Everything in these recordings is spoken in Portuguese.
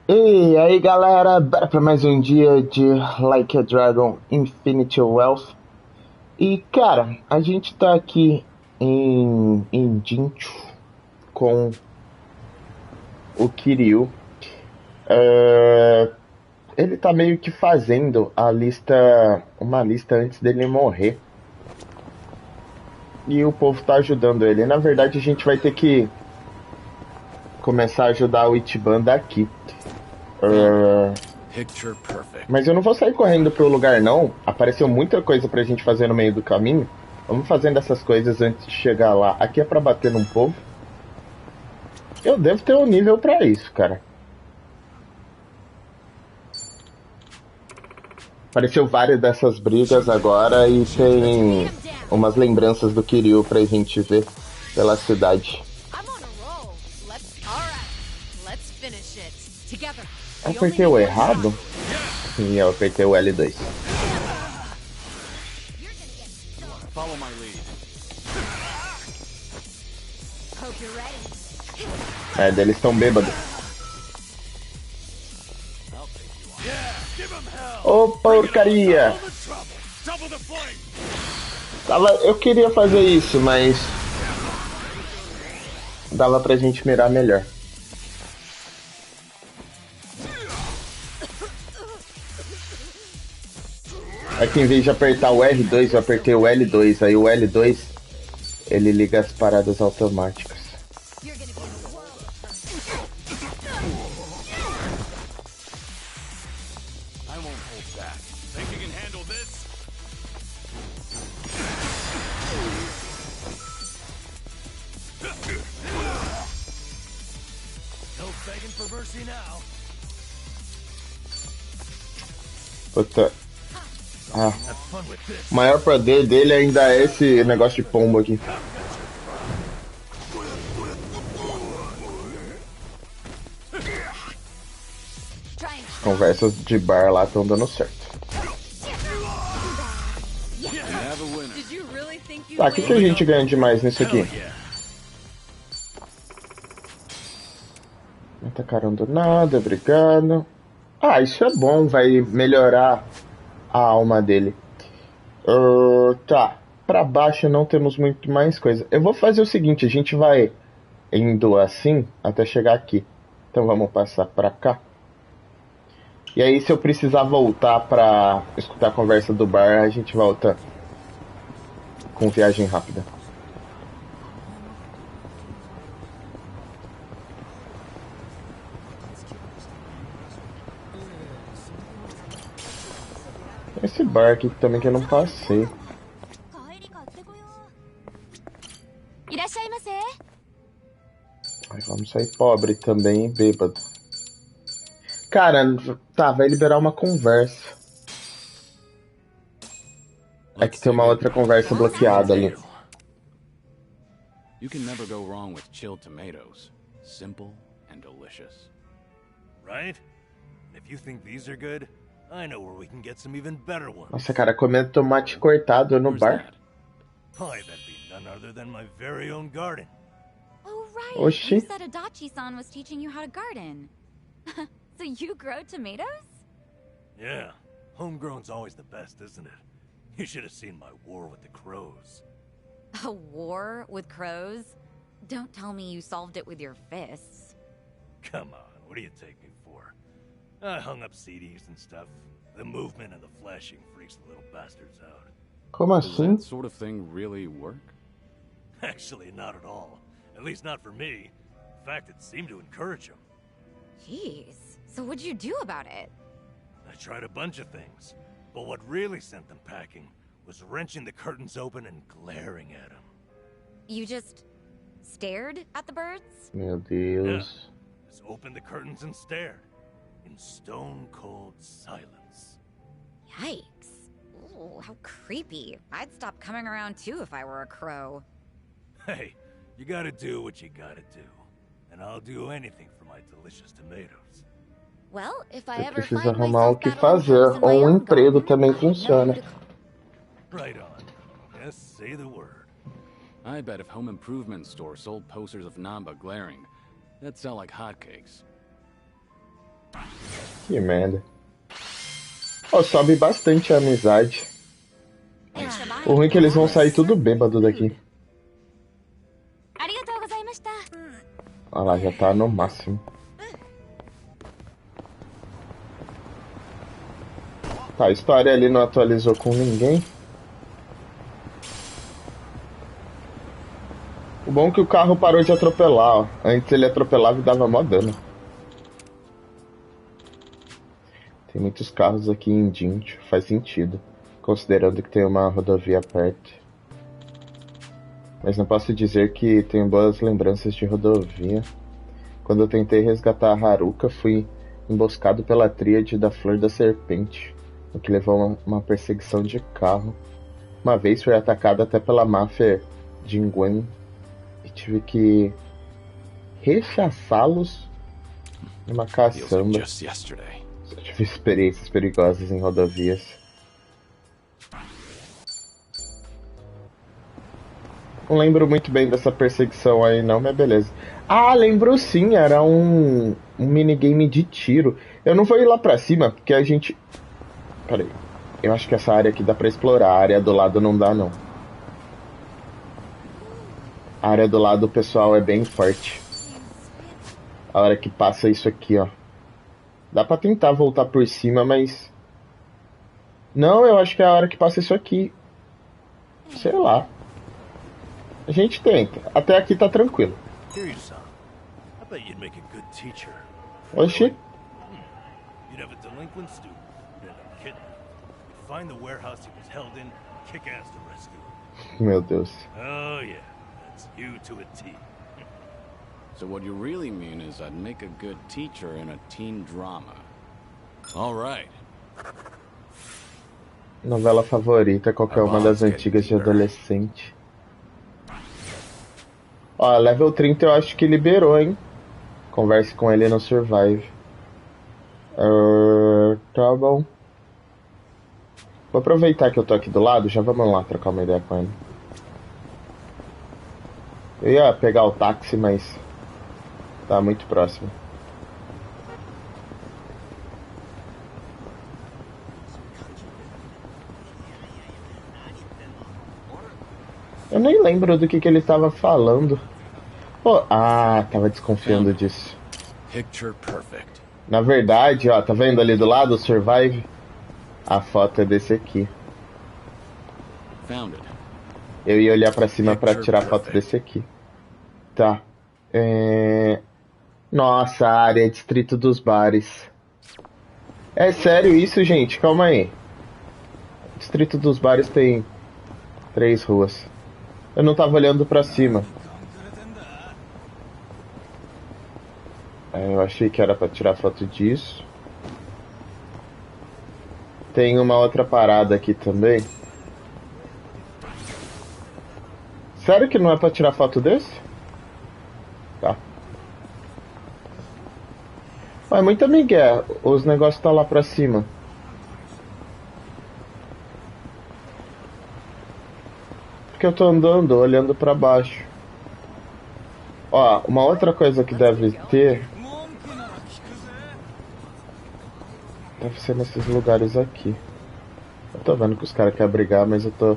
E aí galera, bora pra mais um dia de Like a Dragon Infinite Wealth. E cara, a gente tá aqui em Ijincho com o Kiryu. Ele tá meio que fazendo a lista, uma lista antes dele morrer. E o povo tá ajudando ele. Na verdade a gente vai ter que começar a ajudar o Ichiban daqui. Mas eu não vou sair correndo pro lugar não. Apareceu muita coisa pra gente fazer no meio do caminho. Vamos fazendo essas coisas antes de chegar lá. Aqui é pra bater num povo. Eu devo ter um nível pra isso, cara. Apareceu várias dessas brigas agora e tem umas lembranças do Kiryu pra gente ver pela cidade. Eu apertei o errado? Sim, eu apertei o L2. É, eles estão bêbados. Ô, porcaria! Eu queria fazer isso, mas dava pra gente mirar melhor. Aqui em vez de apertar o R2, eu apertei o L2. Aí o L2 ele liga as paradas automáticas. Puta. Ah. O maior poder dele ainda é esse negócio de pombo aqui. As conversas de bar lá estão dando certo. Tá, o que a gente ganha demais nisso aqui? Não tá carando nada, obrigado. Ah, isso é bom, vai melhorar a alma dele. Tá, pra baixo não temos muito mais coisa. Eu vou fazer o seguinte, a gente vai indo assim até chegar aqui. Então vamos passar pra cá. E aí se eu precisar voltar pra escutar a conversa do bar, a gente volta com viagem rápida. Esse bar aqui também que eu não passei. Aí vamos sair pobre também e bêbado. Cara, tá, vai liberar uma conversa. É que tem uma outra conversa bloqueada ali. You can never go wrong with chilled tomatoes. Simple and delicious. Right? If you think these are good, I know where we can get some even better ones. Nossa, cara, comendo tomate cortado no bar. Why, that'd be none other than my very own garden. Oh, right. Oxi. You said Adachi-san was teaching you how to garden. So you grow tomatoes? Yeah. Homegrown's always the best, isn't it? You should have seen my war with the crows. A war with crows? Don't tell me you solved it with your fists. Come on, what do you take me for? I hung up CDs and stuff. The movement and the flashing freaks the little bastards out. Como Does assim? that sort of thing really work? Actually, not at all. At least not for me. In fact, it seemed to encourage them. Jeez. So what'd you do about it? I tried a bunch of things, but what really sent them packing was wrenching the curtains open and glaring at them. You just stared at the birds? Meu Deus. Just opened the curtains and stared. In stone-cold silence. Yikes. Ooh, how creepy. I'd stop coming around too if I were a crow. Hey, you gotta do what you gotta do. And I'll do anything for my delicious tomatoes. Well, if I Você ever precisa find arrumar o myself que battling fazer, crows in my ou um own emprego garden, também I know who funciona. to Right on. Just say the word. I bet if home improvement stores sold posters of Namba glaring, that'd sell like hotcakes. Que merda. Ó, sobe bastante a amizade. O ruim é que eles vão sair tudo bêbado daqui. Olha lá, já tá no máximo. Tá, a história ali não atualizou com ninguém. O bom é que o carro parou de atropelar, ó. Antes ele atropelava e dava mó dano. Tem muitos carros aqui em Ijincho, faz sentido, considerando que tem uma rodovia perto. Mas não posso dizer que tenho boas lembranças de rodovia. Quando eu tentei resgatar a Haruka, fui emboscado pela tríade da Flor da Serpente, o que levou a uma perseguição de carro. Uma vez fui atacado até pela máfia de Ingwen e tive que rechaçá-los numa caçamba. Eu tive experiências perigosas em rodovias. Não lembro muito bem dessa perseguição aí não, mas beleza. Ah, lembro sim, era um minigame de tiro. Eu não vou ir lá pra cima, porque a gente... Peraí, eu acho que essa área aqui dá pra explorar, a área do lado não dá não. A área do lado, o pessoal é bem forte. A hora que passa isso aqui, ó. Dá pra tentar voltar por cima, mas... Não, eu acho que é a hora que passa isso aqui. Sei lá. A gente tenta. Até aqui tá tranquilo. Oxi. You'd have a delinquent student, you'd end up kidnapped. You'd find the warehouse he was held in, kick ass to rescue him. Meu Deus. Oh yeah, that's you to a T. So what you really mean is I'd make a good teacher in a teen drama. All right. Novela favorita, qualquer uma das antigas de adolescente. Ó, level 30 eu acho que liberou, hein? Converse com ele no Survive. Tá bom. Vou aproveitar que eu tô aqui do lado, já vamos lá trocar uma ideia com ele. Eu ia pegar o táxi, mas tá muito próximo. Eu nem lembro do que ele tava falando. Oh, tava desconfiando disso. Picture perfect. Na verdade, ó, tá vendo ali do lado o Survive? A foto é desse aqui. Found it. Eu ia olhar pra cima pra tirar foto desse aqui. Tá. Nossa, a área é distrito dos bares. É sério isso, gente? Calma aí. Distrito dos bares tem 3 ruas. Eu não tava olhando pra cima. Eu achei que era pra tirar foto disso. Tem uma outra parada aqui também. Sério que não é pra tirar foto desse? Tá. É muita migué. Os negócios tá lá pra cima. Porque eu tô andando, olhando pra baixo. Ó, uma outra coisa que deve ter... Deve ser nesses lugares aqui. Eu tô vendo que os caras querem brigar, mas eu tô...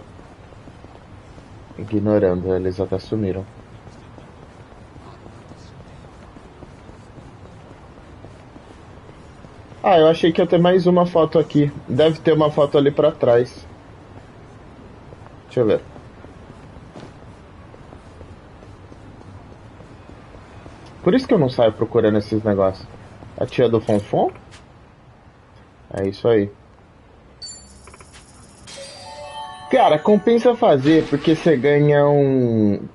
ignorando, eles até sumiram. Eu achei que ia ter mais uma foto aqui. Deve ter uma foto ali pra trás. Deixa eu ver. Por isso que eu não saio procurando esses negócios. A tia do Fonfon? É isso aí. Cara, compensa fazer, porque você ganha um...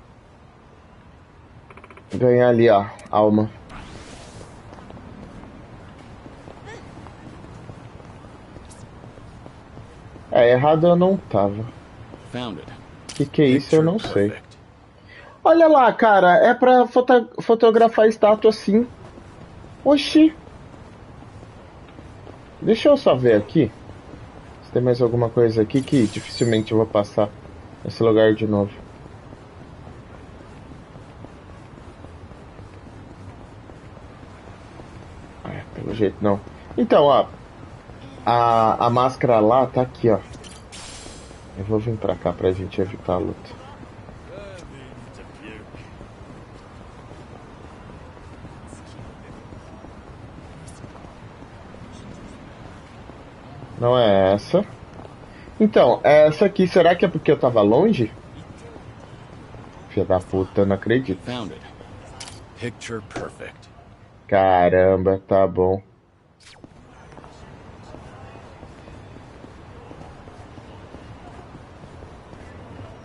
Ganha ali, ó, alma. Errado eu não tava. Que é isso eu não sei. Olha lá, cara, é pra fotografar estátua assim. Oxi. Deixa eu só ver aqui. Se tem mais alguma coisa aqui que dificilmente eu vou passar nesse lugar de novo. Pelo jeito não. Então, ó. A máscara lá tá aqui, ó. Eu vou vir pra cá pra gente evitar a luta. Não é essa. Então, essa aqui, será que é porque eu tava longe? Filha da puta, não acredito. Found it. Picture perfect. Caramba, tá bom.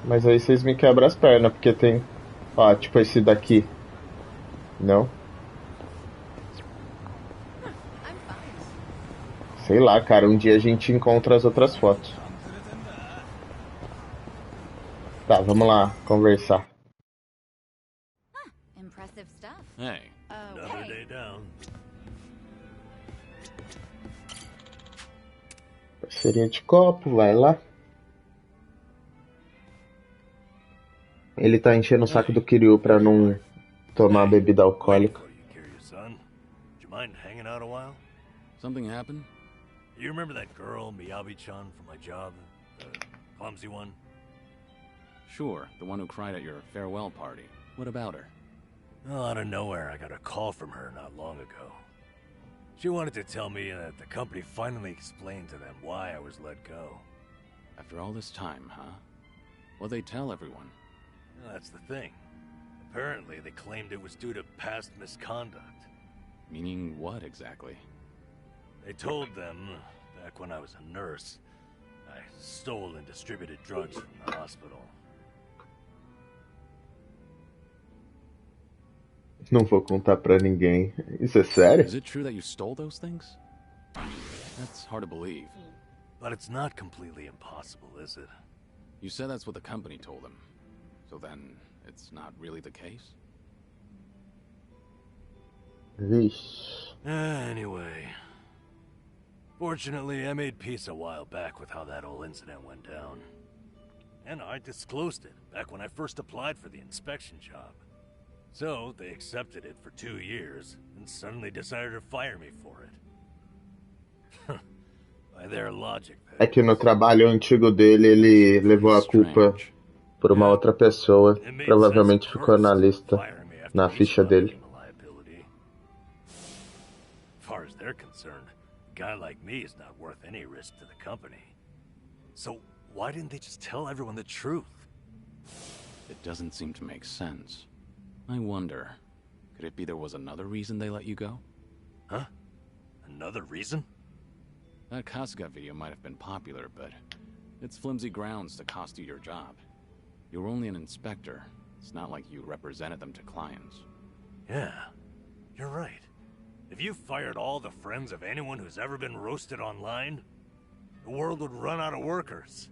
Mas aí vocês me quebram as pernas, porque tem... Ó, tipo esse daqui. Não? Sei lá, cara, um dia a gente encontra as outras fotos. Tá, vamos lá, conversar. Impressive stuff. Hey. Another day down. Parceria de copo, vai lá. Ele tá enchendo o saco do Kiryu pra não tomar bebida alcoólica. Kiryu-san. Do you mind hanging out a while? Something happened? You remember that girl, Miyabi-chan, from my job? The clumsy one? Sure, the one who cried at your farewell party. What about her? Well, out of nowhere, I got a call from her not long ago. She wanted to tell me that the company finally explained to them why I was let go. After all this time, huh? What'd they tell everyone? Well, that's the thing. Apparently, they claimed it was due to past misconduct. Meaning what exactly? They told them, back when I was a nurse, I stole and distributed drugs from the hospital. Não vou contar pra ninguém. Isso é sério? Is it true that you stole those things? That's hard to believe. But it's not completely impossible, is it? You said that's what the company told them. So then, it's not really the case? Vixe. Anyway. Fortunately, I made peace a while back with how that whole incident went down. And I disclosed it back when I first applied for the inspection job. So, they accepted it for 2 years, and suddenly decided to fire me for it. By their logic, É que no trabalho antigo dele, ele levou a culpa por uma outra pessoa. Provavelmente ficou na lista, na ficha dele. As far as they're concerned, a guy like me is not worth any risk to the company. So, why didn't they just tell everyone the truth? It doesn't seem to make sense. I wonder, could it be there was another reason they let you go? Huh? Another reason? That Kasuga video might have been popular, but it's flimsy grounds to cost you your job. You were only an inspector. It's not like you represented them to clients. Yeah, you're right. If you fired all the friends of anyone who's ever been roasted online, the world would run out of workers.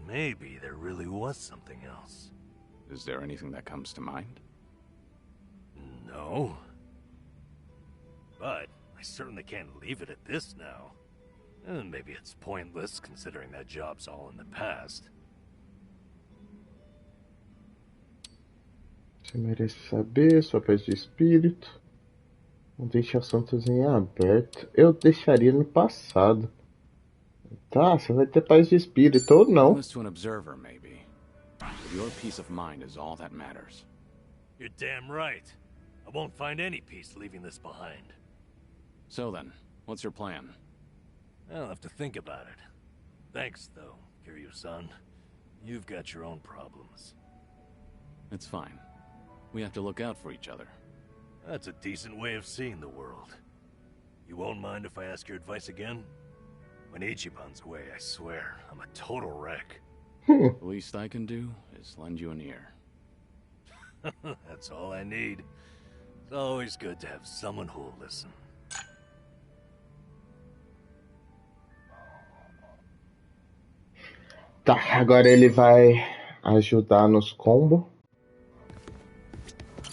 Maybe there really was something else. Is there anything that comes to mind? No. But I certainly can't leave it at this now. And maybe it's pointless considering that job's all in the past. Você merece saber, sua paz de espírito. Não deixe assuntos em aberto. Eu deixaria no passado. Tá, você vai ter paz de espírito ou não. To an observer, maybe. But your peace of mind is all that matters. You're damn right. I won't find any peace leaving this behind. So then, what's your plan? I'll have to think about it. Thanks, though, Kiryu-san. You've got your own problems. It's fine. We have to look out for each other. That's a decent way of seeing the world. You won't mind if I ask your advice again? When Ichiban's away, I swear, I'm a total wreck. The least I can do is lend you an ear. That's all I need. It's always good to have someone who'll listen. Tá, agora ele vai ajudar nos combos.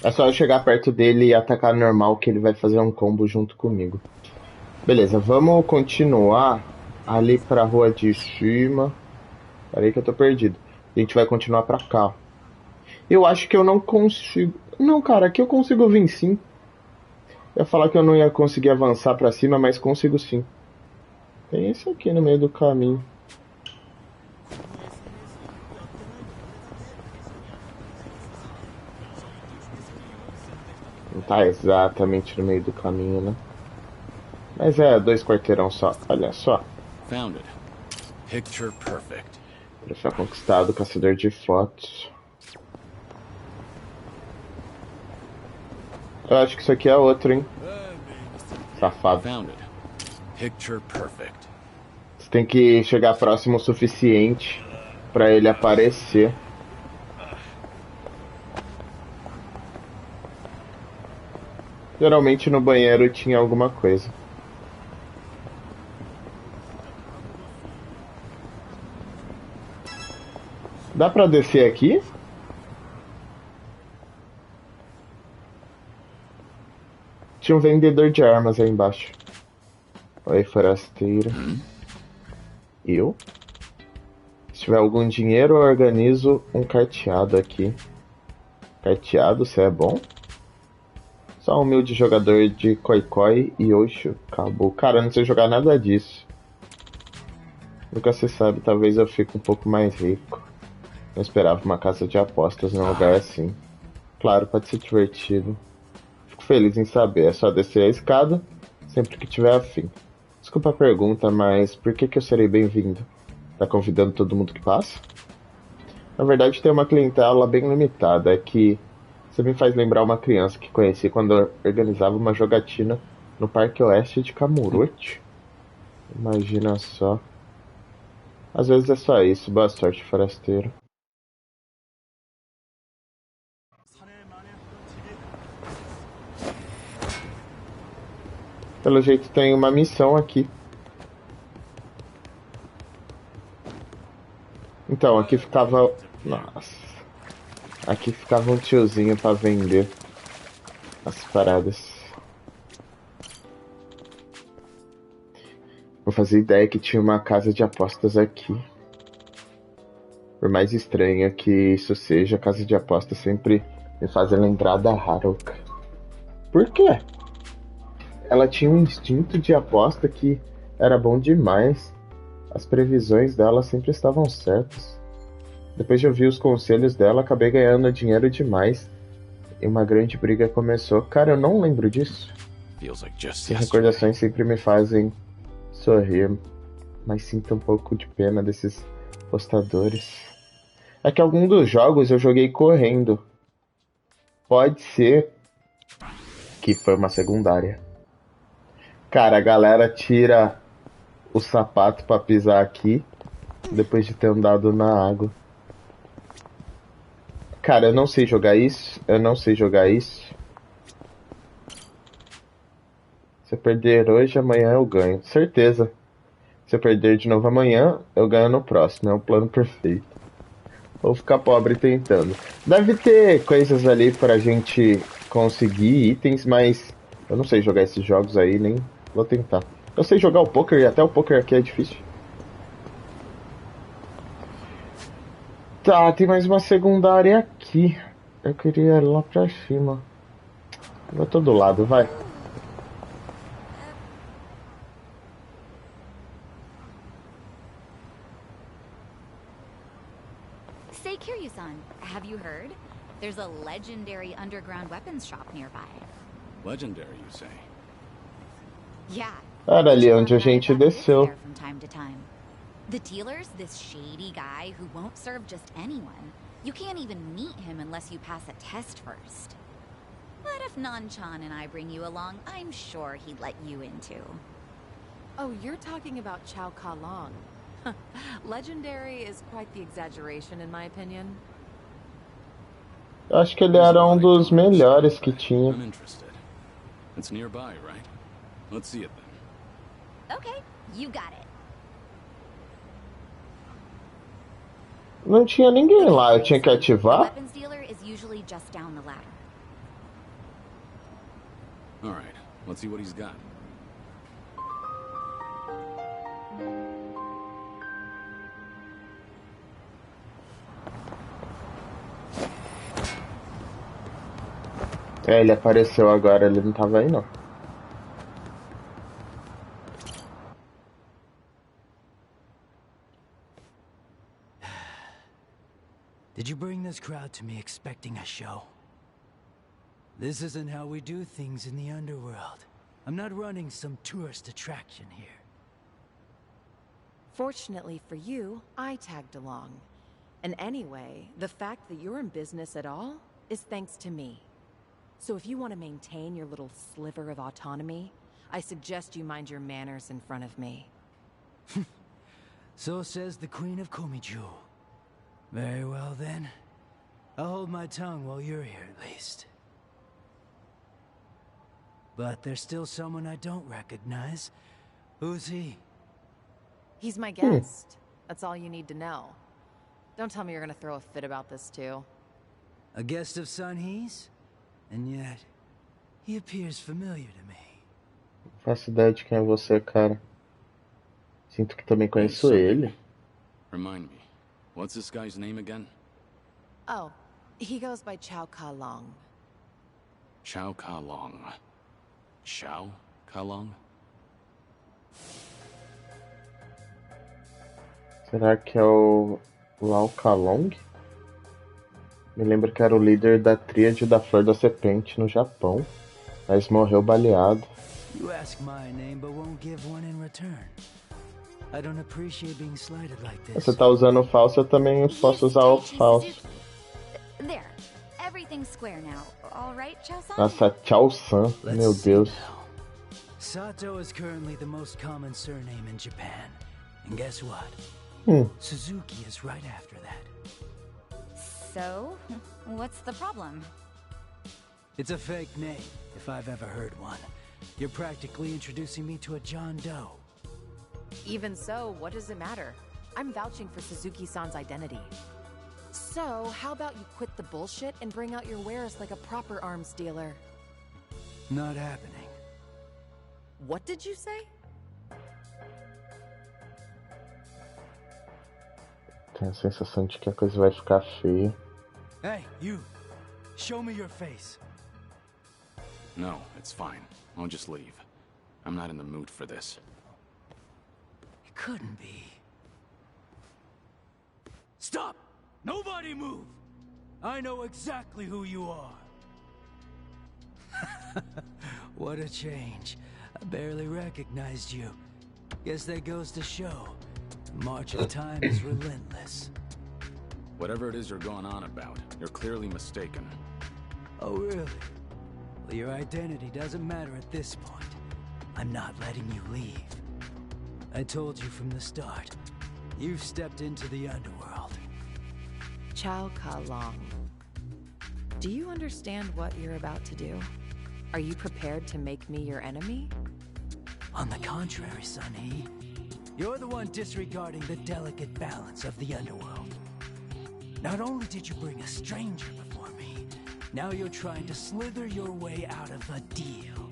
É só eu chegar perto dele e atacar normal que ele vai fazer um combo junto comigo. Beleza, vamos continuar ali pra rua de cima. Peraí que eu tô perdido. A gente vai continuar pra cá. Eu acho que eu não consigo... Não, cara, aqui eu consigo vir sim. Eu ia falar que eu não ia conseguir avançar pra cima, mas consigo sim. Tem esse aqui no meio do caminho. Não tá exatamente no meio do caminho, né? Mas é 2 quarteirão só, olha só. Found it. Picture perfect. Troféu conquistado, caçador de fotos. Eu acho que isso aqui é outro, hein? Safado. Found it. Picture perfect. Você tem que chegar próximo o suficiente pra ele aparecer. Geralmente no banheiro tinha alguma coisa. Dá pra descer aqui? Tinha um vendedor de armas aí embaixo. Oi, forasteiro. Eu? Se tiver algum dinheiro, eu organizo um carteado aqui. Carteado, você é bom? Só um humilde jogador de Koi e Osho. Acabou. Cara, eu não sei jogar nada disso. Nunca se sabe, talvez eu fique um pouco mais rico. Não esperava uma casa de apostas num lugar assim. Claro, pode ser divertido. Fico feliz em saber, é só descer a escada sempre que tiver afim. Desculpa a pergunta, mas por que eu serei bem-vindo? Tá convidando todo mundo que passa? Na verdade, tem uma clientela bem limitada, é que você me faz lembrar uma criança que conheci quando eu organizava uma jogatina no Parque Oeste de Kamurocho. Imagina só. Às vezes é só isso. Boa sorte, forasteiro. Pelo jeito tem uma missão aqui. Então, aqui ficava... Nossa. Aqui ficava um tiozinho pra vender as paradas. Não fazia ideia que tinha uma casa de apostas aqui. Por mais estranho que isso seja, a casa de apostas sempre me faz lembrar da Haruka. Por quê? Ela tinha um instinto de aposta que era bom demais. As previsões dela sempre estavam certas. Depois de ouvir os conselhos dela, acabei ganhando dinheiro demais. E uma grande briga começou. Cara, eu não lembro disso. As recordações sempre me fazem sorrir, mas sinto um pouco de pena desses postadores. É que algum dos jogos eu joguei correndo. Pode ser que foi uma secundária. Cara, a galera tira o sapato pra pisar aqui depois de ter andado na água. Cara, eu não sei jogar isso. Eu não sei jogar isso. Se eu perder hoje, amanhã eu ganho. Certeza. Se eu perder de novo amanhã, eu ganho no próximo. É um plano perfeito. Vou ficar pobre tentando. Deve ter coisas ali pra gente conseguir itens, mas eu não sei jogar esses jogos aí, nem vou tentar. Eu sei jogar o poker e até o poker aqui é difícil. Tá, tem mais uma secundária aqui. Eu queria ir lá pra cima. Eu tô do lado, vai. Say, Kiryu-san, have you heard? There's a legendary underground weapons shop nearby. Legendary, you say? Yeah. Era ali onde a gente desceu. From time to time. The dealer's this shady guy who won't serve just anyone. You can't even meet him unless you pass a test first. But if Nan-chan and I bring you along, I'm sure he'd let you in too. Oh, you're talking about Chow Ka-long. Legendary is quite the exaggeration, in my opinion. Acho que ele era um dos melhores que tinha. I'm interested. It's nearby, right? Let's see it then. Okay, you got it. Não tinha ninguém lá, eu tinha que The ativar? weapons dealer is usually just down the ladder. All right, let's see what he's got. É, ele apareceu agora, ele não tava aí não. Did you bring this crowd to me expecting a show? This isn't how we do things in the underworld. I'm not running some tourist attraction here. Fortunately for you, I tagged along. And anyway, the fact that you're in business at all is thanks to me. So if you want to maintain your little sliver of autonomy, I suggest you mind your manners in front of me. So says the Queen of Komiju. Very well then. I'll hold my tongue while you're here at least. But there's still someone I don't recognize. Who's he? He's my guest. That's all you need to know. Don't tell me you're gonna throw a fit about this too. A guest of Seong-hui's? And yet, he appears familiar to me. Não faço ideia de quem é você, cara. Sinto que também conheço ele. Remind me, what's this guy's name again? Oh, he goes by Chow Ka-long. Chow Ka-long. Chow Ka-long? Será que é o Lau Ka-long? Me lembro que era o líder da tríade da Flor da Serpente no Japão, mas morreu baleado. You ask my name but won't give one in return. I don't appreciate being slighted like this. Você tá usando o falso, eu também posso usar o falso. There. Everything's square now. All right, Chow-san? Nossa, Chow-san, meu Deus. Sato is currently the most common surname in Japan. And guess what? Suzuki is right after that. So, what's the problem? It's a fake name, if I've ever heard one. You're practically introducing me to a John Doe. Even so, what does it matter? I'm vouching for Suzuki-san's identity. So, how about you quit the bullshit and bring out your wares like a proper arms dealer? Not happening. What did you say? Tenho a sensação de que a coisa vai ficar feia. Hey, you! Show me your face. No, it's fine. I'll just leave. I'm not in the mood for this. It couldn't be. Stop! Nobody move! I know exactly who you are. What a change. I barely recognized you. Guess that goes to show. The march of time is relentless. Whatever it is you're going on about, you're clearly mistaken. Oh, really? Well, your identity doesn't matter at this point. I'm not letting you leave. I told you from the start. You've stepped into the underworld. Chow Ka-long. Do you understand what you're about to do? Are you prepared to make me your enemy? On the contrary, Seong-hui. You're the one disregarding the delicate balance of the underworld. Not only did you bring a stranger before me, now you're trying to slither your way out of a deal.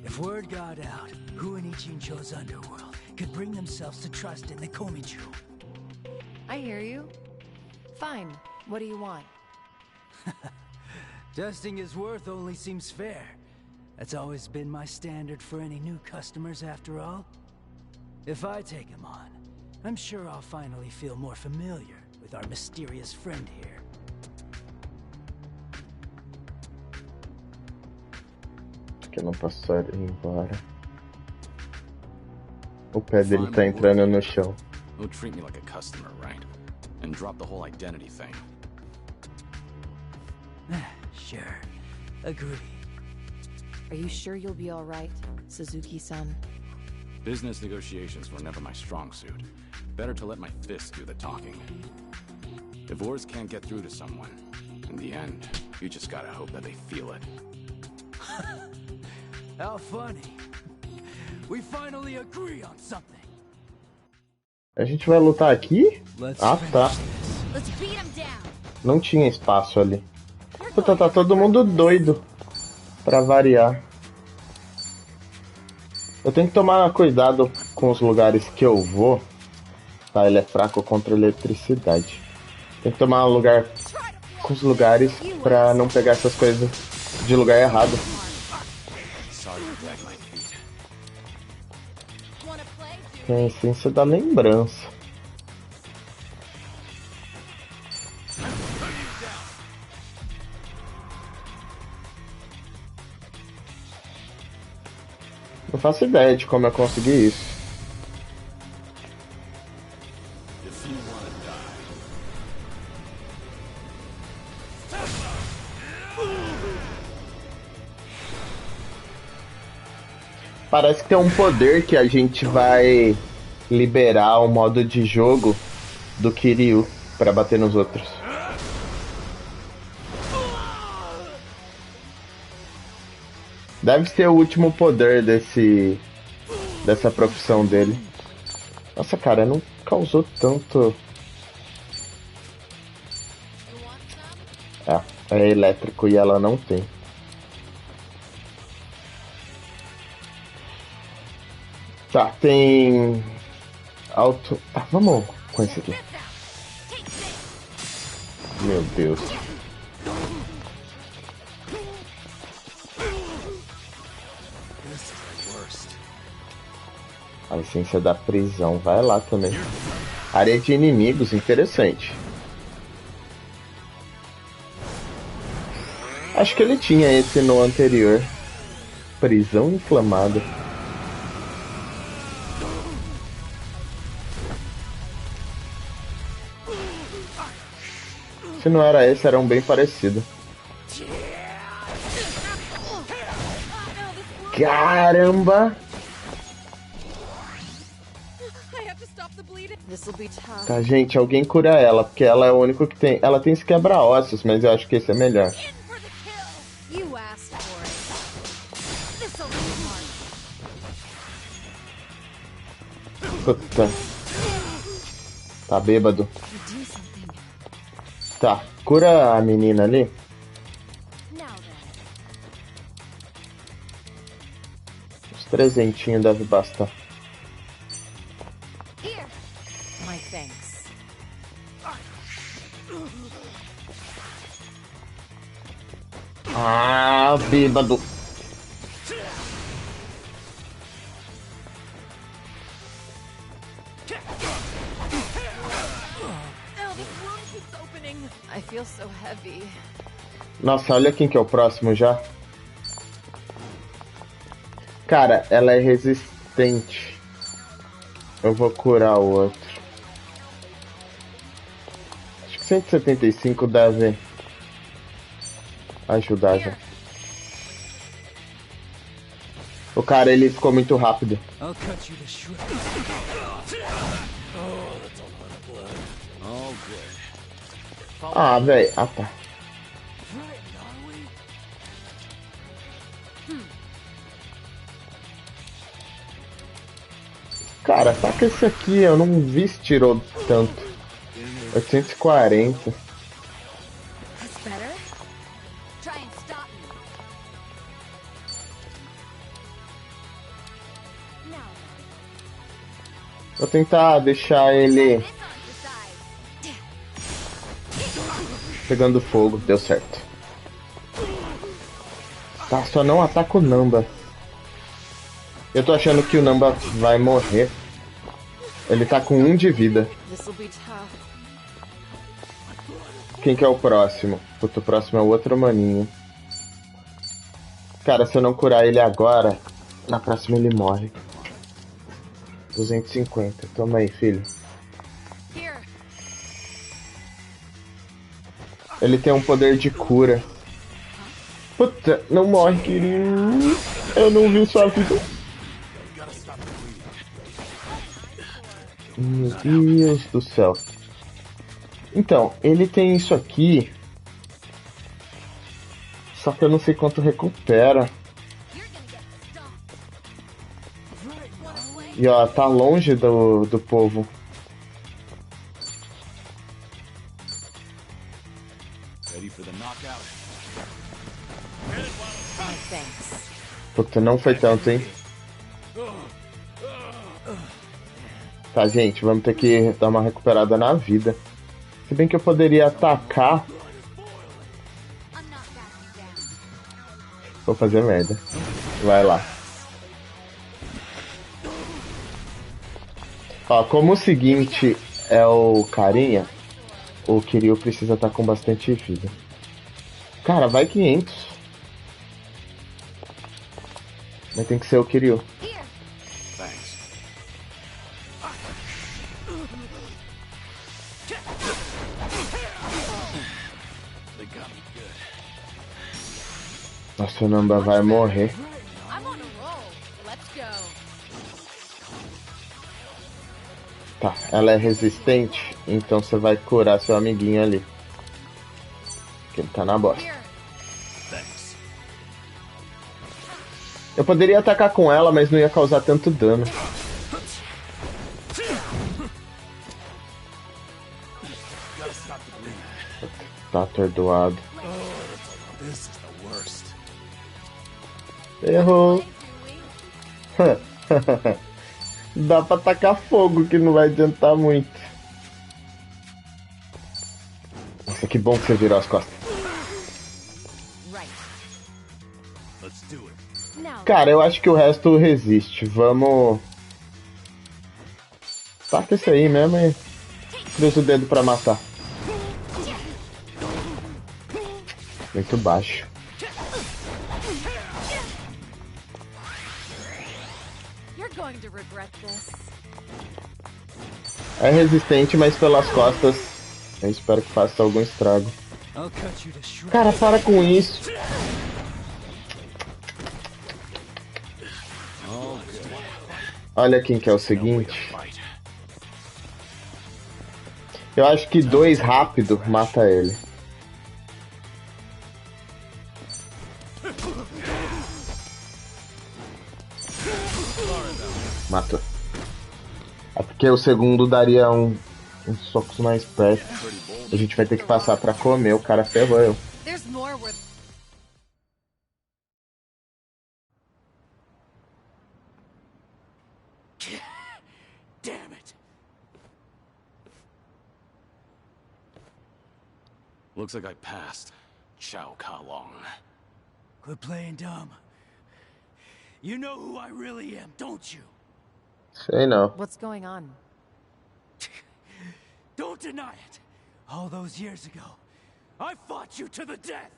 If word got out, who in Ijincho's underworld could bring themselves to trust in the Komiju? I hear you. Fine. What do you want? Testing his worth only seems fair. That's always been my standard for any new customers, after all. If I take him on, I'm sure I'll finally feel more familiar with our mysterious friend here. Acho que eu não posso ir embora. O pé dele tá entrando no chão. He'll treat me like a customer, right? And drop the whole identity thing. Sure. Agree. Are you sure you'll be all right, Suzuki-san? Business negotiations were never my strong suit. Better to let my fists do the talking. If words can't get through to someone, in the end, you just gotta hope that they feel it. How funny. We finally agree on something. A gente vai lutar aqui? Ah, tá. Let's beat him down. Não tinha espaço ali. Puta, tá todo mundo doido. Pra variar. Eu tenho que tomar cuidado com os lugares que eu vou. Tá, ele é fraco contra eletricidade. Tem que tomar lugar com os lugares pra não pegar essas coisas de lugar errado. Tem a essência da lembrança. Não faço ideia de como eu consegui isso. If you wanna Parece que tem um poder que a gente vai liberar o modo de jogo do Kiryu pra bater nos outros. Deve ser o último poder dessa profissão dele. Nossa, cara, não causou tanto. É elétrico e ela não tem. Tá, tem alto. Tá, vamos com esse aqui. Meu Deus. A licença da prisão, vai lá também. Área de inimigos, interessante. Acho que ele tinha esse no anterior. Prisão inflamada. Se não era esse, era um bem parecido. Caramba! Tá, gente, alguém cura ela, porque ela é o único que tem. Ela tem esse quebra-ossos, mas eu acho que esse é melhor. Puta. Tá bêbado. Tá, cura a menina ali. Uns 300 deve bastar. Ah, bêbado. Nossa, olha quem que é o próximo já. Cara, ela é resistente. Eu vou curar o outro. Acho que 175 deve ajudar já. O cara, ele ficou muito rápido. Ah, velho. Ah, tá. Cara, saca esse aqui. Eu não vi se tirou tanto. 840. Vou tentar deixar ele pegando fogo, deu certo. Tá, só não ataca o Namba. Eu tô achando que o Namba vai morrer. Ele tá com 1 de vida. Quem que é o próximo? Puta, o próximo é o outro maninho. Cara, se eu não curar ele agora, na próxima ele morre. 250. Toma aí, filho. Ele tem um poder de cura. Puta, não morre, Kiryu. Eu não vi sua vida. Meu Deus do céu. Então, ele tem isso aqui. Só que eu não sei quanto recupera. E ó, tá longe do povo. Puta, não foi tanto, hein? Tá, gente, vamos ter que dar uma recuperada na vida. Se bem que eu poderia atacar. Vou fazer merda. Vai lá. Ó, como o seguinte é o carinha, o Kiryu precisa estar com bastante vida. Cara, vai 500. Mas tem que ser o Kiryu. Thanks. They got me good. Nossa, o Namba vai morrer. I'm on a roll. Let's go. Tá, ela é resistente, então você vai curar seu amiguinho ali. Que ele tá na bosta. Thanks. Eu poderia atacar com ela, mas não ia causar tanto dano. Tá atordoado. This is the worst. Errou. Dá pra tacar fogo, que não vai adiantar muito. Nossa, que bom que você virou as costas. Let's do it. Cara, eu acho que o resto resiste. Vamos... Taca isso aí mesmo e cruza o dedo pra matar. Muito baixo. You're going to regret this. É resistente, mas pelas costas eu espero que faça algum estrago. I'll cut you to shreds. Cara, para com isso. Olha quem que é o seguinte. Eu acho que 2 rápido mata ele. Matou. É porque o segundo daria uns socos mais perto. A gente vai ter que passar pra comer, o cara ferrou eu. There's more where... Damn it! Looks like I passed. Chow Ka Long. Quit playing dumb. You know who I really am, don't you? Sei não. What's going on? Don't deny it. All those years ago, I fought you to the death.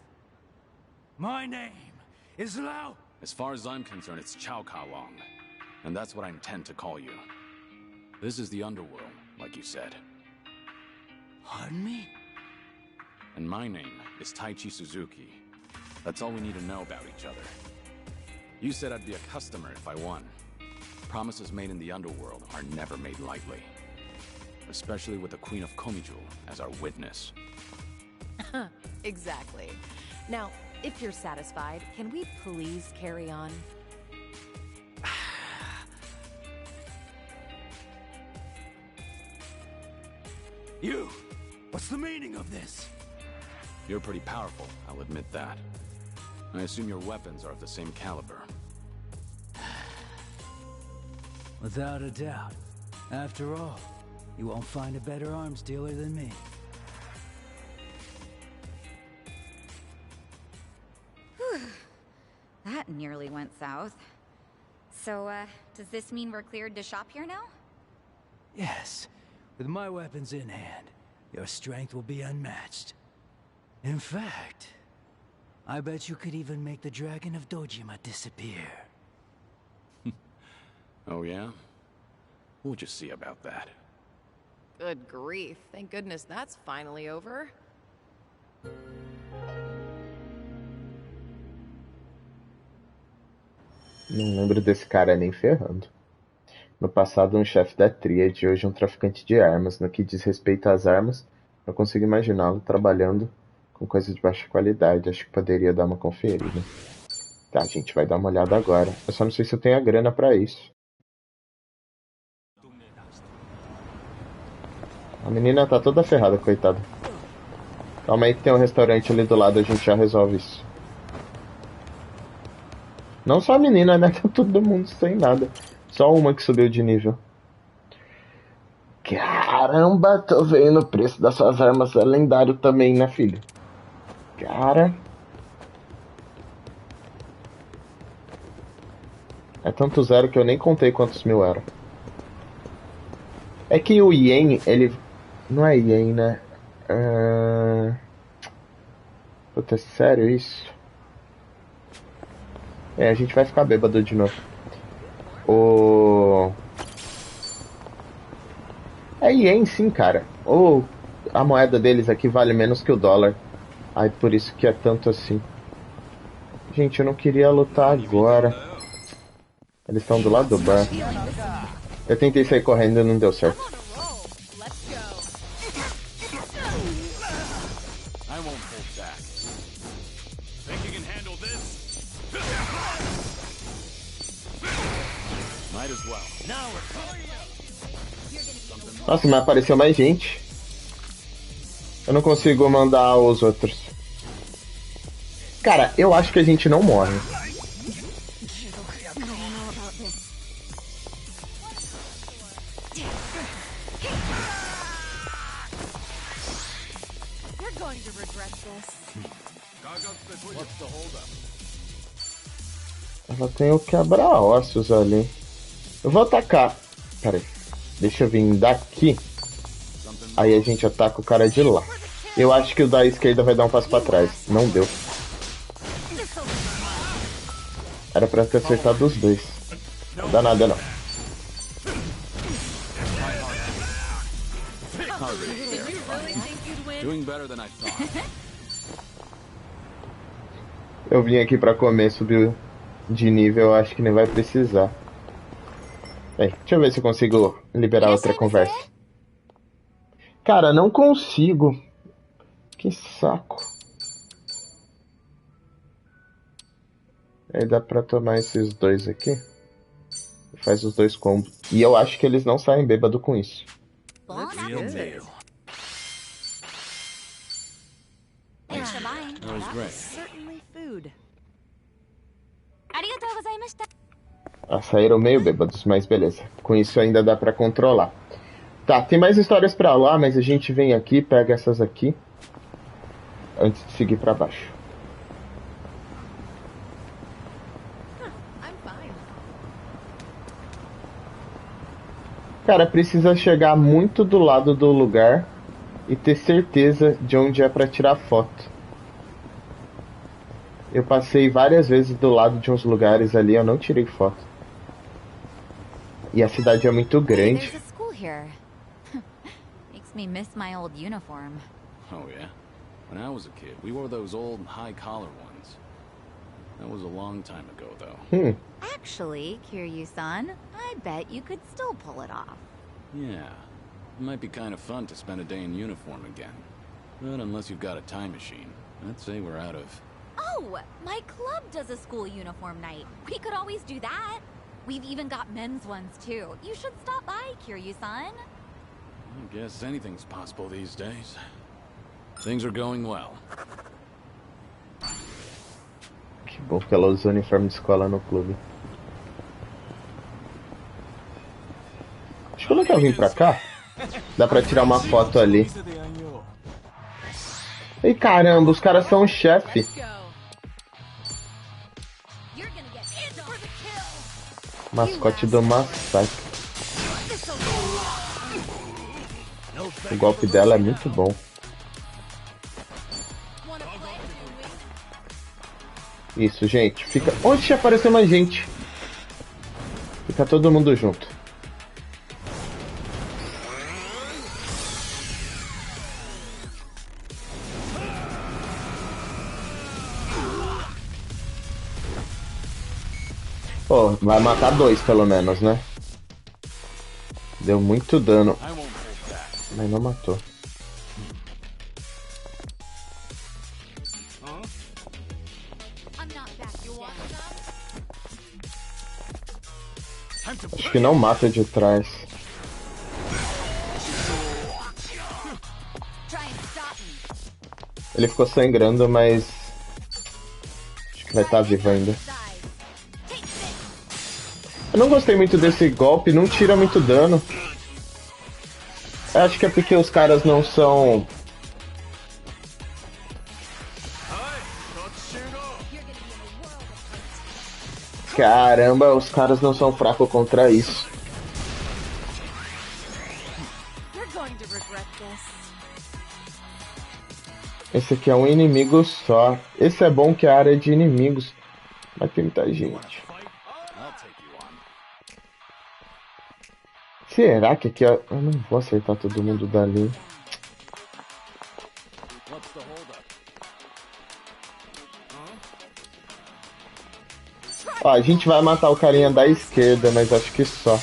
My name is Lao. As far as I'm concerned, it's Chow Ka Long. And that's what I intend to call you. This is the underworld, like you said. Pardon me? And my name is Taichi Suzuki. That's all we need to know about each other. You said I'd be a customer if I won. Promises made in the underworld are never made lightly. Especially with the Queen of Komiju as our witness. Exactly. Now, if you're satisfied, can we please carry on? You! What's the meaning of this? You're pretty powerful, I'll admit that. I assume your weapons are of the same caliber. Without a doubt. After all, you won't find a better arms dealer than me. That nearly went south. So, does this mean we're cleared to shop here now? Yes. With my weapons in hand, your strength will be unmatched. In fact, I bet you could even make the Dragon of Dojima disappear. Oh yeah? We'll just see about that. Good grief. Thank goodness that's finally over. Não lembro desse cara nem ferrando. No passado, um chefe da tríade, hoje um traficante de armas. No que diz respeito às armas, eu consigo imaginá-lo trabalhando com coisas de baixa qualidade. Acho que poderia dar uma conferida. Tá, a gente vai dar uma olhada agora. Eu só não sei se eu tenho a grana pra isso. A menina tá toda ferrada, coitada. Calma aí que tem um restaurante ali do lado, a gente já resolve isso. Não só a menina, né? Tá todo mundo sem nada. Só uma que subiu de nível. Caramba, tô vendo o preço das suas armas. É lendário também, né, filho? Cara... É tanto zero que eu nem contei quantos mil eram. É que o Yen, ele... Não é Yen, né? Puta, é sério isso? É, a gente vai ficar bêbado de novo. O... É ien sim, cara. Ou a moeda deles aqui vale menos que o dólar. Ai, por isso que é tanto assim. Gente, eu não queria lutar agora. Eles estão do lado do bar. Eu tentei sair correndo e não deu certo. Nossa, mas apareceu mais gente. Eu não consigo mandar os outros. Cara, eu acho que a gente não morre. Ela tem o quebra-ossos ali. Eu vou atacar. Pera aí. Deixa eu vir daqui. Aí a gente ataca o cara de lá. Eu acho que o da esquerda vai dar um passo pra trás. Não deu. Era pra ter acertado os dois. Não dá nada não. Eu vim aqui pra comer, subiu de nível, eu acho que nem vai precisar. Bem, deixa eu ver se eu consigo liberar outra conversa. Cara, não consigo. Que saco. Aí dá pra tomar esses dois aqui. Faz os dois combos. E eu acho que eles não saem bêbado com isso. Saíram meio bêbados, mas beleza. Com isso ainda dá pra controlar. Tá, tem mais histórias pra lá, mas a gente vem aqui, pega essas aqui. Antes de seguir pra baixo. Cara, precisa chegar muito do lado do lugar e ter certeza de onde é pra tirar foto. Eu passei várias vezes do lado de uns lugares ali, eu não tirei foto. E a cidade é muito grande. Makes me miss my old uniform. Oh yeah? When I was a kid, we wore those old high-collar ones. That was a long time ago, though. Actually, Kiryu-san, I bet you could still pull it off. Yeah. It might be kind of fun to spend a day in uniform again. But unless you've got a time machine, I'd say we're out of... Oh, my club does a school uniform night. We could always do that. We've even got men's ones, too. You should stop by, Kiryu-san. I guess anything's possible these days. Things are going well. Que bom que ela usa o uniforme de escola no clube. Acho que quando eu vim pra cá, dá pra tirar uma foto ali. Ei, caramba, os caras são o chefe. Mascote do massacre. O golpe dela é muito bom. Isso, gente. Fica... Oxe, apareceu mais gente. Fica todo mundo junto. Pô, vai matar dois pelo menos, né? Deu muito dano. Mas não matou. Acho que não mata de trás. Ele ficou sangrando, mas acho que vai estar vivo ainda. Eu não gostei muito desse golpe, não tira muito dano. Eu acho que é porque os caras não são... Caramba, os caras não são fracos contra isso. Esse aqui é um inimigo só. Esse é bom que é a área de inimigos. Vai ter muita gente. Será que aqui... Eu não vou acertar todo mundo dali. Ó, a gente vai matar o carinha da esquerda, mas acho que só.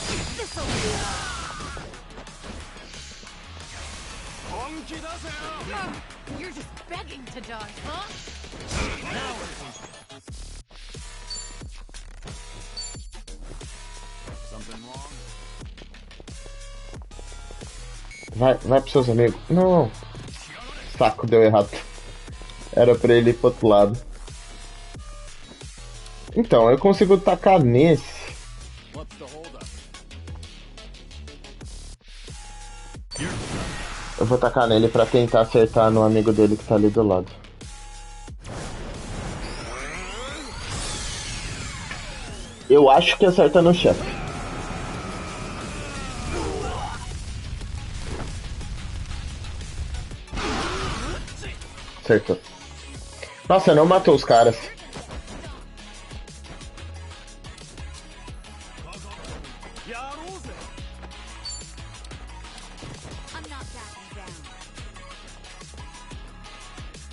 Vai pros seus amigos. Não. Saco, deu errado. Era pra ele ir pro outro lado. Então, eu consigo tacar nesse. Eu vou tacar nele pra tentar acertar no amigo dele que tá ali do lado. Eu acho que acerta no chefe. Acertou. Nossa, não matou os caras.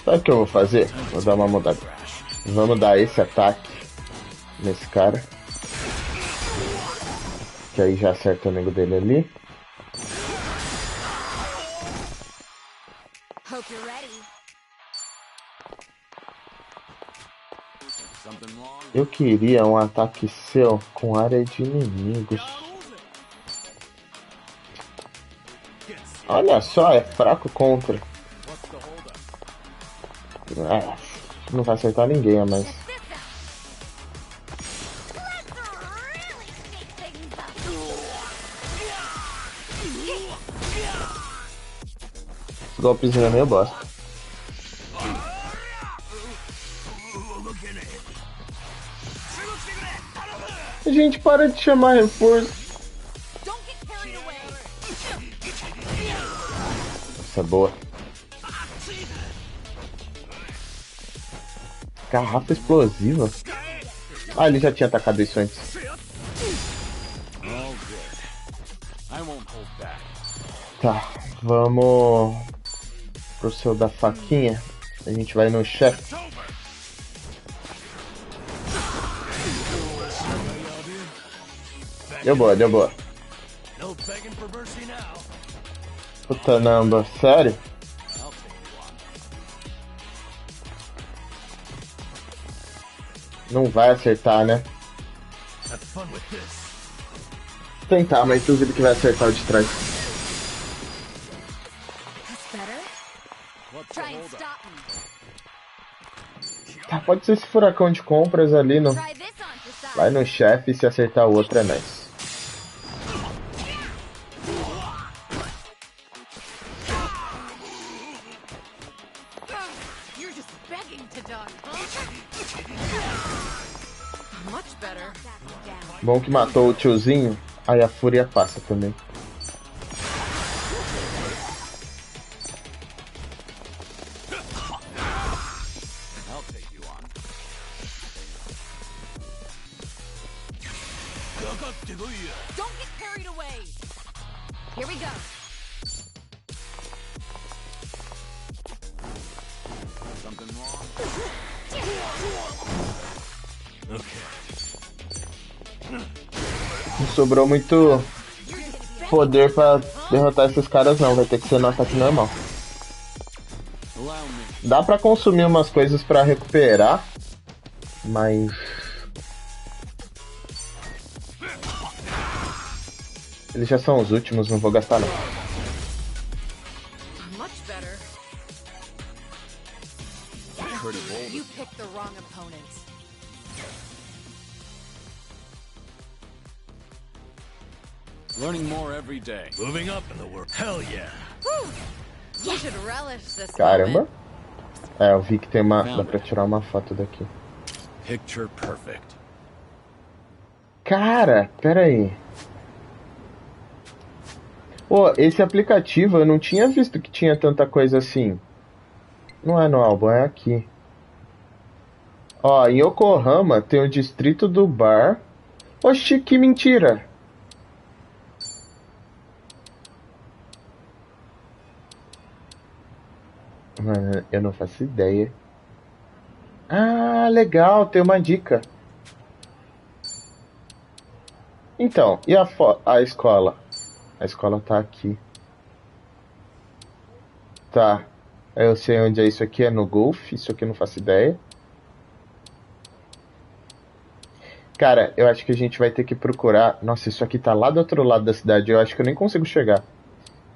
Sabe o que eu vou fazer? Vou dar uma mudada. Vamos dar esse ataque nesse cara. Que aí já acerta o amigo dele ali. Eu queria um ataque seu com área de inimigos. Olha só, é fraco contra. Não vai acertar ninguém a mais. Esse golpezinho é meio bosta. Gente, para de chamar reforço. Essa é boa. Garrafa explosiva? Ah, ele já tinha atacado isso antes. Tá, vamos pro seu da faquinha. A gente vai no chefe. Deu boa, deu boa. Puta Namba, sério? Não vai acertar, né? Tentar, mas duvido que vai acertar o de trás. Tá, pode ser esse furacão de compras ali no... Vai no chefe e se acertar o outro é nice. Bom que matou o tiozinho, aí a fúria passa também. Não sobrou muito poder pra derrotar esses caras não, vai ter que ser no ataque normal. Dá pra consumir umas coisas pra recuperar, mas... Eles já são os últimos, não vou gastar não. Learning more every day. Moving up in the world. Hell yeah. You should relish this Caramba. É, eu vi que tem uma... Dá pra tirar uma foto daqui. Picture perfect. Cara, pera aí. Pô, esse aplicativo eu não tinha visto que tinha tanta coisa assim. Não é no álbum, é aqui. Ó, em Yokohama tem o distrito do bar. Oxi, que mentira! Mano, eu não faço ideia. Ah, legal, tem uma dica. Então, e a escola? A escola tá aqui. Tá. Eu sei onde é isso aqui, é no Golf. Isso aqui eu não faço ideia. Cara, eu acho que a gente vai ter que procurar. Nossa, isso aqui tá lá do outro lado da cidade. Eu acho que eu nem consigo chegar.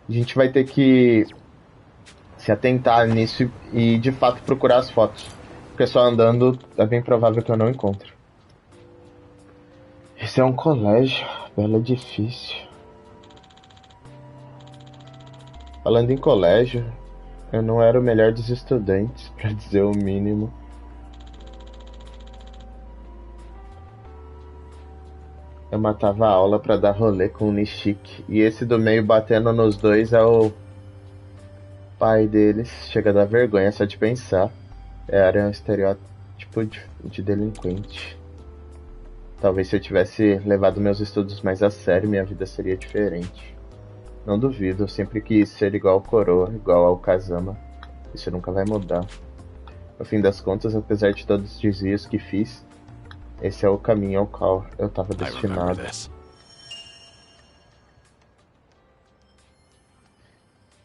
A gente vai ter que se atentar nisso e de fato procurar as fotos. Porque só andando é bem provável que eu não encontre. Esse é um colégio, belo edifício. Falando em colégio, eu não era o melhor dos estudantes, pra dizer o mínimo. Eu matava a aula pra dar rolê com o Nishiki. E esse do meio batendo nos dois é o pai deles. Chega a dar vergonha só de pensar. Era um estereótipo de delinquente. Talvez se eu tivesse levado meus estudos mais a sério, minha vida seria diferente. Não duvido, eu sempre quis ser igual ao Coroa, igual ao Kazama. Isso nunca vai mudar. No fim das contas, apesar de todos os desvios que fiz, esse é o caminho ao qual eu estava destinado.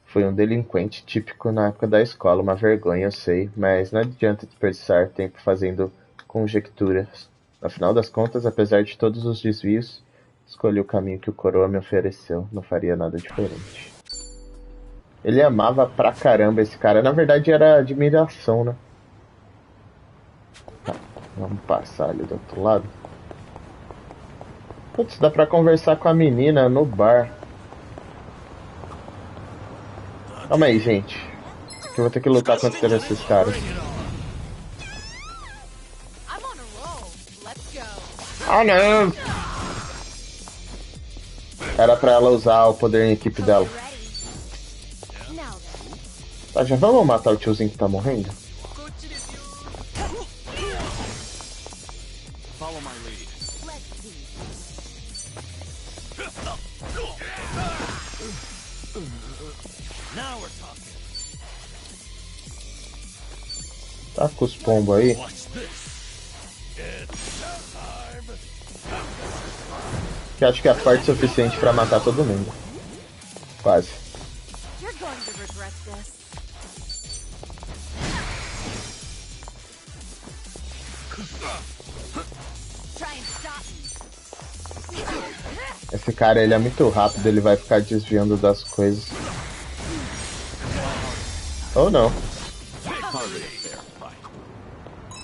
Fui um delinquente típico na época da escola, uma vergonha, eu sei, mas não adianta desperdiçar tempo fazendo conjecturas. No final das contas, apesar de todos os desvios, escolhi o caminho que o Coroa me ofereceu, não faria nada diferente. Ele amava pra caramba esse cara, na verdade era admiração, né? Tá, vamos passar ali do outro lado. Putz, dá pra conversar com a menina no bar. Calma aí, gente. Que eu vou ter que lutar contra esses caras. Ah, não! Era pra ela usar o poder em equipe dela. Tá, já vamos matar o tiozinho que tá morrendo? Tá com os pombos aí. Que acho que é forte o suficiente pra matar todo mundo. Quase. Esse cara, ele é muito rápido, ele vai ficar desviando das coisas. Ou não.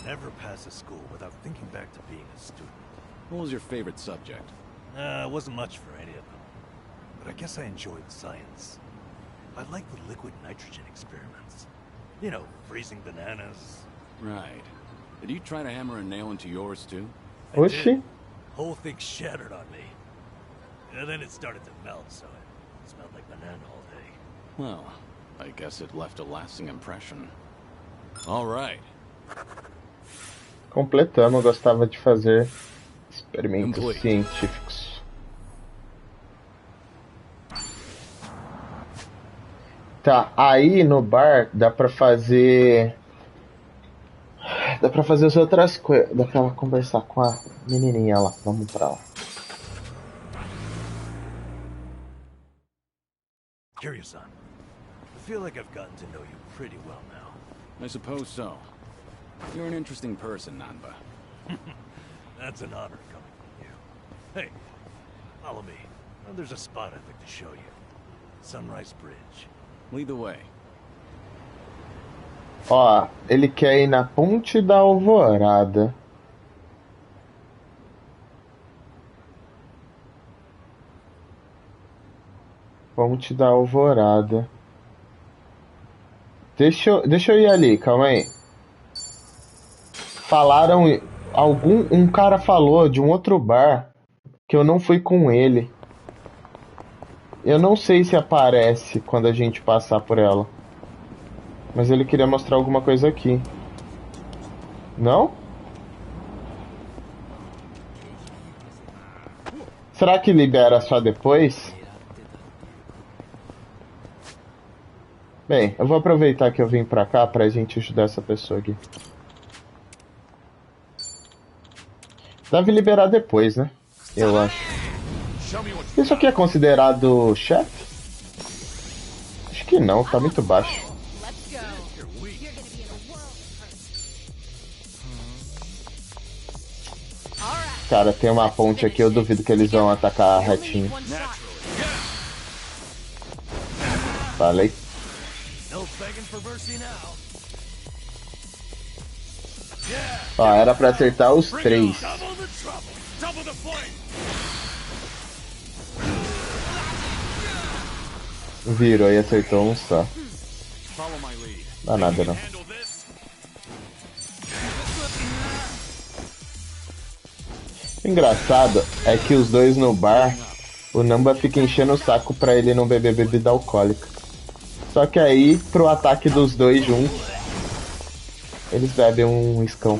Never pass a school without thinking back to being a student. What was your favorite subject? It wasn't much for any of them. But I guess I enjoyed science. I liked the liquid nitrogen experiments. You know, freezing bananas. Right. Did you try to hammer a nail into yours too? Oxi. Whole thing shattered on me. And then it started to melt, so it smelled like banana all day. Well, I guess it left a lasting impression. All right. Completamos, eu gostava de fazer experimentos científicos. Tá, aí no bar dá pra fazer as outras coisas. Dá pra conversar com a menininha lá. Vamos pra lá. Kiryu-san, I feel like I've gotten to know you pretty well now. I suppose so. You're an interesting person, Namba. That's an honor coming from you. Hey, follow me. There's a spot I'd like to show you. Sunrise Bridge. Lead the way. Ó, ele quer ir na Ponte da Alvorada. Ponte da Alvorada. Deixa eu ir ali, calma aí. Falaram. Um cara falou de um outro bar que eu não fui com ele. Eu não sei se aparece quando a gente passar por ela. Mas ele queria mostrar alguma coisa aqui. Não? Será que libera só depois? Bem, eu vou aproveitar que eu vim pra cá pra gente ajudar essa pessoa aqui. Deve liberar depois, né? Eu acho. Isso aqui é considerado chefe? Acho que não, tá muito baixo. Cara, tem uma ponte aqui, eu duvido que eles vão atacar retinho. Falei. Ó, era pra acertar os 3. Virou e acertou um só. Não dá nada não. O engraçado é que os dois no bar, o Namba fica enchendo o saco pra ele não beber bebida alcoólica. Só que aí, pro ataque dos dois juntos, eles bebem um escão.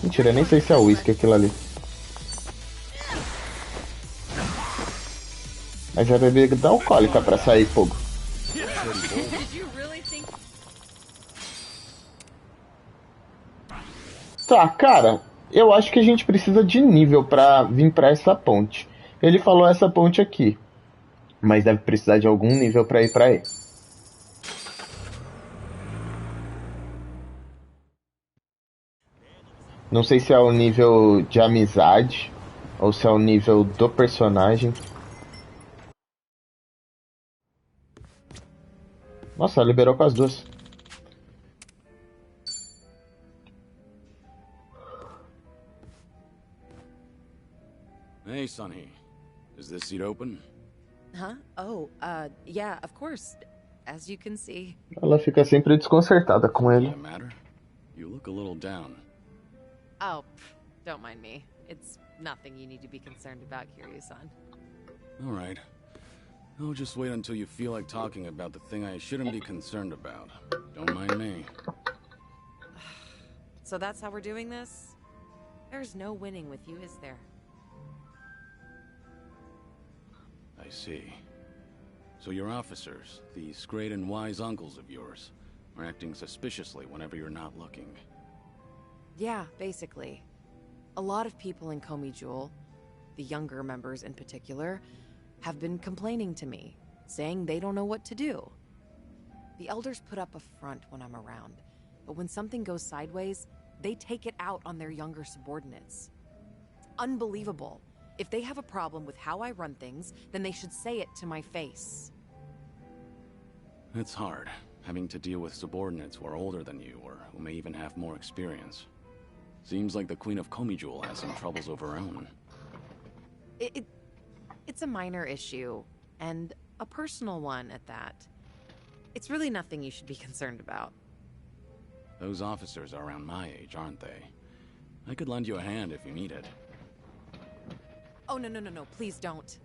Mentira, nem sei se é uísque aquilo ali. Mas é bebida alcoólica pra sair fogo. Tá, cara, eu acho que a gente precisa de nível pra vir pra essa ponte. Ele falou essa ponte aqui, mas deve precisar de algum nível pra ir pra aí. Não sei se é o nível de amizade ou se é o nível do personagem. Nossa, liberou com as duas. Hey, Sonny. Is this seat open? Huh? Oh, yeah, of course. As you can see. Ela fica sempre desconcertada com ele. Does that matter? You look a little down. Oh, don't mind me. It's nothing you need to be concerned about, Kiryu-san. All right. I'll just wait until you feel like talking about the thing I shouldn't be concerned about. Don't mind me. So that's how we're doing this? There's no winning with you, is there? I see. So your officers, these great and wise uncles of yours, are acting suspiciously whenever you're not looking. Yeah, basically. A lot of people in Komijul, the younger members in particular, have been complaining to me, saying they don't know what to do. The elders put up a front when I'm around, but when something goes sideways, they take it out on their younger subordinates. It's unbelievable. If they have a problem with how I run things, then they should say it to my face. It's hard, having to deal with subordinates who are older than you, or who may even have more experience. Seems like the Queen of Komijul has some troubles of her own. It's a minor issue, and a personal one at that. It's really nothing you should be concerned about. Those officers are around my age, aren't they? I could lend you a hand if you need it. Oh, no, please don't.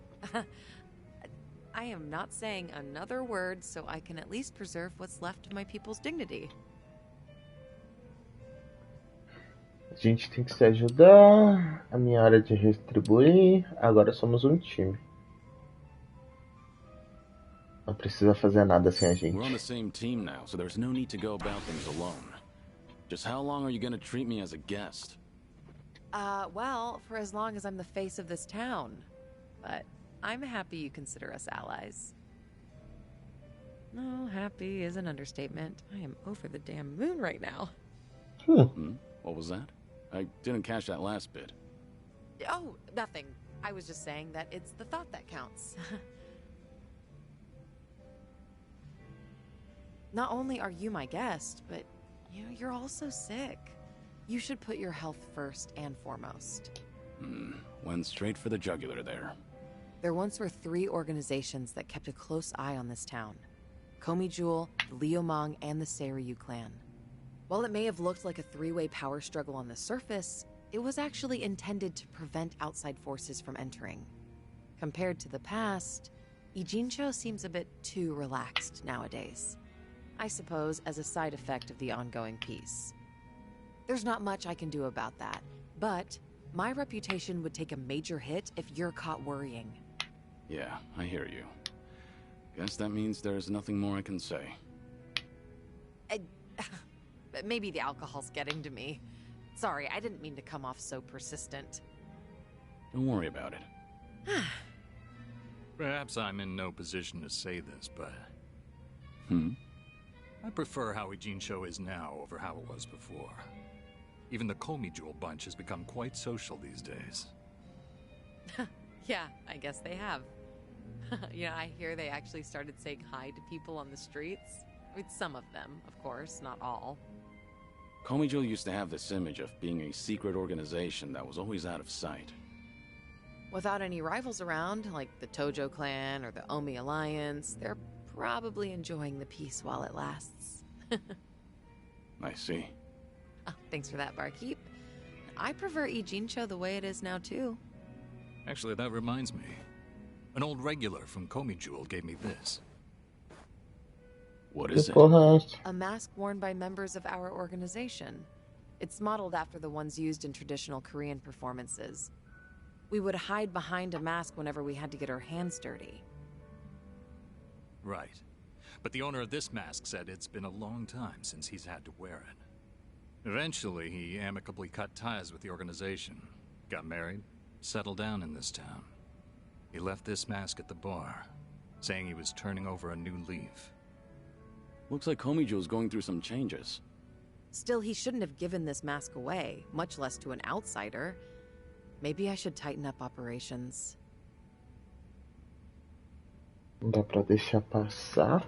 I am not saying another word so I can at least preserve what's left of my people's dignity. A gente tem que se ajudar. A minha hora de retribuir. Agora somos um time. Não precisa fazer nada sem a gente. We're on the same team now, so there's no need to go about things alone. Just how long are you gonna treat me as a guest? Well, for as long as I'm the face of this town. But I'm happy you consider us allies. No, happy is an understatement. I am over the damn moon right now. What was that? I didn't catch that last bit. Oh, nothing. I was just saying that it's the thought that counts. Not only are you my guest, but you're also sick. You should put your health first and foremost. Went straight for the jugular there. There once were 3 organizations that kept a close eye on this town. Komijul, the Liumang, and the Seiryu clan. While it may have looked like a 3-way power struggle on the surface, it was actually intended to prevent outside forces from entering. Compared to the past, Ijincho seems a bit too relaxed nowadays. I suppose as a side effect of the ongoing peace. There's not much I can do about that, but My reputation would take a major hit if you're caught worrying. Yeah, I hear you. Guess that means there's nothing more I can say. Maybe the alcohol's getting to me. Sorry, I didn't mean to come off so persistent. Don't worry about it. Perhaps I'm in no position to say this, but... I prefer how Ijincho is now over how it was before. Even the Komi Jewel bunch has become quite social these days. Yeah, I guess they have. Yeah, I hear they actually started saying hi to people on the streets. I mean, some of them, of course, not all. Komijo used to have this image of being a secret organization that was always out of sight. Without any rivals around, like the Tojo clan or the Omi Alliance, they're probably enjoying the peace while it lasts. I see. Oh, thanks for that, barkeep. I prefer Ijincho the way it is now, too. Actually, that reminds me. An old regular from Komi Jewel gave me this. What is it? A mask worn by members of our organization. It's modeled after the ones used in traditional Korean performances. We would hide behind a mask whenever we had to get our hands dirty. Right. But the owner of this mask said it's been a long time since he's had to wear it. Eventually, he amicably cut ties with the organization, got married, settled down in this town. He left this mask at the bar, saying he was turning over a new leaf. Looks like Komijo's going through some changes. Still, he shouldn't have given this mask away, much less to an outsider. Maybe I should tighten up operations. Não dá pra deixar passar.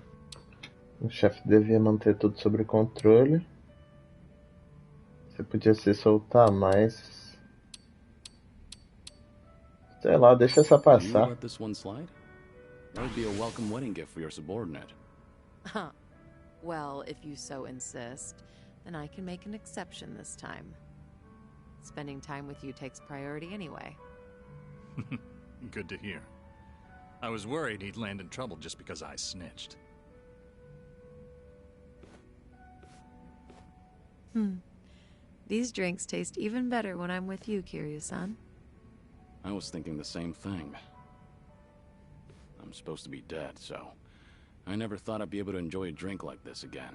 O chefe devia manter tudo sob controle. Você podia se soltar, mas... sei lá, deixa essa You passar. let this one slide? That would be a welcome wedding gift for your subordinate. Huh. Well, if you so insist, then I can make an exception this time. Spending time with you takes priority anyway. Good to hear. I was worried he'd land in trouble just because I snitched. These drinks taste even better when I'm with you, Kiryu-san. I was thinking the same thing. I'm supposed to be dead, so I never thought I'd be able to enjoy a drink like this again.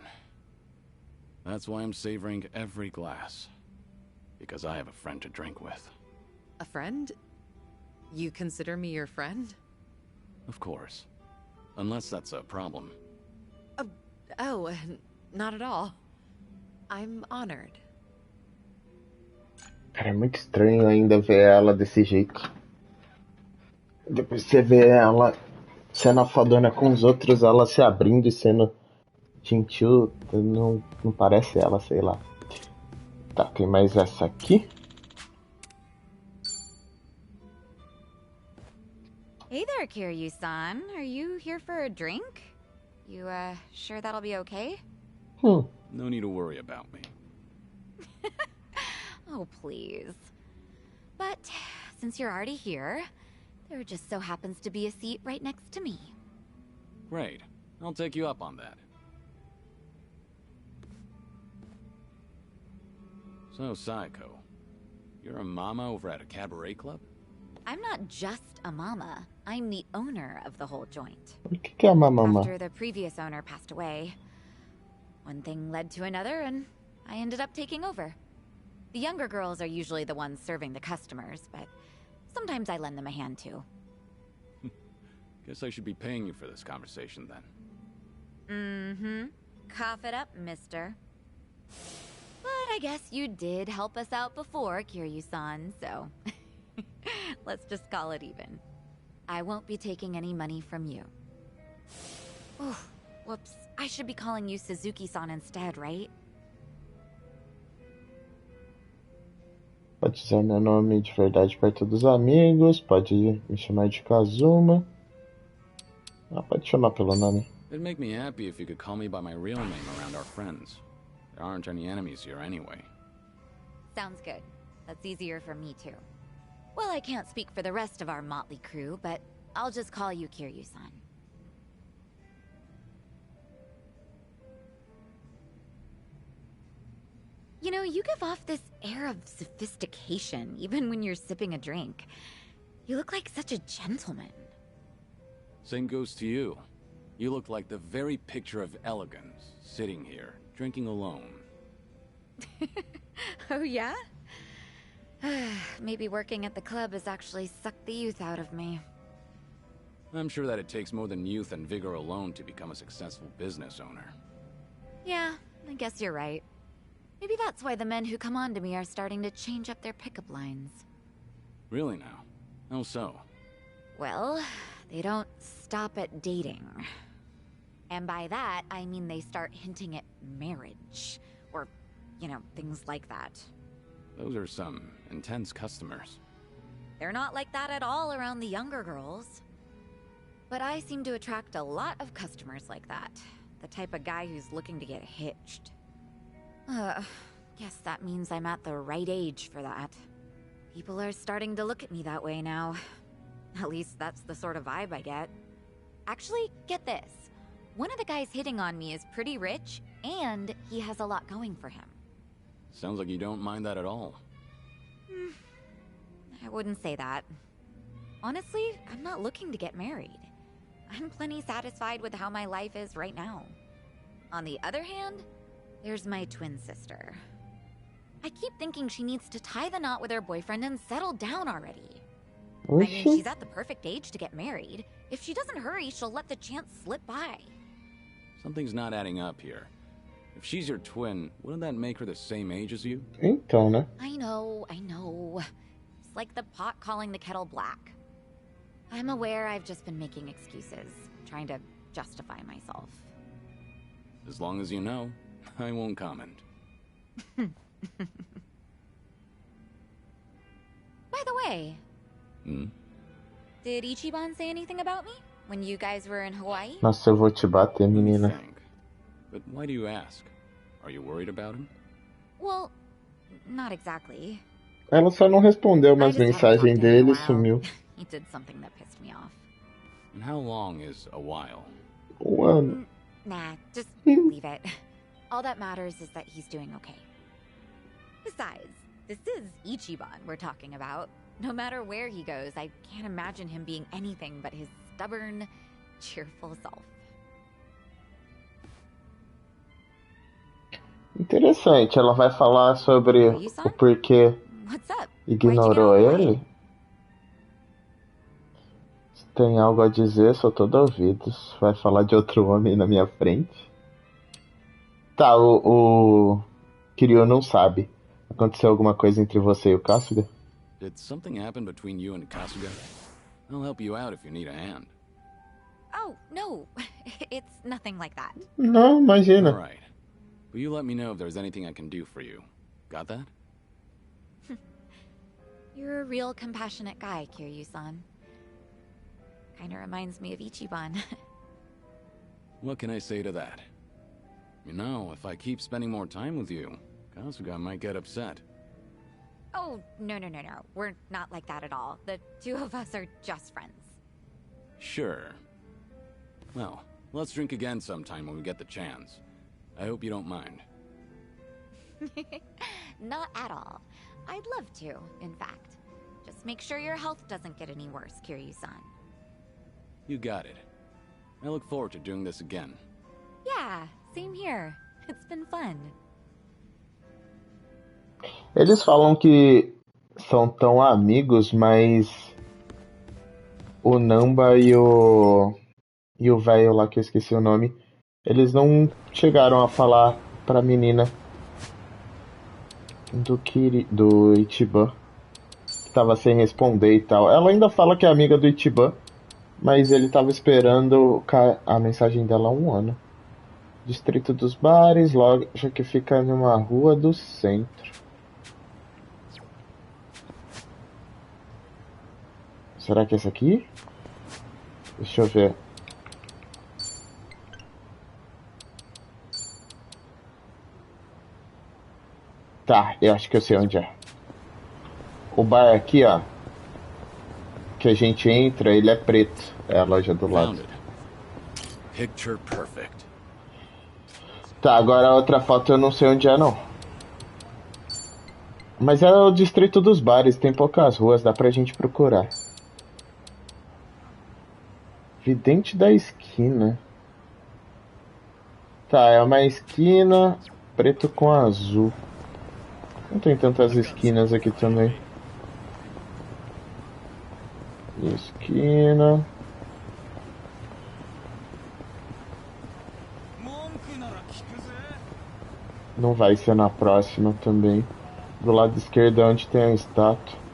That's why I'm savoring every glass. Because I have a friend to drink with. A friend? You consider me your friend? Of course. Unless that's a problem. Oh, not at all. I'm honored. Cara, é muito estranho ainda ver ela desse jeito. Depois você vê ela sendo a fodona com os outros, ela se abrindo e sendo gentil, não parece ela, sei lá. Tá, tem mais essa aqui. Hey there, Kiryu-san. Are you here for a drink? You, sure that'll be okay? No need to worry about me. Oh, please. But since you're already here, there just so happens to be a seat right next to me. Great. I'll take you up on that. So, Saeko, you're a mama over at a cabaret club? I'm not just a mama. I'm the owner of the whole joint. O que é a mamama? After the previous owner passed away, one thing led to another, and I ended up taking over. The younger girls are usually the ones serving the customers, but sometimes I lend them a hand too. Guess I should be paying you for this conversation then. Mm-hmm. Cough it up, mister. But I guess you did help us out before, Kiryu-san, so... let's just call it even. I won't be taking any money from you. Oh, whoops. I should be calling you Suzuki-san instead, right? Pode dizer meu nome de verdade perto dos amigos. Pode me chamar de Kazuma. Pode chamar pelo nome. It'd make me happy if you could call me by my real name around our friends. There aren't any enemies here anyway. Sounds good. That's easier for me too. Well, I can't speak for the rest of our motley crew, but I'll just call you Kiryu-san. You know, you give off this air of sophistication, even when you're sipping a drink. You look like such a gentleman. Same goes to you. You look like the very picture of elegance, sitting here, drinking alone. Oh, yeah? Maybe working at the club has actually sucked the youth out of me. I'm sure that it takes more than youth and vigor alone to become a successful business owner. Yeah, I guess you're right. Maybe that's why the men who come on to me are starting to change up their pickup lines. Really now? How so? Well, they don't stop at dating. And by that, I mean they start hinting at marriage. Or, you know, things like that. Those are some intense customers. They're not like that at all around the younger girls. But I seem to attract a lot of customers like that. The type of guy who's looking to get hitched. Guess that means I'm at the right age for that. People are starting to look at me that way now. At least that's the sort of vibe I get. Actually, get this. One of the guys hitting on me is pretty rich, and he has a lot going for him. Sounds like you don't mind that at all. I wouldn't say that. Honestly, I'm not looking to get married. I'm plenty satisfied with how my life is right now. On the other hand, there's my twin sister. I keep thinking she needs to tie the knot with her boyfriend and settle down already. I mean, she's at the perfect age to get married. If she doesn't hurry, she'll let the chance slip by. Something's not adding up here. If she's your twin, wouldn't that make her the same age as you? Então, né? I know. It's like the pot calling the kettle black. I'm aware I've just been making excuses, trying to justify myself. As long as you know, I won't comment. By the way, did Ichiban say anything about me when you guys were in Hawaii? Nossa, eu vou te bater, menina. Think. But why do you ask? Are you worried about him? Well, not exactly. Ela só não respondeu I umas just haven't mensagens talked to him in dele a e while. sumiu. He did something that pissed me off. And how long is a while? Ano. Nah, just leave it. All that matters is that he's doing okay. Besides, this is Ichiban we're talking about. No matter where he goes, I can't imagine him being anything but his stubborn, cheerful self. Interessante, ela vai falar sobre o porquê What's up? ignorou Why'd you get ele. Se tem algo a dizer, sou todo ouvidos. Vai falar de outro homem na minha frente. Tá, o Kiryu não sabe. Aconteceu alguma coisa entre você e o Kasuga? Did something happen between you and Kasuga? I'll help you out if you need a hand. Oh, no. It's nothing like that. Não, imagina. All right. Will you let me know if there's anything I can do for you? Got that? You're a real compassionate guy, Kiryu-san. Kinda reminds me of Ichiban. What can I say to that? You know, if I keep spending more time with you, Kasuga might get upset. Oh, no. We're not like that at all. The two of us are just friends. Sure. Well, let's drink again sometime when we get the chance. I hope you don't mind. Not at all. I'd love to, in fact. Just make sure your health doesn't get any worse, Kiryu-san. You got it. I look forward to doing this again. Yeah, same here. It's been fun. Eles falam que são tão amigos, mas o Namba e o velho lá que eu esqueci o nome, eles não chegaram a falar pra menina do Ichiban, que tava sem responder e tal. Ela ainda fala que é amiga do Ichiban, mas ele tava esperando a mensagem dela há 1 ano. Distrito dos Bares, loja que fica numa rua do centro. Será que é esse aqui? Deixa eu ver. Tá, eu acho que eu sei onde é. O bar aqui, ó, que a gente entra, ele é preto. É a loja do lado. Picture perfect. Tá, agora a outra foto eu não sei onde é, não. Mas é o distrito dos bares, tem poucas ruas, dá pra gente procurar. Vidente da esquina. Tá, é uma esquina preto com azul. Não tem tantas esquinas aqui também. Esquina. Não vai ser na próxima também. Do lado esquerdo é onde tem a estátua.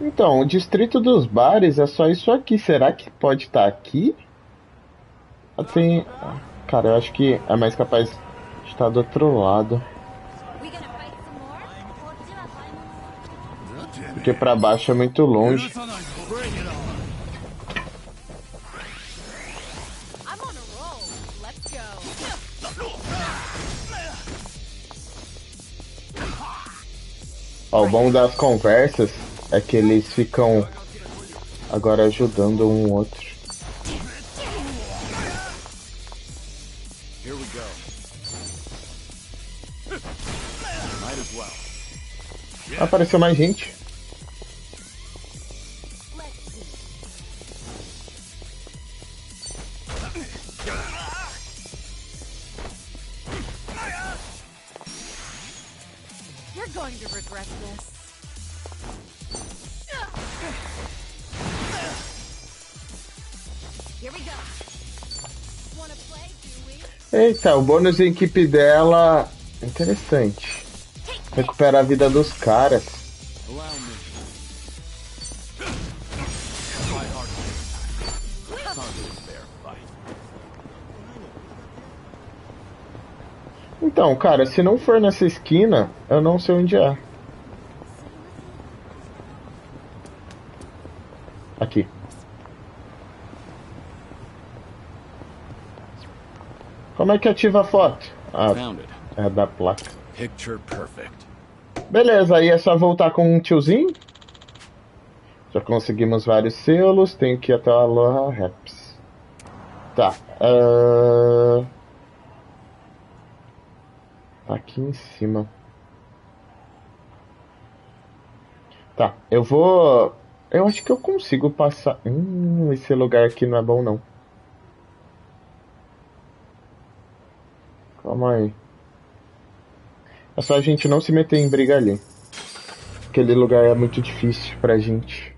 Então, o distrito dos bares é só isso aqui. Será que pode estar aqui? Tem... Cara, eu acho que é mais capaz de estar do outro lado. Porque pra baixo é muito longe. Ó, o bom das conversas é que eles ficam agora ajudando um outro. Apareceu mais gente. You're going to regret this. Here we go. Wanna play, do we? Eita, o bônus em equipe dela... Interessante. Recupera a vida dos caras. Então, cara, se não for nessa esquina, eu não sei onde é. Aqui. Como é que ativa a foto? Ah, é da placa. Picture perfect. Beleza, aí é só voltar com um tiozinho. Já conseguimos vários selos. Tenho que ir até o Aloha Raps. Tá. Tá aqui em cima. Tá, eu vou... Eu acho que eu consigo passar... esse lugar aqui não é bom, não. Calma aí. É só a gente não se meter em briga ali. Aquele lugar é muito difícil pra gente.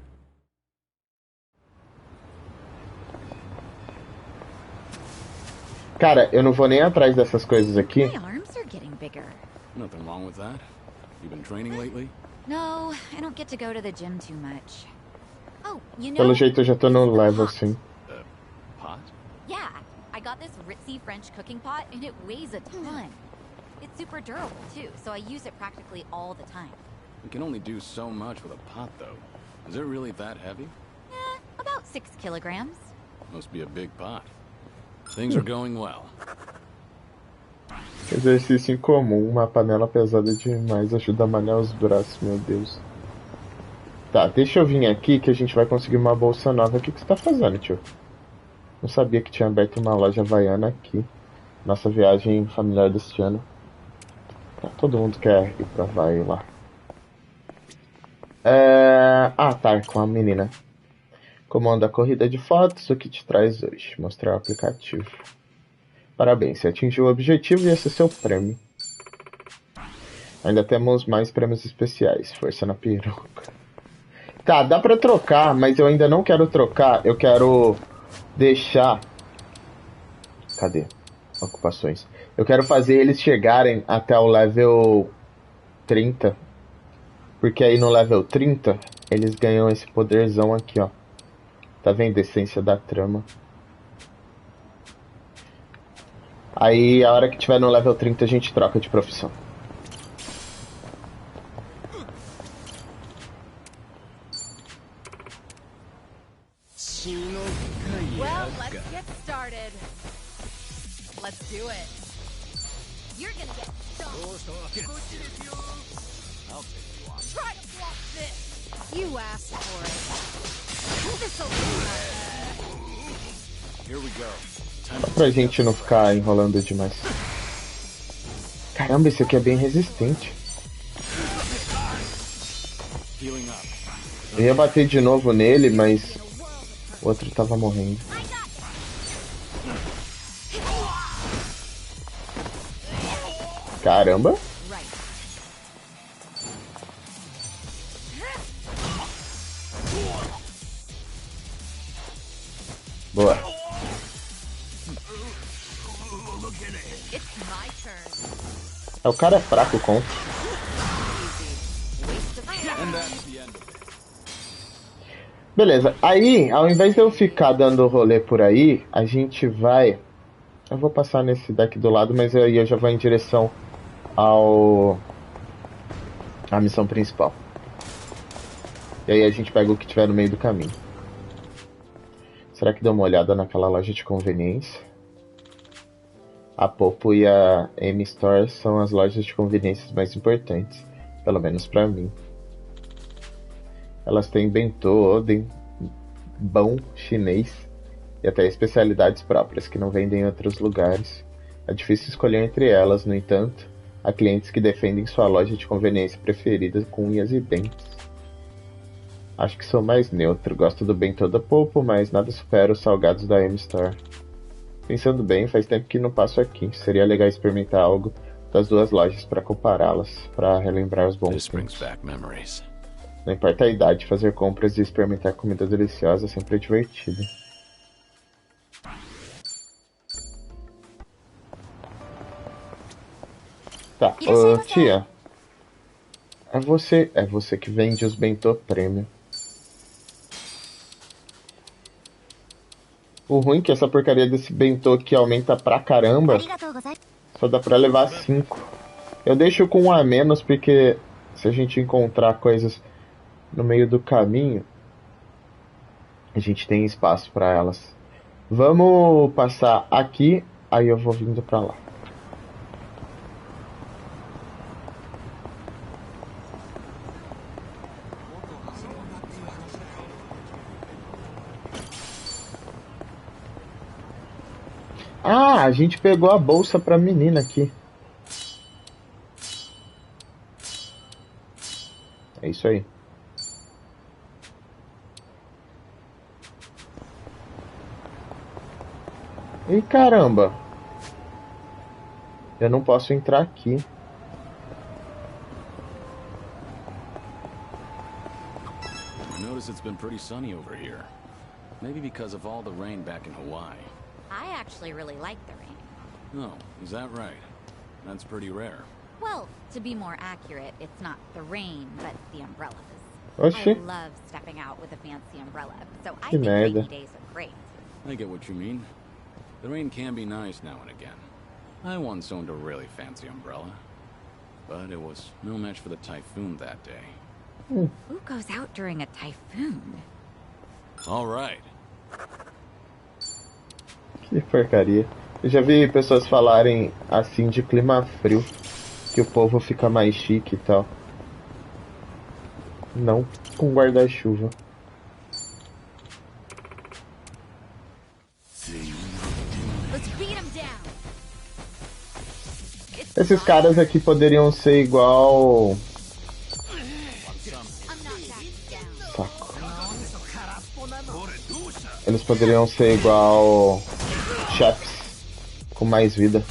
Cara, eu não vou nem atrás dessas coisas aqui. My arms are getting bigger. Nothing wrong with that. You been training lately? No, I don't get to go to the gym too much. Oh, you know... Pelo jeito eu já tô no level, sim. Pot? Yeah, I got this ritzy French cooking pot and it weighs a ton. It's super durable too, so I use it practically all the time. You can only do so much with a pot, though. Is it really that heavy? About 6 kilograms. Must be a big pot. Things are going well. Exercício incomum, uma panela pesada demais ajuda a malhar os braços, meu Deus. Tá, deixa eu vir aqui que a gente vai conseguir uma bolsa nova. O que você tá fazendo, tio? Não sabia que tinha aberto uma loja havaiana aqui. Nossa viagem familiar deste ano. Tá, todo mundo quer ir pra Havaí lá. Ah, tá, com a menina. Comanda a corrida de fotos, o que te traz hoje? Mostrar o aplicativo. Parabéns, você atingiu o objetivo e esse é seu prêmio. Ainda temos mais prêmios especiais. Força na peruca. Tá, dá pra trocar, mas eu ainda não quero trocar. Eu quero deixar... Cadê? Ocupações. Eu quero fazer eles chegarem até o level 30. Porque aí no level 30, eles ganham esse poderzão aqui, ó. Tá vendo a essência da trama? Aí, a hora que tiver no level 30, a gente troca de profissão. Well, let's get started. Let's do it. You're gonna get stung. I'll take you on. Try to block this. You asked for it. Here we go. Pra gente não ficar enrolando demais. Caramba, esse aqui é bem resistente. Healing up. Eu ia bater de novo nele, mas o outro tava morrendo. Caramba. Boa. O cara é fraco contra. Beleza, aí ao invés de eu ficar dando rolê por aí, a gente vai... Eu vou passar nesse daqui do lado, mas aí eu já vou em direção à missão principal. E aí a gente pega o que tiver no meio do caminho. Será que deu uma olhada naquela loja de conveniência? A Copo e a M-Store são as lojas de conveniências mais importantes, pelo menos pra mim. Elas têm bentô, oden, bom chinês e até especialidades próprias que não vendem em outros lugares. É difícil escolher entre elas, no entanto, há clientes que defendem sua loja de conveniência preferida com unhas e dentes. Acho que sou mais neutro, gosto do bentô da Copo, mas nada supera os salgados da M-Store. Pensando bem, faz tempo que não passo aqui. Seria legal experimentar algo das duas lojas para compará-las, para relembrar os bons tempos. Não importa a idade, fazer compras e experimentar comida deliciosa sempre é divertido. Tá, ô tia. É você que vende os bentô premium. O ruim é que essa porcaria desse bentô aqui aumenta pra caramba. Só dá pra levar 5. Eu deixo com 1 a menos porque se a gente encontrar coisas no meio do caminho, a gente tem espaço pra elas. Vamos passar aqui, aí eu vou vindo pra lá. Ah, a gente pegou a bolsa pra menina aqui. É isso aí. Ih, caramba. Eu não posso entrar aqui. I notice it's been pretty sunny over here. Maybe because of all the rain back in Hawaii. I actually really like the rain. Oh, is that right? That's pretty rare. Well, to be more accurate, it's not the rain, but the umbrellas. Oxi. I love stepping out with a fancy umbrella, so I Que think merda. rainy days are great. I get what you mean. The rain can be nice now and again. I once owned a really fancy umbrella, but it was no match for the typhoon that day. Who goes out during a typhoon? All right. Que porcaria. Eu já vi pessoas falarem assim de clima frio, que o povo fica mais chique e tal. Não com guarda-chuva. Esses caras aqui poderiam ser igual... Saco. Eles poderiam ser igual... chefes com mais vida.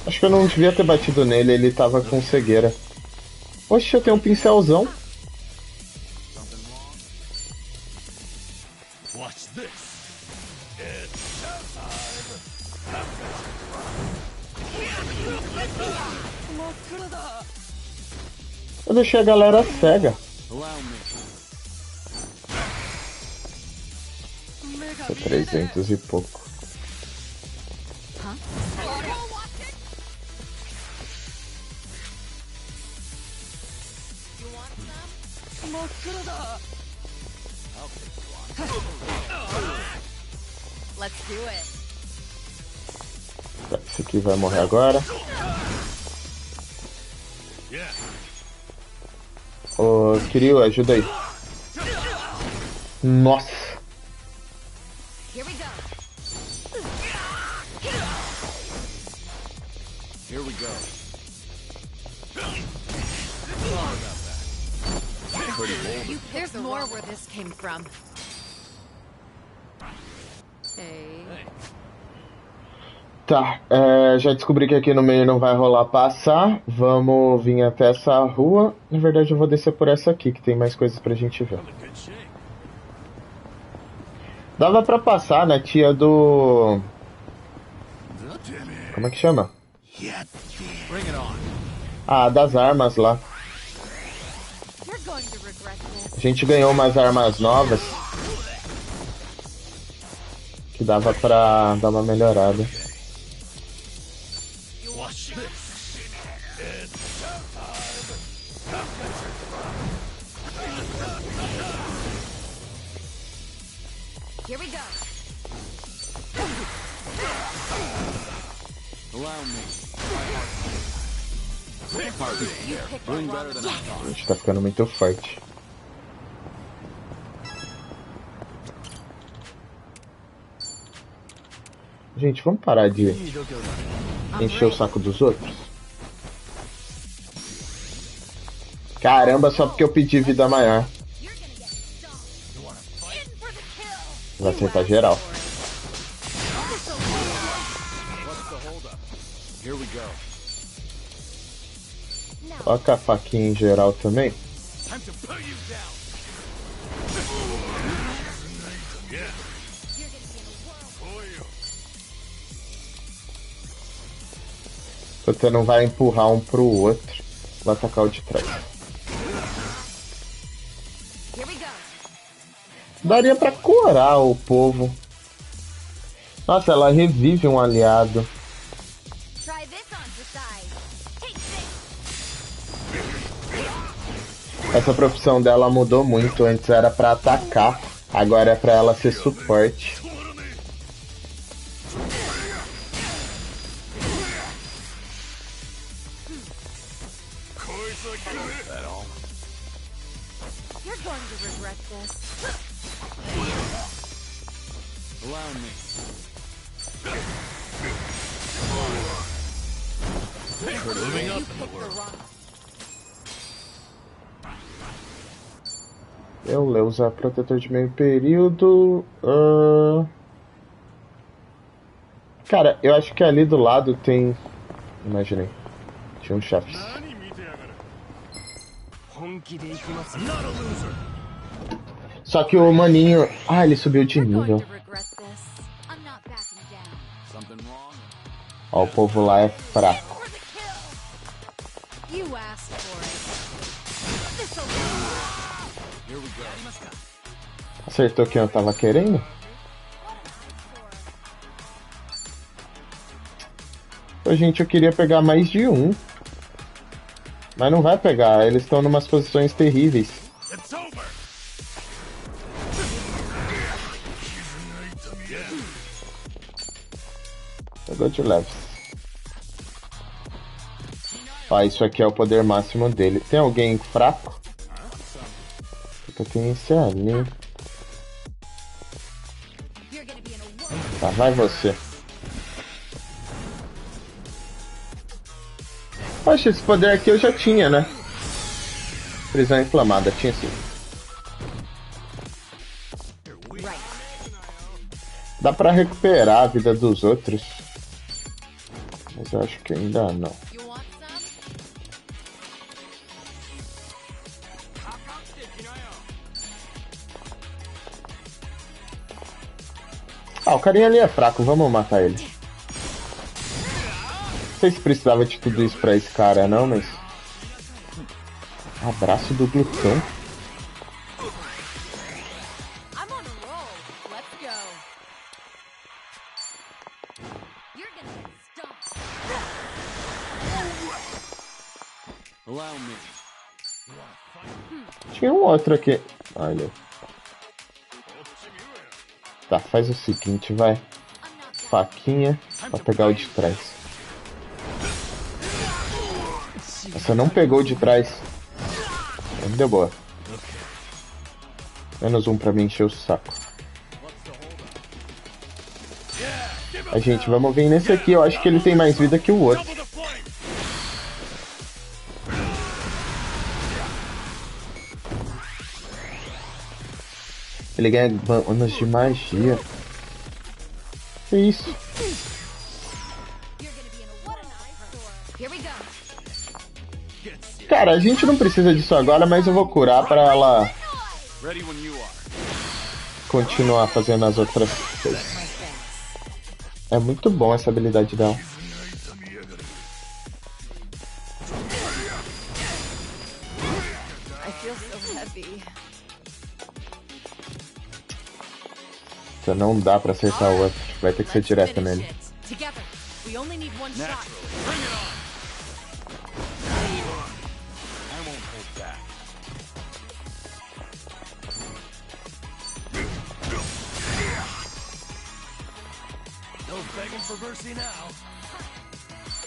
Acho que eu não devia ter batido nele, ele tava com cegueira. Oxe, eu tenho um pincelzão. Eu deixei a galera cega. É 300 e pouco. Let's do it. Tá, esse aqui vai morrer agora. Ô, Kiryu, ajuda aí. Nossa. Here we go. Here we go. There's more where this came from. Hey. Tá, já descobri que aqui no meio não vai rolar passar. Vamos vir até essa rua. Na verdade eu vou descer por essa aqui, que tem mais coisas pra gente ver. Dava pra passar na tia do... Como é que chama? Ah, das armas lá. A gente ganhou umas armas novas que dava pra dar uma melhorada. Here we go. Allow me. Doing better than I thought. A gente tá ficando muito forte. Gente, vamos parar de encher o saco dos outros? Caramba, só porque eu pedi vida maior. Vai acertar geral. Coloca a faquinha em geral também. Você não vai empurrar um pro outro. Vai atacar o de trás. Daria pra curar o povo. Nossa, ela revive um aliado. Essa profissão dela mudou muito. Antes era pra atacar, agora é pra ela ser suporte. Eu usar protetor de meio período. Cara, eu acho que ali do lado tem. Imaginei. Tinha um chefes. Só que o maninho. Ah, ele subiu de nível. Ó, o povo lá é fraco. Acertou quem eu tava querendo? Pô, gente, eu queria pegar mais de um. Mas não vai pegar, eles estão numas posições terríveis. Pegou de leves. Ó, isso aqui é o poder máximo dele. Tem alguém fraco? Tem esse ali. Tá, vai você. Poxa, esse poder aqui eu já tinha, né? Prisão inflamada, tinha sim. Dá pra recuperar a vida dos outros. Mas eu acho que ainda não. Ah, o carinha ali é fraco, vamos matar ele. Não sei se precisava de tudo isso pra esse cara, não, mas... Abraço do glutão. Tinha um outro aqui. Olha. Tá, faz o seguinte, vai. Faquinha pra pegar o de trás. Você não pegou o de trás. Deu boa. Menos um pra me encher o saco. A gente, vamos vir nesse aqui. Eu acho que ele tem mais vida que o outro. Ele ganha bônus de magia. Que isso? Cara, a gente não precisa disso agora, mas eu vou curar pra ela continuar fazendo as outras coisas. É muito bom essa habilidade dela. Isso não dá pra acertar o outro. Vai ter que ser direto nele.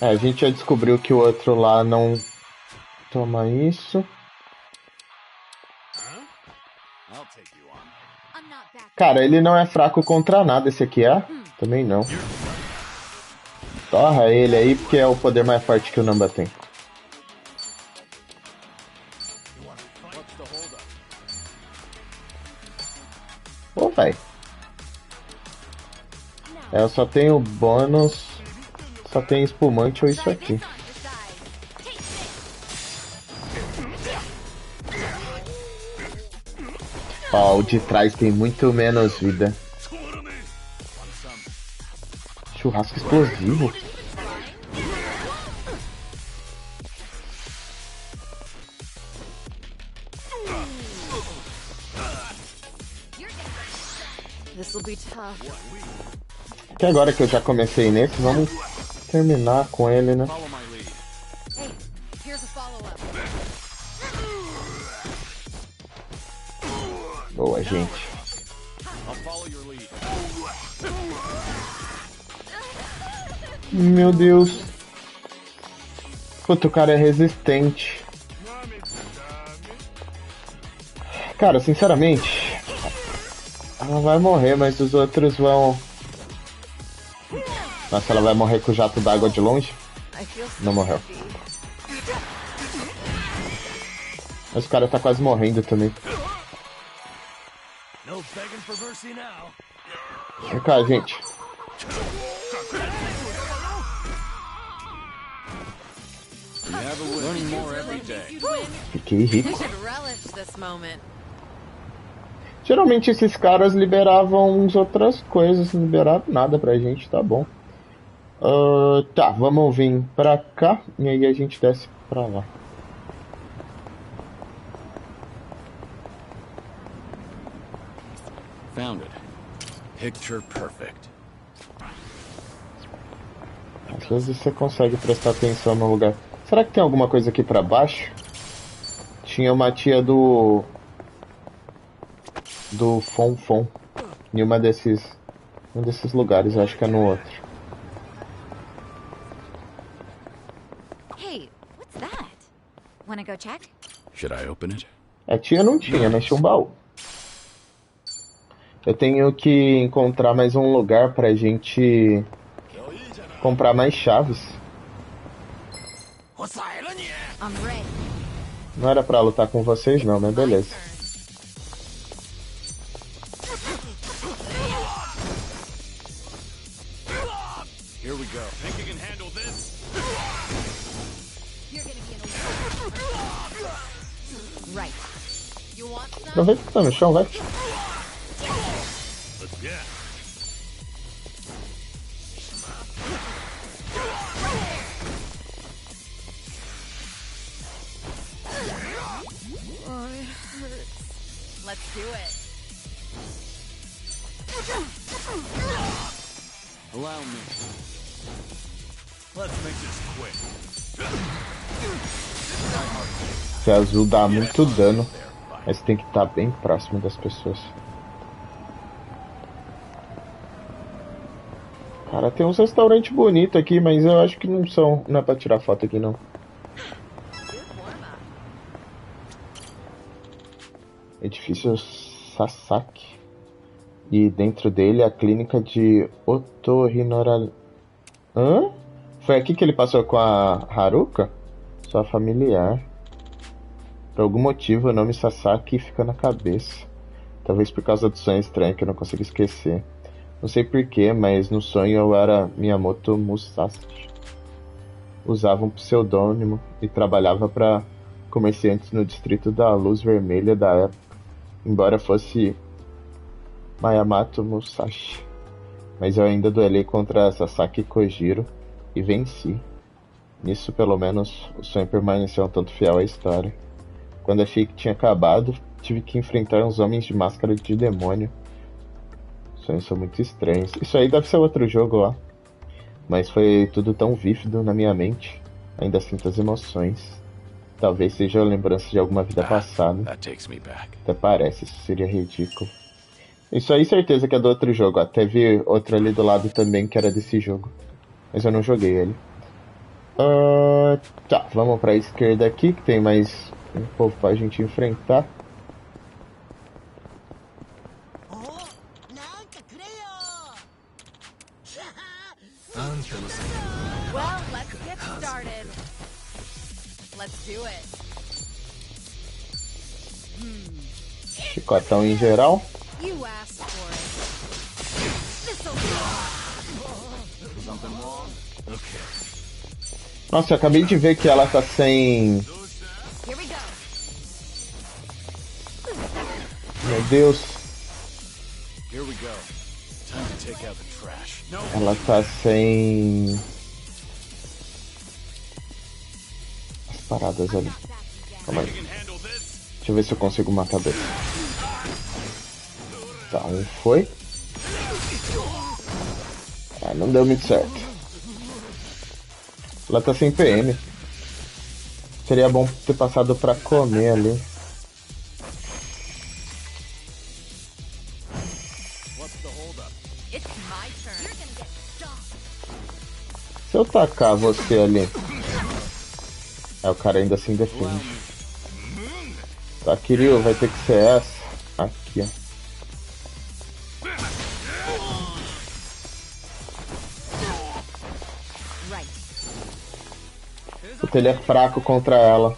A gente já descobriu que o outro lá não toma isso. Cara, ele não é fraco contra nada, esse aqui é? Também não. Torra ele aí, porque é o poder mais forte que o Namba tem. Ô, vai. Eu só tenho bônus. Só tem espumante ou isso aqui. Ó, o de trás tem muito menos vida. Churrasco explosivo. Até agora que eu já comecei nesse, vamos terminar com ele, né? Boa, gente. Meu Deus. Puta, o cara é resistente. Cara, sinceramente, ela vai morrer, mas os outros vão... Nossa, ela vai morrer com o jato d'água de longe? Não morreu. Mas o cara tá quase morrendo também. Vem cá, gente. Fiquei rico. Geralmente esses caras liberavam uns outras coisas, não liberaram nada pra gente, tá bom. Tá, vamos vir pra cá e aí a gente desce pra lá. Found it. Picture perfect. Às vezes você consegue prestar atenção no lugar. Será que tem alguma coisa aqui pra baixo? Tinha uma tia do Fon em um desses lugares, acho que é no outro. Hey, what's that? Wanna go check? Should I open it? A tia não tinha, mas tinha um baú. Eu tenho que encontrar mais um lugar pra gente comprar mais chaves. Não era pra lutar com vocês não, mas beleza. Here we go. Think you can handle this? Right. You want some? Aproveita que tá no chão, vai. Let's do it. Allow me. Let's make this quick. Esse azul dá muito dano, mas tem que estar bem próximo das pessoas. Cara, tem uns restaurantes bonitos aqui, mas eu acho que não são. Não é pra tirar foto aqui, não. Edifício Sasaki. E dentro dele a clínica de Otorrinora. Hã? Foi aqui que ele passou com a Haruka? Sua familiar. Por algum motivo o nome Sasaki fica na cabeça. Talvez por causa do sonho estranho que eu não consigo esquecer. Não sei porquê, mas no sonho eu era Miyamoto Musashi. Usava um pseudônimo e trabalhava para comerciantes no distrito da Luz Vermelha da época. Embora fosse Miyamoto Musashi. Mas eu ainda duelei contra Sasaki Kojiro e venci. Nisso, pelo menos, o sonho permaneceu um tanto fiel à história. Quando achei que tinha acabado, tive que enfrentar uns homens de máscara de demônio. Os sonhos são muito estranhos. Isso aí deve ser outro jogo lá. Mas foi tudo tão vívido na minha mente. Ainda sinto as emoções. Talvez seja a lembrança de alguma vida passada. Até parece, isso seria ridículo. Isso aí certeza que é do outro jogo. Até vi outro ali do lado também que era desse jogo. Mas eu não joguei ele. Tá, vamos pra esquerda aqui, que tem mais um povo pra gente enfrentar. Well, let's get started. Let's do it. Chicotão em geral. You asked for it. Nossa, eu acabei de ver que ela tá sem... Here we go. Meu Deus. Here we go. Time to take out the trash. No. Ela tá sem... As paradas ali. Calma aí. Deixa eu ver se eu consigo matar dois. Tá, um foi. Ah, não deu muito certo. Ela tá sem PM. Seria bom ter passado pra comer ali. Se eu tacar você ali... É, o cara ainda assim defende. Tá, Kiryu, vai ter que ser essa. Aqui, ó. Puta, ele é fraco contra ela.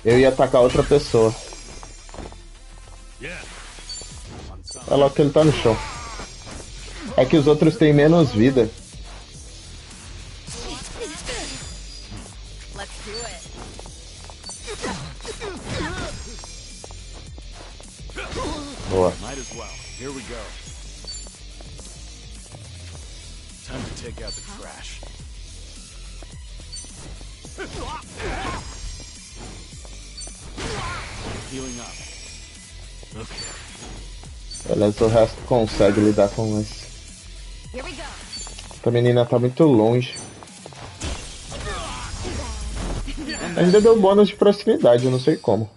Eu ia atacar outra pessoa. Olha lá que ele tá no chão. É que os outros têm menos vida. Boa. Beleza, o resto consegue lidar com isso. Essa menina tá muito longe. Ainda deu bônus de proximidade, eu não sei como.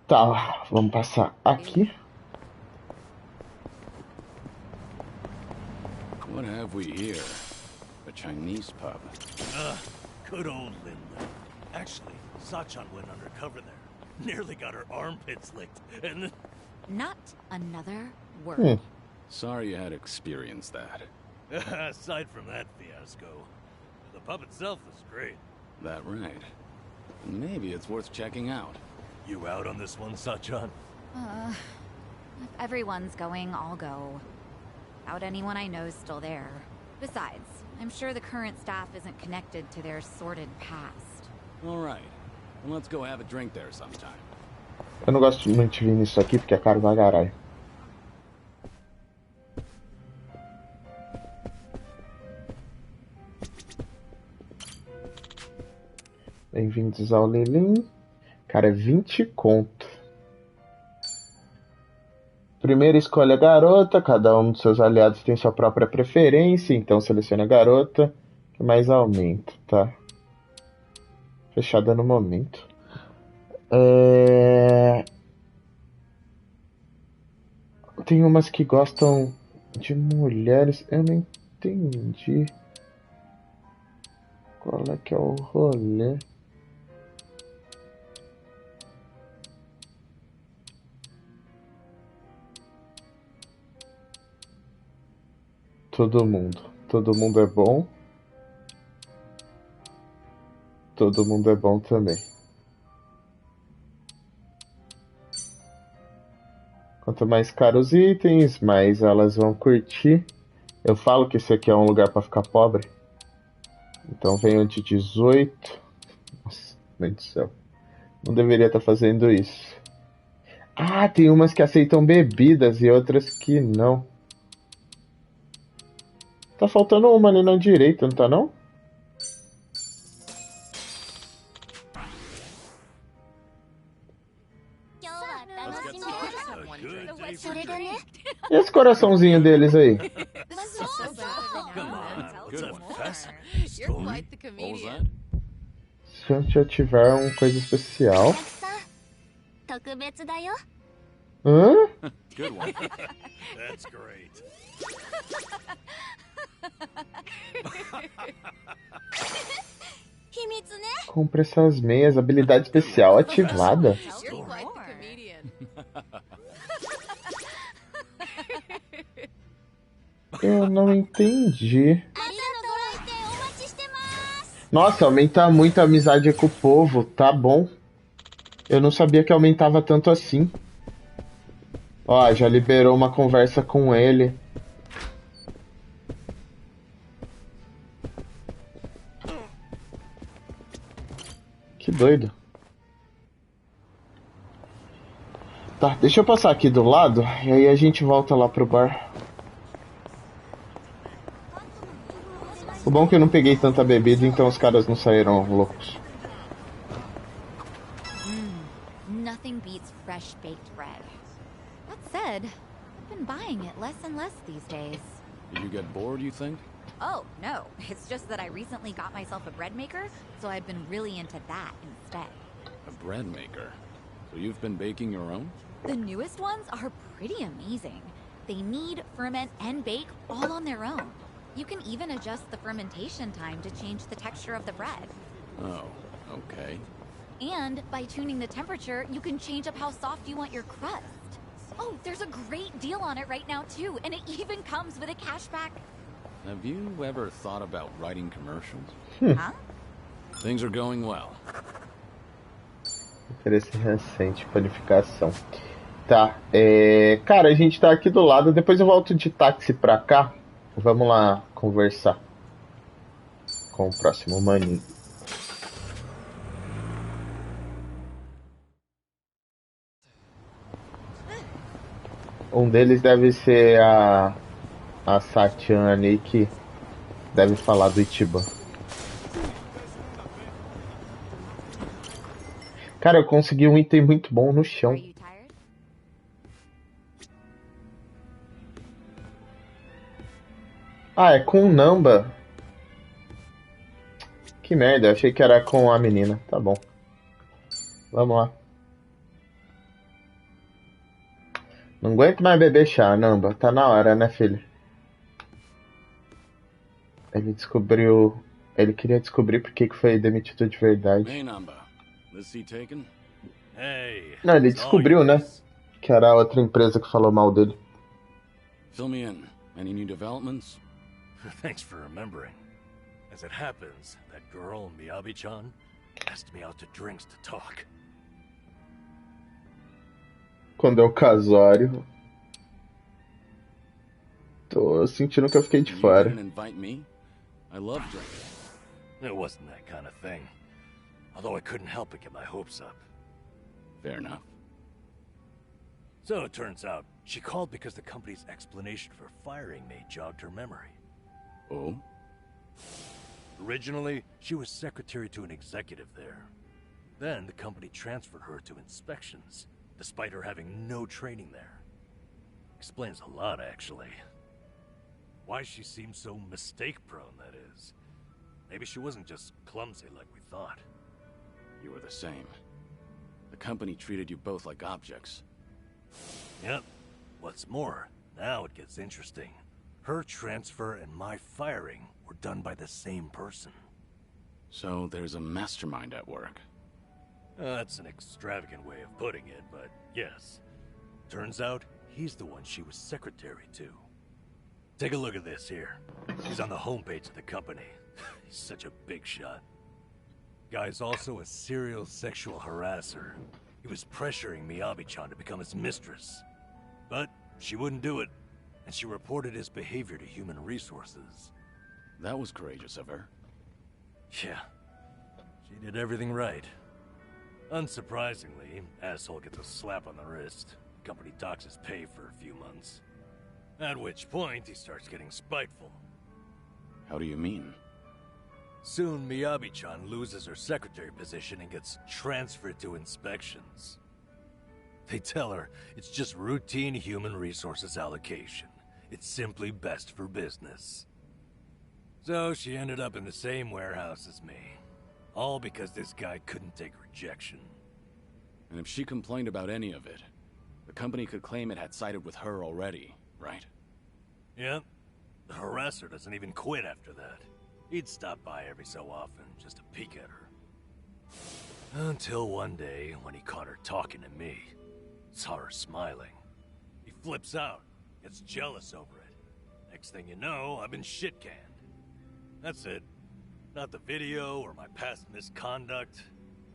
Tá, vamos passar aqui. What have we here? A Chinese pub. Good old Lindland. Actually, Sachan went undercover there. Nearly got her armpits licked, and then... Not another word. Sorry you had experienced that. Aside from that fiasco, the pub itself was great. That right. Maybe it's worth checking out. You out on this one, Sachan? If everyone's going, I'll go. Doubt anyone I know's still there. Besides, I'm sure the current staff isn't connected to their sordid past. All right. Well, let's go have a drink there sometime. Eu não gosto muito de vir nisso aqui porque é caro pra caralho. Bem-vindos ao Lilim. Cara, é 20 conto. Primeira escolha a garota. Cada um dos seus aliados tem sua própria preferência. Então selecione a garota que mais aumenta, tá? Fechada no momento. tem umas que gostam de mulheres. Eu não entendi. Qual é que é o rolê? Todo mundo. Todo mundo é bom. Todo mundo é bom também. Quanto mais caros os itens, mais elas vão curtir. Eu falo que esse aqui é um lugar pra ficar pobre. Então venho de 18. Nossa, meu Deus do céu. Não deveria estar fazendo isso. Ah, tem umas que aceitam bebidas e outras que não. Tá faltando uma ali na direita, não tá não? E esse coraçãozinho deles aí? Se eu já tiver uma coisa especial. Hã? Good one. That's great. Compre essas meias, habilidade especial ativada. Eu não entendi. Nossa, aumenta muito a amizade com o povo, tá bom. Eu não sabia que aumentava tanto assim. Ó, já liberou uma conversa com ele. Que doido. Tá, deixa eu passar aqui do lado e aí a gente volta lá pro bar. O bom é que eu não peguei tanta bebida, então os caras não saíram loucos. Nothing beats fresh baked bread. That said, I've been buying it less and less these days. Did you get bored, you think? Oh, no. It's just that I recently got myself a bread maker, so I've been really into that instead. A bread maker? So you've been baking your own? The newest ones are pretty amazing. They knead, ferment, and bake all on their own. You can even adjust the fermentation time to change the texture of the bread. Oh, okay. And by tuning the temperature, you can change up how soft you want your crust. Oh, there's a great deal on it right now, too, and it even comes with a cashback. Have you ever thought about writing commercials? Huh? Things are going well. Interesse recente, panificação. Tá, cara, a gente tá aqui do lado. Depois eu volto de táxi pra cá. Vamos lá conversar com o próximo maninho. Um deles deve ser a Satiane, que deve falar do Itiban. Cara, eu consegui um item muito bom no chão. Are you tired? Ah, é com o Namba. Que merda, eu achei que era com a menina. Tá bom. Vamos lá. Não aguento mais beber chá, Namba. Tá na hora, né, filho? Ele descobriu... Ele queria descobrir por que foi demitido de verdade. Hey, Namba. This seat taken? Hey. Não, ele it's all descobriu, né? yours. Que era a outra empresa que falou mal dele. Fill me in. Any new developments? Thanks for remembering. As it happens, that girl, Miyabi-chan, asked me out to drinks to talk. Quando é o casório. Tô sentindo que eu fiquei de You fora. didn't invite me? I love drinking. It wasn't that kind of thing. Although I couldn't help but get my hopes up. Fair enough. So it turns out, she called because the company's explanation for firing me jogged her memory. Oh? Originally, she was secretary to an executive there. Then the company transferred her to inspections, despite her having no training there. Explains a lot, actually. Why she seems so mistake-prone, that is. Maybe she wasn't just clumsy like we thought. You were the same. The company treated you both like objects. Yep. What's more, now it gets interesting. Her transfer and my firing were done by the same person. So there's a mastermind at work. That's an extravagant way of putting it, but yes. Turns out, he's the one she was secretary to. Take a look at this here. He's on the homepage of the company. He's such a big shot. Guy's also a serial sexual harasser. He was pressuring Miyabi-chan to become his mistress. But she wouldn't do it, and she reported his behavior to human resources. That was courageous of her. Yeah, she did everything right. Unsurprisingly, asshole gets a slap on the wrist. Company docks his pay for a few months. At which point, he starts getting spiteful. How do you mean? Soon, Miyabi-chan loses her secretary position and gets transferred to inspections. They tell her it's just routine human resources allocation. It's simply best for business. So she ended up in the same warehouse as me. All because this guy couldn't take rejection. And if she complained about any of it, the company could claim it had sided with her already, right? Yep. The harasser doesn't even quit after that. He'd stop by every so often, just to peek at her. Until one day, when he caught her talking to me. Saw her smiling. He flips out, gets jealous over it. Next thing you know, I've been shit-canned. That's it. Not the video or my past misconduct.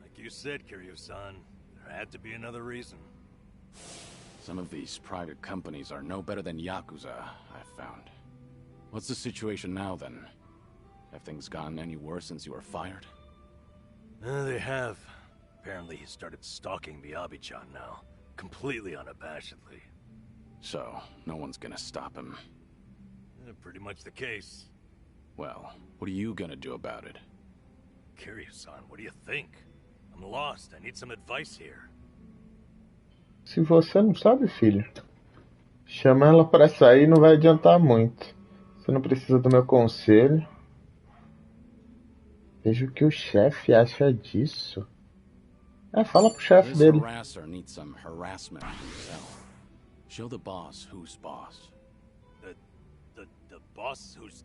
Like you said, Kiryu-san, there had to be another reason. Some of these private companies are no better than Yakuza, I've found. What's the situation now, then? Have things gotten any worse since you were fired? They have. Apparently he started stalking Miyabi-chan now. Completely unabashedly. So, no one's gonna stop him. Pretty much the case. Well, what are you gonna do about it? Kiryu-san, what do you think? I'm lost. I need some advice here. Se você não sabe, filho, chama ela pra sair, não vai adiantar muito. Você não precisa do meu conselho. Veja o que o chefe acha disso. Fala pro chefe dele. This harasser needs some harassment himself. Show the boss who's boss. The boss who's...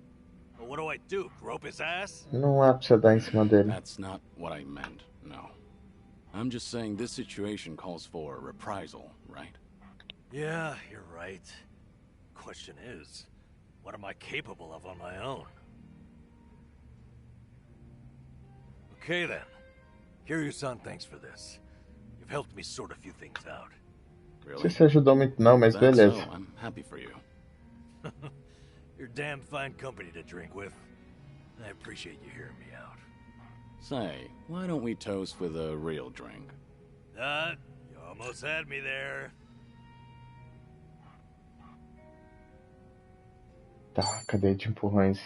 Well, what do I do? Grope his ass? Não é pra você dar em cima dele. That's not what I meant, no. I'm just saying this situation calls for reprisal, right? Yeah, you're right. Question is, what am I capable of on my own? Okay then. Kiryu-san, thanks for this. You've helped me sort a few things out. Não sei se ajudou muito não, mas That's beleza. so. I'm happy for you. You're damn fine company to drink with. I appreciate you hearing me out. Say, why don't we toast with a real drink? You almost had me there. Tá, cadeia de empurrões.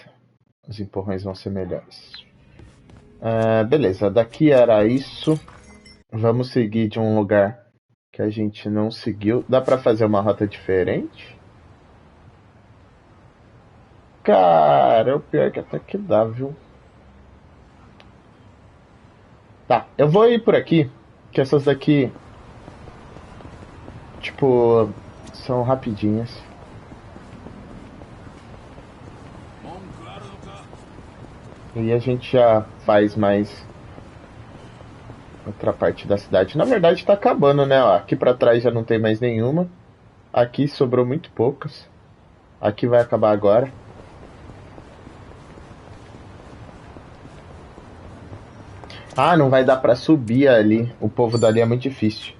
Os empurrões vão ser melhores. Beleza, daqui era isso. Vamos seguir de um lugar que a gente não seguiu. Dá pra fazer uma rota diferente? Cara, o pior é que até que dá, viu? Tá, eu vou ir por aqui, que essas daqui, tipo, são rapidinhas. E a gente já faz mais outra parte da cidade. Na verdade tá acabando, né? Ó, aqui pra trás já não tem mais nenhuma. Aqui sobrou muito poucas. Aqui vai acabar agora. Ah, não vai dar pra subir ali. O povo dali é muito difícil.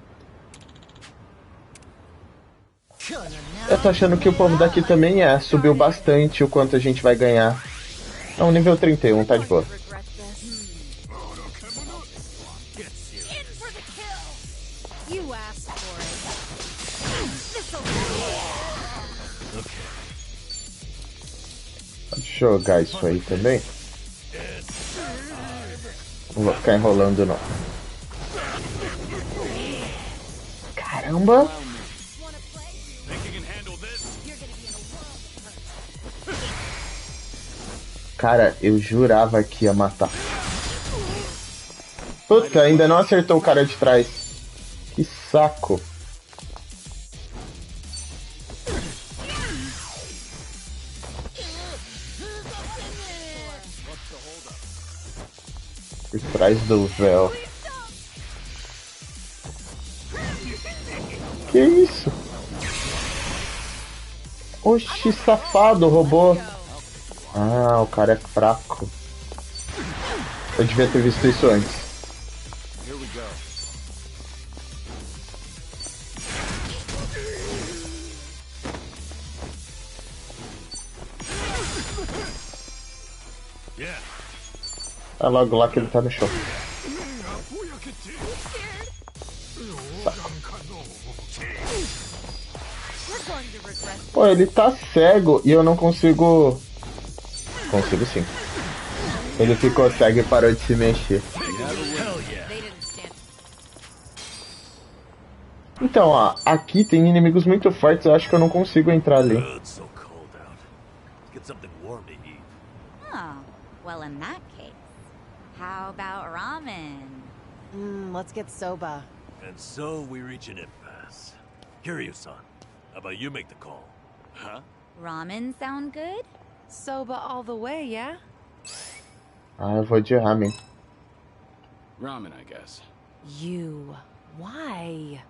Eu tô achando que o povo daqui também subiu bastante o quanto a gente vai ganhar. Não, nível 31, tá de boa. Pode jogar isso aí também. Não vou ficar enrolando não. Caramba! Cara, eu jurava que ia matar. Puta, ainda não acertou o cara de trás. Que saco. Por trás do véu. Que isso? Oxi, safado, robô. Ah, o cara é fraco. Eu devia ter visto isso antes. É logo lá que ele tá no chão. Saco. Pô, ele tá cego e eu não consigo... Consigo sim. Ele ficou cego e parou de se mexer. Então, ó, aqui tem inimigos muito fortes, eu acho que eu não consigo entrar ali. Oh, well in that case, how about ramen? Let's get soba. And so we reach an impasse. Kiryu-san, how about you make the call? Huh? Ramen sound good? Soba all the way, yeah? Ah, eu vou de ramen. Ramen, I guess. You. Why?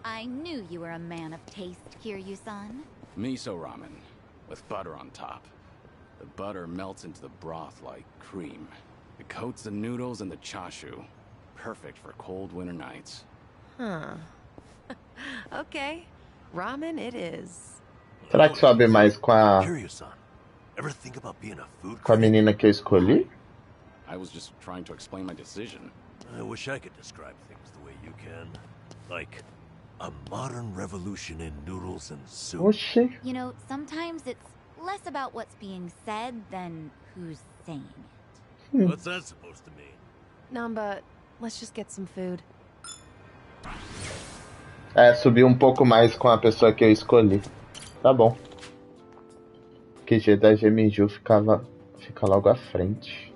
I knew you were a man of taste, Kiryu-san. Miso ramen, with butter on top. The butter melts into the broth like cream. It coats the noodles and the chashu. Perfect for cold winter nights. Huh. Okay. Ramen it is. Será que sobe mais com a Kiryu-san, ever think about being a food com a critic? menina que eu escolhi? I was just trying to explain my decision. I wish I could describe things the way you can. Like a modern revolution in noodles and soup. Oxi. You know, sometimes it's less about what's being said than who's saying it. What's that supposed to mean? Namba, let's just get some food. É, subiu um pouco mais com a pessoa que eu escolhi. Tá bom. O QG da Gemiju fica logo à frente.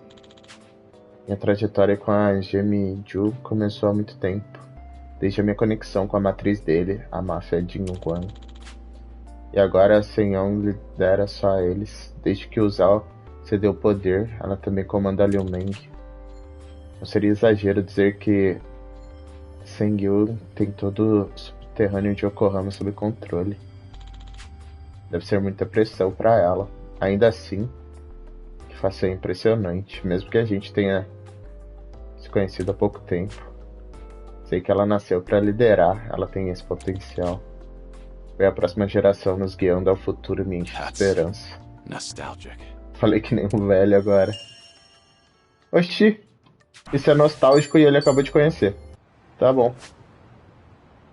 Minha trajetória com a Gemiju começou há muito tempo. Desde a minha conexão com a matriz dele, a máfia de enquanto. E agora a Seong lidera só eles. Desde que o Zhao cedeu o poder, ela também comanda Liu Meng. Não seria exagero dizer que Seong-hui tem todo o subterrâneo de Yokohama sob controle. Deve ser muita pressão para ela. Ainda assim, que faça é impressionante, mesmo que a gente tenha se conhecido há pouco tempo. Sei que ela nasceu para liderar, ela tem esse potencial. Ver a próxima geração nos guiando ao futuro me enche de esperança. Nostalgic. Falei que nem um velho agora. Oxi, isso é nostálgico e ele acabou de conhecer. Tá bom.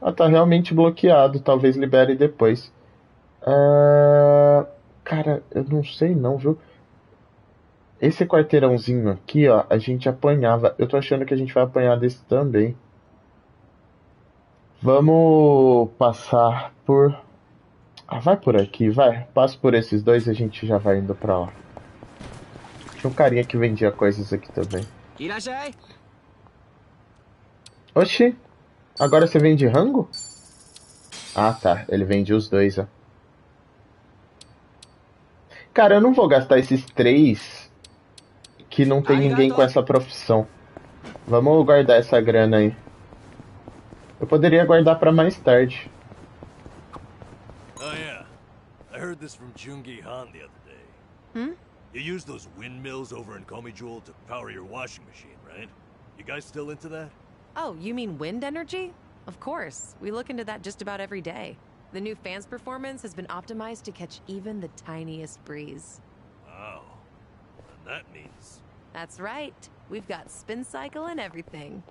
Ah, tá realmente bloqueado, talvez libere depois. Cara, eu não sei não, viu? Esse quarteirãozinho aqui, ó, a gente apanhava. Eu tô achando que a gente vai apanhar desse também. Vamos passar por... Ah, vai por aqui, vai. Passa por esses dois e a gente já vai indo pra lá. Tinha um carinha que vendia coisas aqui também. Oxi, agora você vende rango? Ah, tá. Ele vende os dois, ó. Cara, eu não vou gastar esses 3 que não tem ninguém com essa profissão. Vamos guardar essa grana aí. Eu poderia guardar pra mais tarde. Oh yeah, I heard this from Jungi Han the other day. You use those windmills over in Komijul to power your washing machine, right? You guys still into that? Oh, you mean wind energy? Of course. We look into that just about every day. The new fan's performance has been optimized to catch even the tiniest breeze. Wow. And that means... That's right. We've got spin cycle and everything.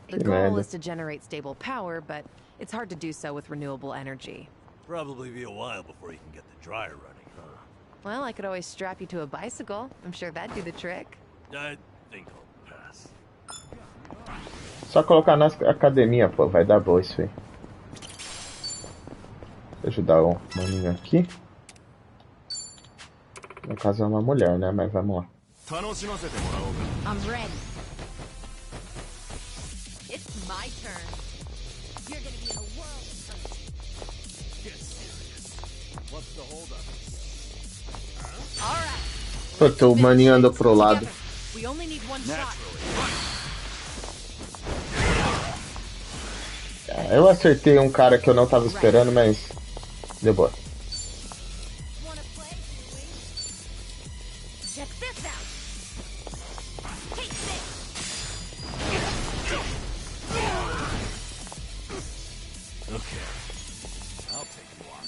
The Que goal merda. is to generate stable power, but it's hard to do so with renewable energy. Probably be a while before you can get the dryer running, huh? Well, I could always strap you to a bicycle. I'm sure that'd do the trick. I think I'll pass. Só colocar na academia, pô. Vai dar boa isso aí. Vou ajudar o maninho aqui. No caso é uma mulher, né? Mas vamos lá. I'm ready. It's my turn. You're gonna be in a world of hurt. Get serious. What's the holdup? All right. Puta, o maninho anda pro lado. We only need one shot. Eu acertei um cara que eu não tava esperando, mas deu boa. Wanna play, Check this out. Take this. Okay. I'll take you on.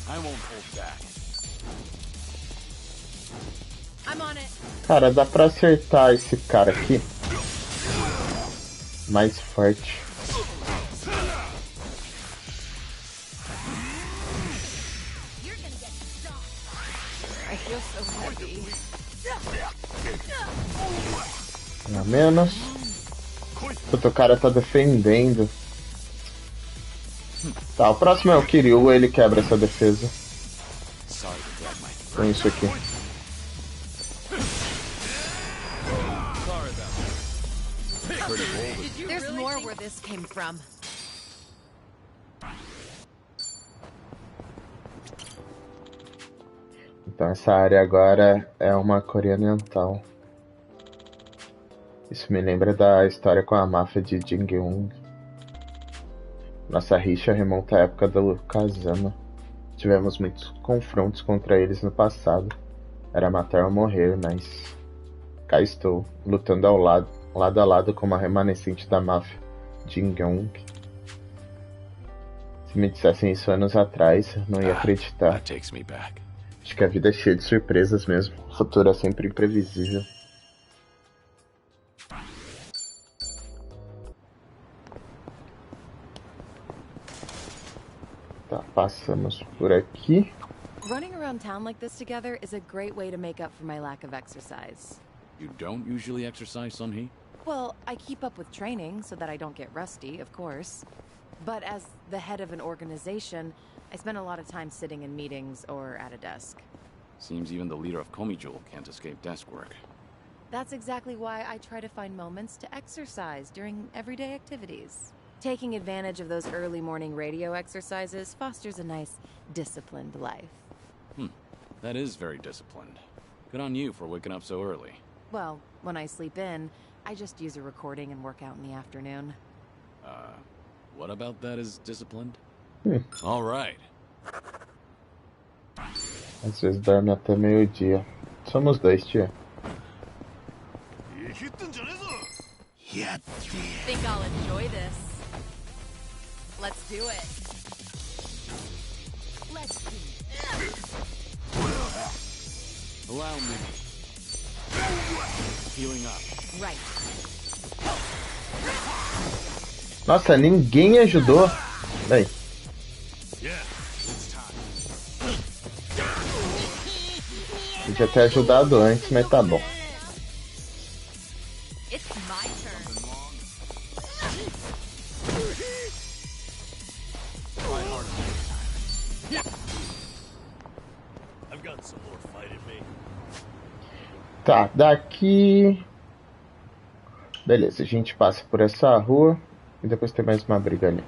I won't hold back. I'm on it. Cara, dá pra acertar esse cara aqui. Mais forte. You're gonna get stomped. I feel so heavy. Pelo menos. Puta, o cara tá defendendo. Tá, o próximo é o Kiryu, ele quebra essa defesa. Com isso aqui. There's more where this came from. Então essa área agora é uma Coreia Oriental. Isso me lembra da história com a máfia de Ijincho. Nossa rixa remonta à época do Kazama. Tivemos muitos confrontos contra eles no passado. Era matar ou morrer, mas cá estou, lutando lado a lado com uma remanescente da máfia Ijincho. Se me dissessem isso anos atrás, eu não ia acreditar. That takes me back. Acho que a vida é cheia de surpresas mesmo. O futuro é sempre imprevisível. Tá, passamos por aqui. Running around town like this together is a great way to make up for my lack of exercise. You don't usually exercise, Seong-hui? Well, I keep up with training so that I don't get rusty, of course. But as the head of an organization, I spend a lot of time sitting in meetings or at a desk. Seems even the leader of Komijul can't escape desk work. That's exactly why I try to find moments to exercise during everyday activities. Taking advantage of those early morning radio exercises fosters a nice, disciplined life. That is very disciplined. Good on you for waking up so early. Well, when I sleep in, I just use a recording and work out in the afternoon. What about that is disciplined? All right. Às vezes dorme até meio-dia. Somos dois, tia. Think I'll enjoy this. Let's do it. Let's see. Allow me. Healing up. Right. Nossa, ninguém ajudou. Bem, podia ter ajudado antes, mas tá bom. It's my turn. I've got some more fight in me. Tá, daqui... Beleza, a gente passa por essa rua e depois tem mais uma briga ali.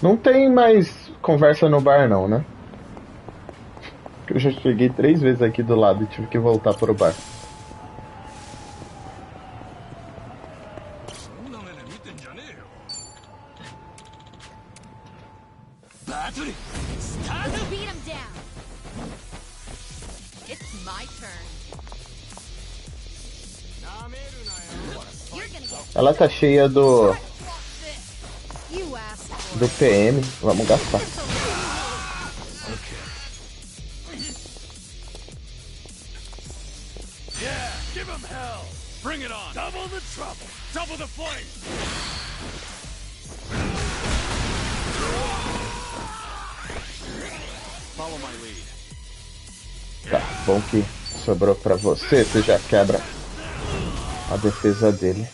Não tem mais conversa no bar não, né? Eu já cheguei 3 vezes aqui do lado e tive que voltar pro bar. Beat him down. It's my turn. You're gonna get Ela tá cheia do you asked for do PM, vamos gastar. Yeah, give him hell. Bring it on. Double the trouble. Double the flame. Follow my lead. Tá, bom que sobrou pra você, você já quebra a defesa dele.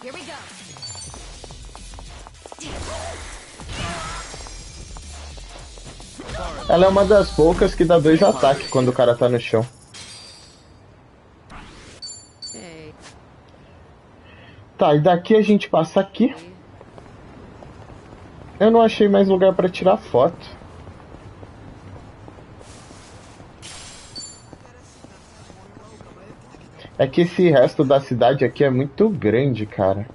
Here we go. Ela é uma das poucas que dá 2 ataques quando o cara tá no chão. Tá, e daqui a gente passa aqui. Eu não achei mais lugar pra tirar foto. É que esse resto da cidade aqui é muito grande, cara.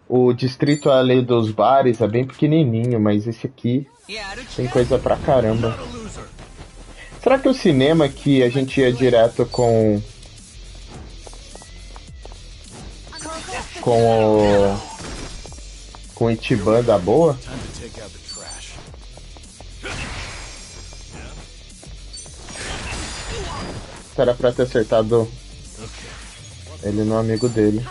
O distrito ali dos bares é bem pequenininho, mas esse aqui tem coisa pra caramba. Será que o cinema aqui a gente ia direto com o Ichiban da boa? Era pra ter acertado ele no amigo dele.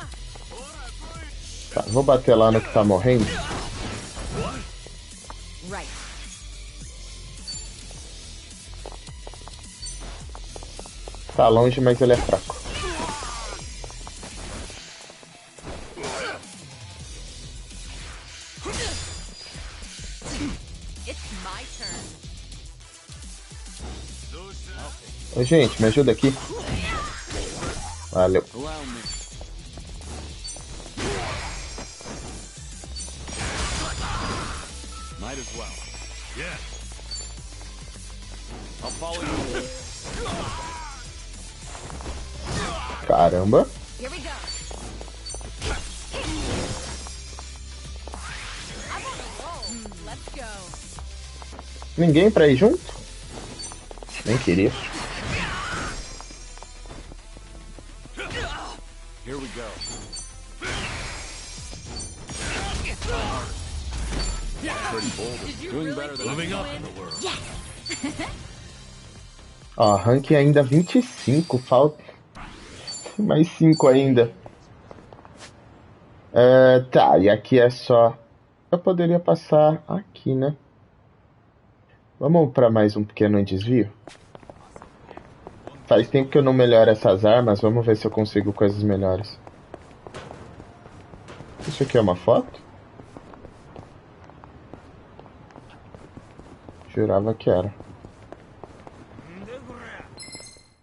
Tá, vou bater lá no que tá morrendo. Tá longe, mas ele é fraco. Ô, gente, me ajuda aqui. Valeu. Might as well. Yeah. I'll follow you. Caramba. Here we go. I'm on a roll. Let's go. Ninguém pra ir junto? Nem queria. Here we go. Pretty bold. Doing better than moving up in the world. Ó, ranking ainda 25, falta mais 5 ainda. Tá, e aqui é só... Eu poderia passar aqui, né? Vamos pra mais um pequeno desvio? Faz tempo que eu não melhoro essas armas, vamos ver se eu consigo coisas melhores. Isso aqui é uma foto? Jurava que era.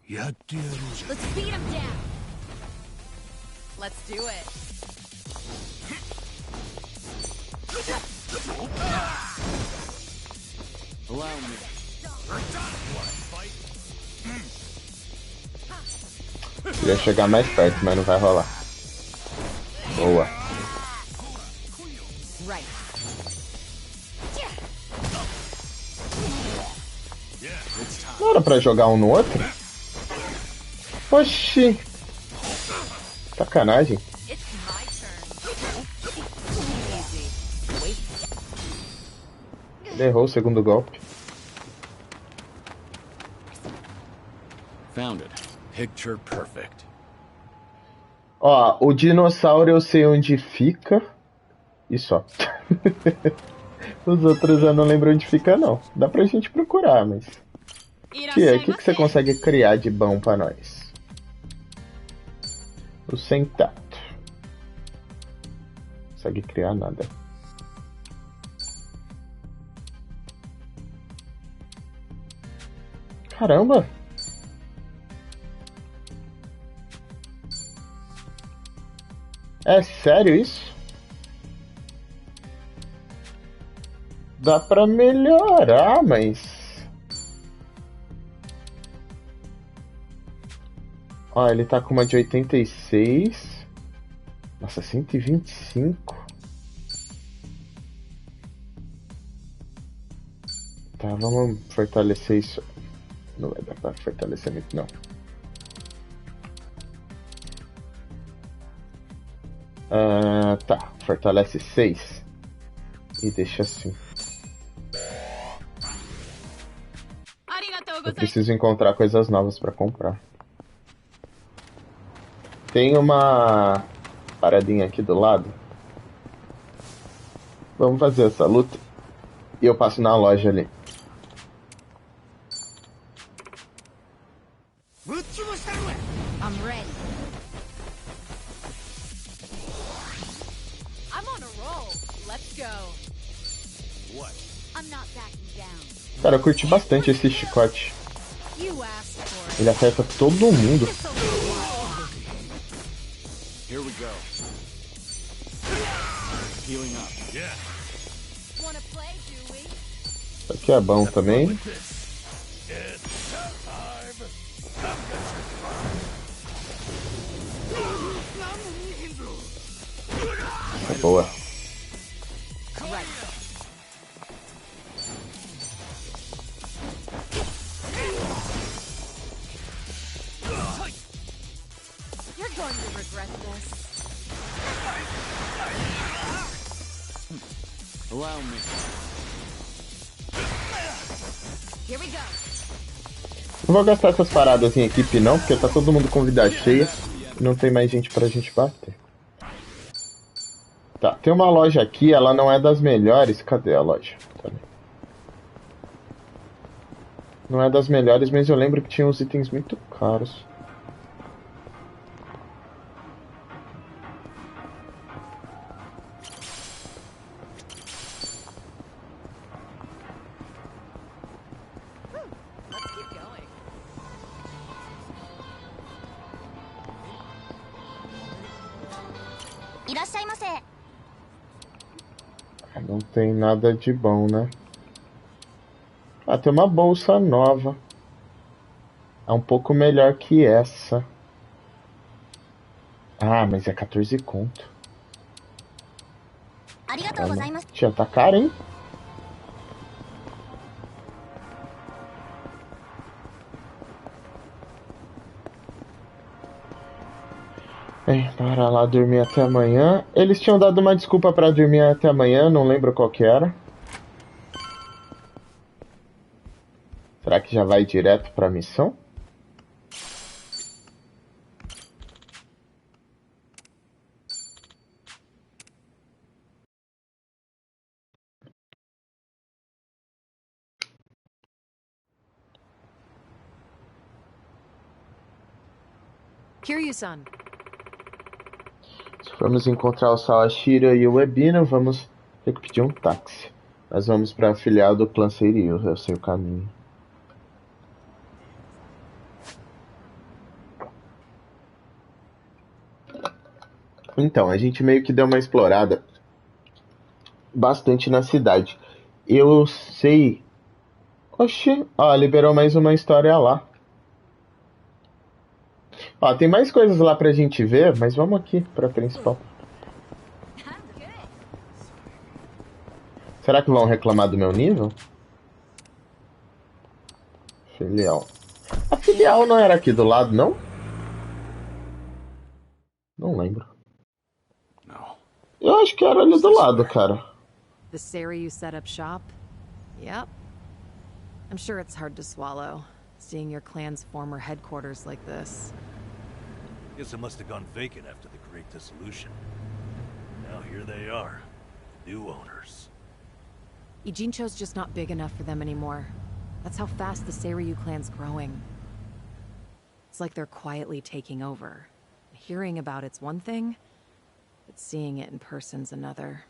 Let's beat him down. Let's do it. Allow me. Queria chegar mais perto, mas não vai rolar. Boa. Right. Não era pra jogar um no outro? Oxi. Sacanagem. It's my turn. Easy. Wait. Ele errou o segundo golpe. Found it. Picture perfect. Ó, o dinossauro eu sei onde fica. E só. Os outros eu não lembro onde fica, não. Dá pra gente procurar, mas... Tia, o que você consegue criar de bom pra nós? O sem tato. Não consegue criar nada. Caramba! É sério isso? Dá pra melhorar, mas... Ó, ele tá com uma de 86. Nossa, 125. Tá, vamos fortalecer isso. Não vai dar pra fortalecer muito, não. Tá, fortalece 6. E deixa assim. Eu preciso encontrar coisas novas pra comprar. Tem uma paradinha aqui do lado. Vamos fazer essa luta. E eu passo na loja ali. I'm ready. I'm on a roll. Let's go. What? I'm not backing down. Cara, eu curti bastante esse chicote. Ele acerta todo mundo. Here we go. Healing up. Yeah. Isso aqui é bom também. É boa. Allow me. Here we go. Não vou gastar essas paradas em equipe não, porque tá todo mundo com vida cheia e não tem mais gente pra gente bater. Tá, tem uma loja aqui, ela não é das melhores. Cadê a loja? Não é das melhores, mas eu lembro que tinha uns itens muito caros. Não tem nada de bom, né? Ah, tem uma bolsa nova. É um pouco melhor que essa. Ah, mas é 14 conto. Tia, tá caro, hein? Bem, para lá dormir até amanhã. Eles tinham dado uma desculpa pra dormir até amanhã, não lembro qual que era. Será que já vai direto pra missão? Kiryu-san. Se formos encontrar o Sawashiro e o Ebino, vamos ter que pedir um táxi. Nós vamos para a filial do clã Seiryu, eu sei o caminho. Então, a gente meio que deu uma explorada bastante na cidade. Eu sei... Oxi, ó, liberou mais uma história lá. Ó, tem mais coisas lá pra gente ver, mas vamos aqui pra principal. Será que vão reclamar do meu nível? Filial. A filial não era aqui do lado, não? Não lembro. No. Eu acho que era ali do lado, cara. The Seiryu set up shop? Yep. I'm sure it's hard to swallow, seeing your clan's former headquarters like this. Guess it must have gone vacant after the Great Dissolution. Now here they are, new owners. Ijincho's just not big enough for them anymore. That's how fast the Seiryu clan's growing. It's like they're quietly taking over. Hearing about it's one thing, but seeing it in person's another.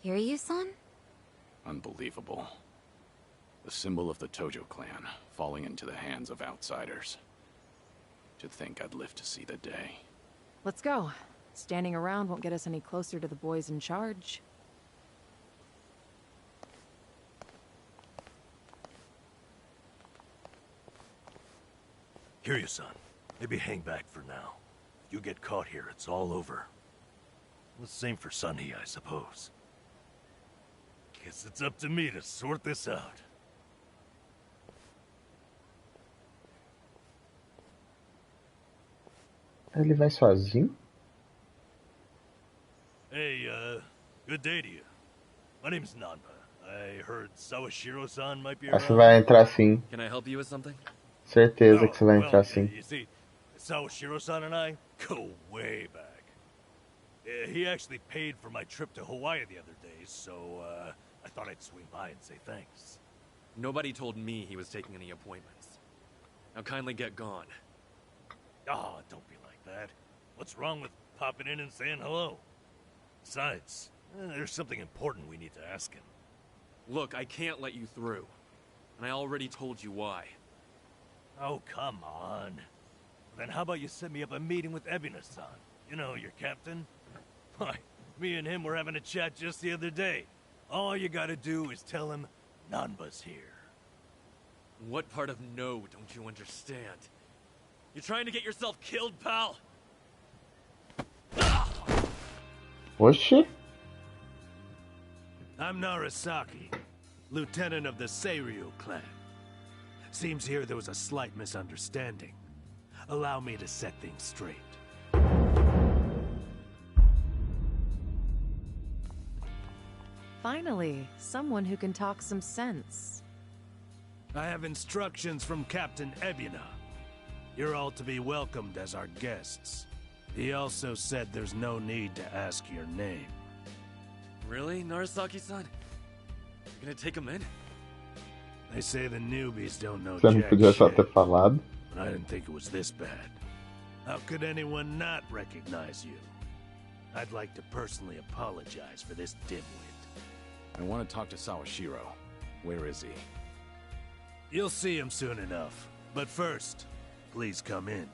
Kiryu-san? Unbelievable. The symbol of the Tojo clan, falling into the hands of outsiders. To think I'd live to see the day. Let's go. Standing around won't get us any closer to the boys in charge. Kiryu-san, maybe hang back for now. If you get caught here, it's all over. The same for Sunny, I suppose. Guess it's up to me to sort this out. Ele vai sozinho? Hey, good day to you. My name's Namba. I heard Sawashiro-san might be around. Você vai entrar sim. Can I help you with something? Certeza que você vai entrar sim. You see, Sawashiro-san and I go way back. He actually paid for my trip to Hawaii the other day, so I thought I'd swing by and say thanks. Nobody told me he was taking any appointments. Now kindly get gone. Oh, don't be like that. What's wrong with popping in and saying hello? Besides, there's something important we need to ask him. Look, I can't let you through. And I already told you why. Oh, come on. Then how about you set me up a meeting with Ebina-san? You know, your captain? Why, me and him were having a chat just the other day. All you gotta do is tell him Namba's here. What part of no don't you understand? You trying to get yourself killed, pal? Oxi? I'm Narasaki, lieutenant of the Seiryu clan. Seems here there was a slight misunderstanding. Allow me to set things straight. Finally, someone who can talk some sense. I have instructions from Captain Ebina. You're all to be welcomed as our guests. He also said there's no need to ask your name. Really, Narasaki-san? You're gonna take him in? They say the newbies don't know Você não jack podia só shit, ter falado? but I didn't think it was this bad. How could anyone not recognize you? I'd like to personally apologize for this dimwit. I want to talk to Sawashiro. Where is he? You'll see him soon enough. But first, please come in.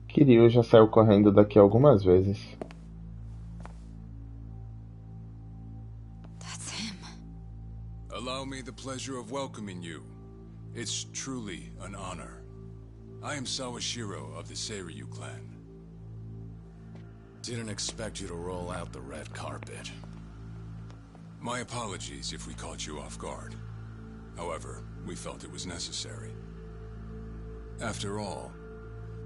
Kiryu já saiu correndo daqui algumas vezes. That's him. Allow me the pleasure of welcoming you. It's truly an honor. I am Sawashiro of the Seiryu clan. Didn't expect you to roll out the red carpet. My apologies if we caught you off guard. However, we felt it was necessary. After all,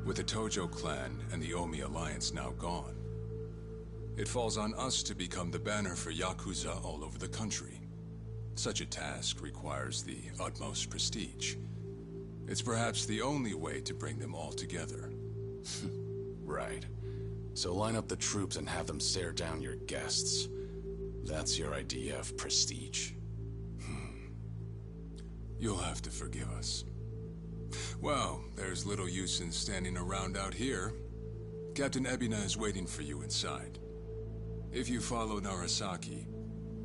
with the Tojo clan and the Omi alliance now gone, it falls on us to become the banner for Yakuza all over the country. Such a task requires the utmost prestige. It's perhaps the only way to bring them all together. Right. So line up the troops and have them stare down your guests. That's your idea of prestige. You'll have to forgive us. Well, there's little use in standing around out here. Captain Ebina is waiting for you inside. If you follow Narasaki,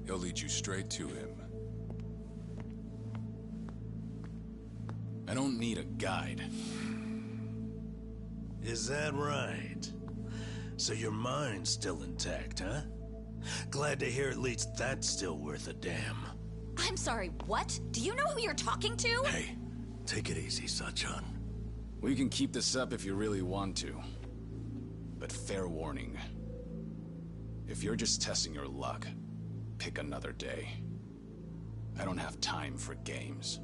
he'll lead you straight to him. I don't need a guide. Is that right? So your mind's still intact, huh? Glad to hear at least that's still worth a damn. I'm sorry, what? Do you know who you're talking to? Hey, take it easy, Sachan. We can keep this up if you really want to. But fair warning. If you're just testing your luck, pick another day. I don't have time for games.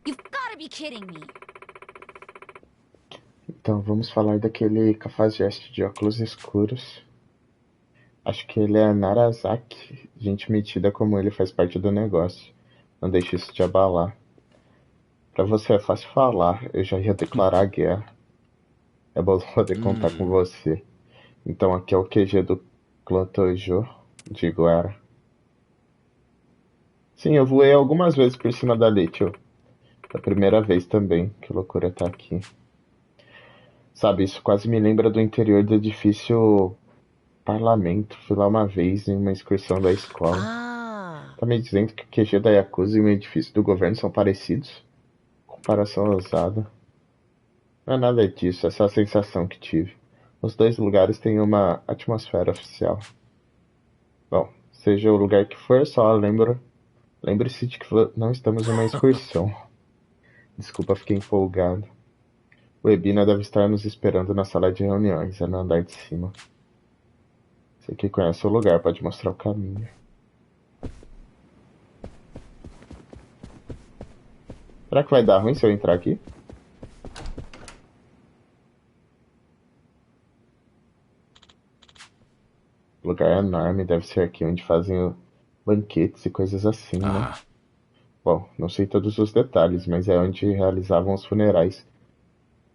You've gotta be kidding me. Então vamos falar daquele cafajeste de óculos escuros. Acho que ele é Narasaki. Gente metida como ele faz parte do negócio. Não deixe isso te abalar. Pra você é fácil falar. Eu já ia declarar a guerra. É bom poder contar com você. Então aqui é o QG do clã Tojo. Digo era. Sim, eu voei algumas vezes por cima dali, tio. Da primeira vez também. Que loucura tá aqui. Sabe, isso quase me lembra do interior do edifício Parlamento. Fui lá uma vez em uma excursão da escola. Tá me dizendo que o QG da Yakuza e o edifício do governo são parecidos? Comparação ousada. Não é nada disso, é só a sensação que tive. Os dois lugares têm uma atmosfera oficial. Bom, seja o lugar que for, só lembre-se de que não estamos em uma excursão. Desculpa, fiquei empolgado. O Ebina deve estar nos esperando na sala de reuniões, é no andar de cima. Você que conhece o lugar pode mostrar o caminho. Será que vai dar ruim se eu entrar aqui? lugar enorme, deve ser aqui onde fazem banquetes e coisas assim, né? Bom, não sei todos os detalhes, mas é onde realizavam os funerais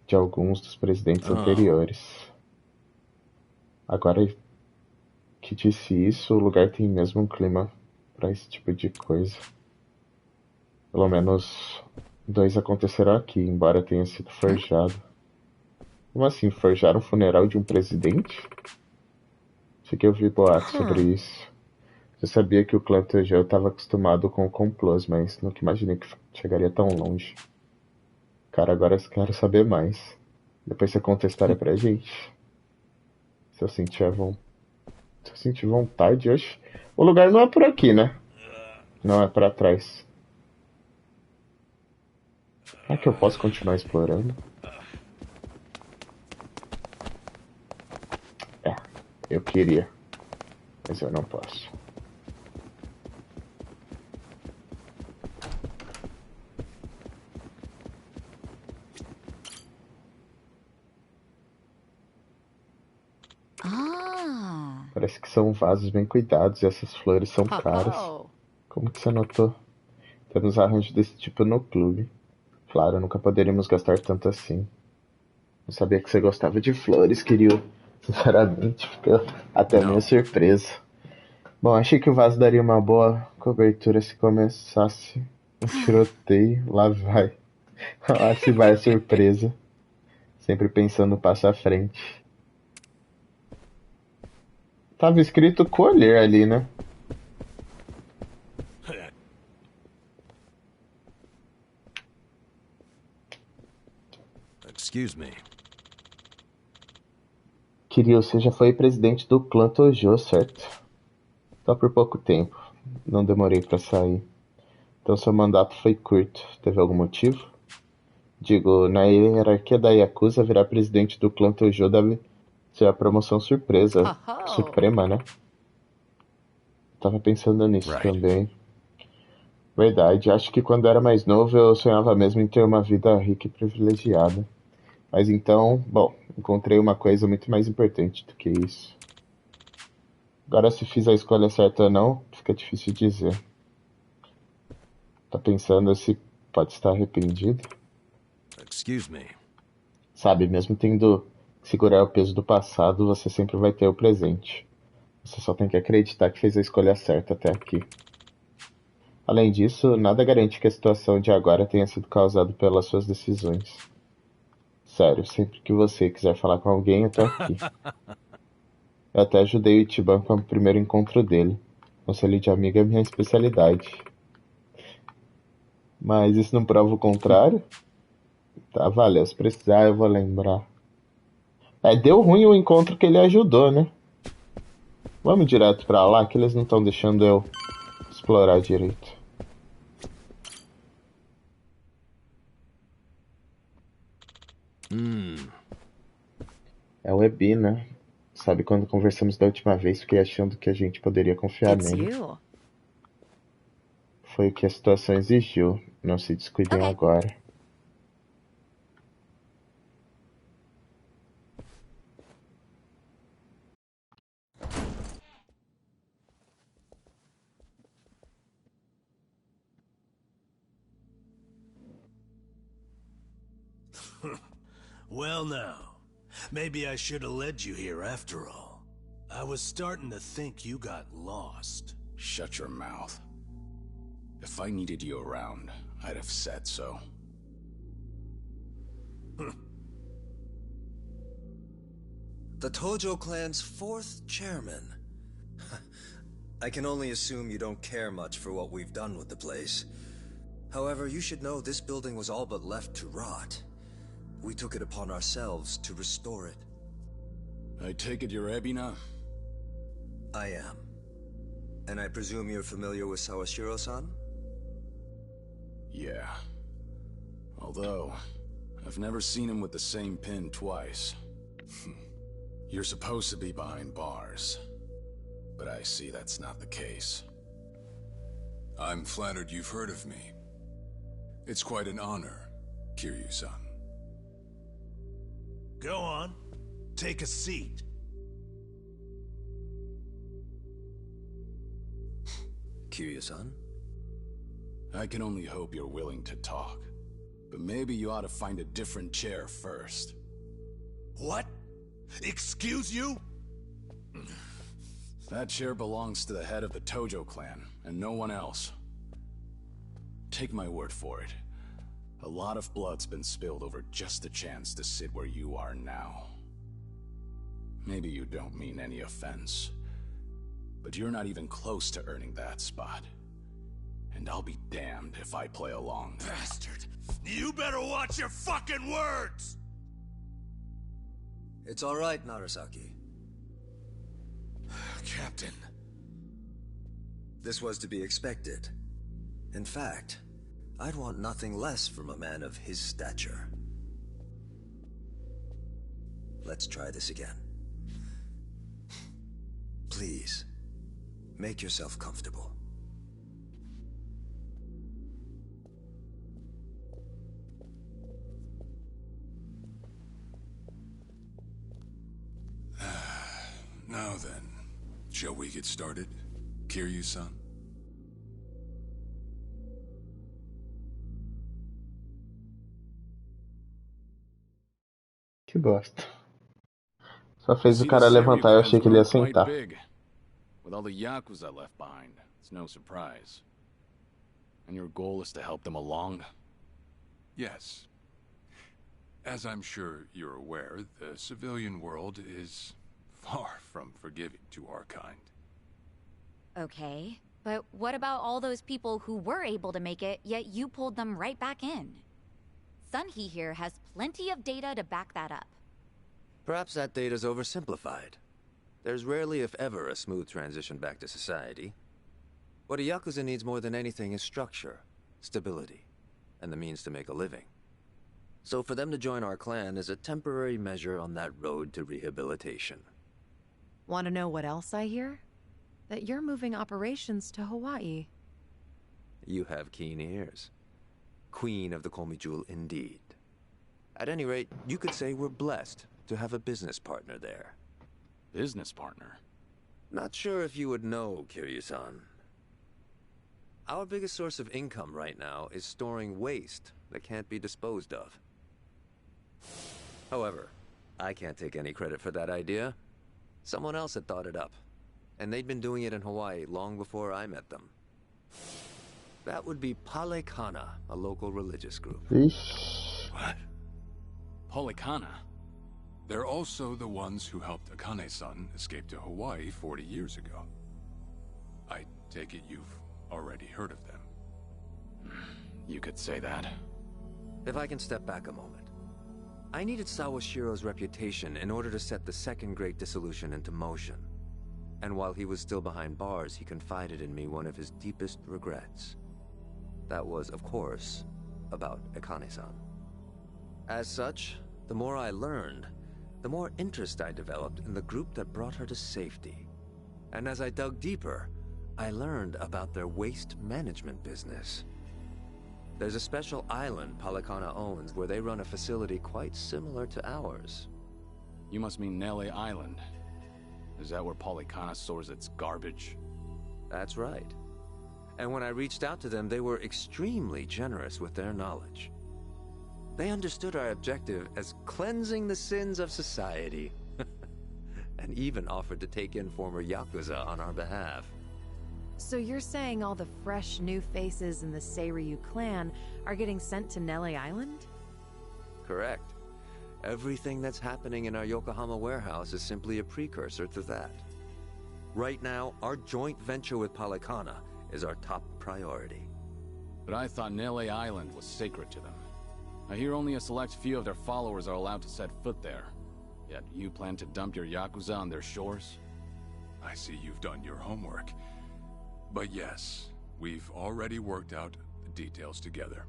de alguns dos presidentes anteriores. Agora que disse isso, o lugar tem mesmo um clima para esse tipo de coisa. Pelo menos 2 aconteceram aqui, embora tenha sido forjado. Como assim, forjar um funeral de um presidente? Cheguei a ouvir boatos sobre isso. Eu sabia que o clã Tojo estava acostumado com complôs, mas nunca imaginei que chegaria tão longe. Cara, agora eu quero saber mais. Depois você conta a história pra gente. Se eu sentir vontade, hoje. O lugar não é por aqui, né? Não, é pra trás. Será que eu posso continuar explorando? É, eu queria. Mas eu não posso. Parece que são vasos bem cuidados e essas flores são caras. Como que você notou? Temos arranjos desse tipo no clube. Claro, nunca poderíamos gastar tanto assim. Eu sabia que você gostava de flores, Kiryu. Sinceramente, fiquei até meio surpreso. Bom, achei que o vaso daria uma boa cobertura se começasse um tiroteio. Lá vai. Lá se vai a surpresa. Sempre pensando um passo à frente. Tava escrito colher ali, né? Excuse me. Kiryu, você já foi presidente do clã Tojo, certo? Só por pouco tempo. Não demorei pra sair. Então seu mandato foi curto. Teve algum motivo? Digo, na hierarquia da Yakuza, virar presidente do clã Tojo deve ser a promoção surpresa. Suprema, né? Tava pensando nisso também. Verdade, acho que quando era mais novo eu sonhava mesmo em ter uma vida rica e privilegiada. Mas então, bom, encontrei uma coisa muito mais importante do que isso. Agora se fiz a escolha certa ou não, fica difícil dizer. Tá pensando se pode estar arrependido? Excuse me. Sabe, mesmo tendo que segurar o peso do passado, você sempre vai ter o presente. Você só tem que acreditar que fez a escolha certa até aqui. Além disso, nada garante que a situação de agora tenha sido causada pelas suas decisões. Sério, sempre que você quiser falar com alguém, eu tô aqui. Eu até ajudei o Ichiban com o primeiro encontro dele. Conselho de amigo é minha especialidade. Mas isso não prova o contrário? Tá, valeu. Se precisar, eu vou lembrar. Deu ruim o encontro que ele ajudou, né? Vamos direto pra lá, que eles não estão deixando eu explorar direito. É o Ebi, né? Sabe, quando conversamos da última vez, fiquei achando que a gente poderia confiar nele. Foi o que a situação exigiu. Não se descuidem agora. Well now, maybe I should have led you here after all. I was starting to think you got lost. Shut your mouth. If I needed you around, I'd have said so. The Tojo clan's 4th chairman. I can only assume you don't care much for what we've done with the place. However, you should know this building was all but left to rot. We took it upon ourselves to restore it. I take it you're Ebina? I am. And I presume you're familiar with Sawashiro-san? Yeah. Although, I've never seen him with the same pin twice. You're supposed to be behind bars. But I see that's not the case. I'm flattered you've heard of me. It's quite an honor, Kiryu-san. Go on. Take a seat. Kiryu-san? I can only hope you're willing to talk. But maybe you ought to find a different chair first. What? Excuse you? That chair belongs to the head of the Tojo clan, and no one else. Take my word for it. A lot of blood's been spilled over just a chance to sit where you are now. Maybe you don't mean any offense, but you're not even close to earning that spot. And I'll be damned if I play along. Bastard! You better watch your fucking words! It's all right, Narasaki. Captain. This was to be expected. In fact, I'd want nothing less from a man of his stature. Let's try this again. Please, make yourself comfortable. Now then, shall we get started, Kiryu-san? Que bosta. Só fez o cara levantar, eu achei que ele ia sentar. With all the Yakuza left behind, it's no surprise. And your goal is to help them along? Yes. As I'm sure you're aware, the civilian world is far from forgiving to our kind. Okay, but what about all those people who were able to make it, yet you pulled them right back in? Sun-hee here has plenty of data to back that up. Perhaps that data's oversimplified. There's rarely, if ever, a smooth transition back to society. What a Yakuza needs more than anything is structure, stability, and the means to make a living. So for them to join our clan is a temporary measure on that road to rehabilitation. Want to know what else I hear? That you're moving operations to Hawaii. You have keen ears. Queen of the Komi Jewel, indeed. At any rate, you could say we're blessed to have a business partner there. Business partner? Not sure if you would know, Kiryu-san. Our biggest source of income right now is storing waste that can't be disposed of. However, I can't take any credit for that idea. Someone else had thought it up, and they'd been doing it in Hawaii long before I met them. That would be Palekana, a local religious group. What? Palekana? They're also the ones who helped Akane-san escape to Hawaii 40 years ago. I take it you've already heard of them. You could say that. If I can step back a moment. I needed Sawashiro's reputation in order to set the second great dissolution into motion. And while he was still behind bars, he confided in me one of his deepest regrets. That was, of course, about Akane-san. As such, the more I learned, the more interest I developed in the group that brought her to safety. And as I dug deeper, I learned about their waste management business. There's a special island Palekana owns where they run a facility quite similar to ours. You must mean Nele Island. Is that where Palekana stores its garbage? That's right. And when I reached out to them, they were extremely generous with their knowledge. They understood our objective as cleansing the sins of society, and even offered to take in former Yakuza on our behalf. So you're saying all the fresh new faces in the Seiryu clan are getting sent to Nele Island? Correct. Everything that's happening in our Yokohama warehouse is simply a precursor to that. Right now, our joint venture with Palekana is our top priority. But I thought Nele Island was sacred to them. I hear only a select few of their followers are allowed to set foot there. Yet you plan to dump your Yakuza on their shores? I see you've done your homework. But yes, we've already worked out the details together.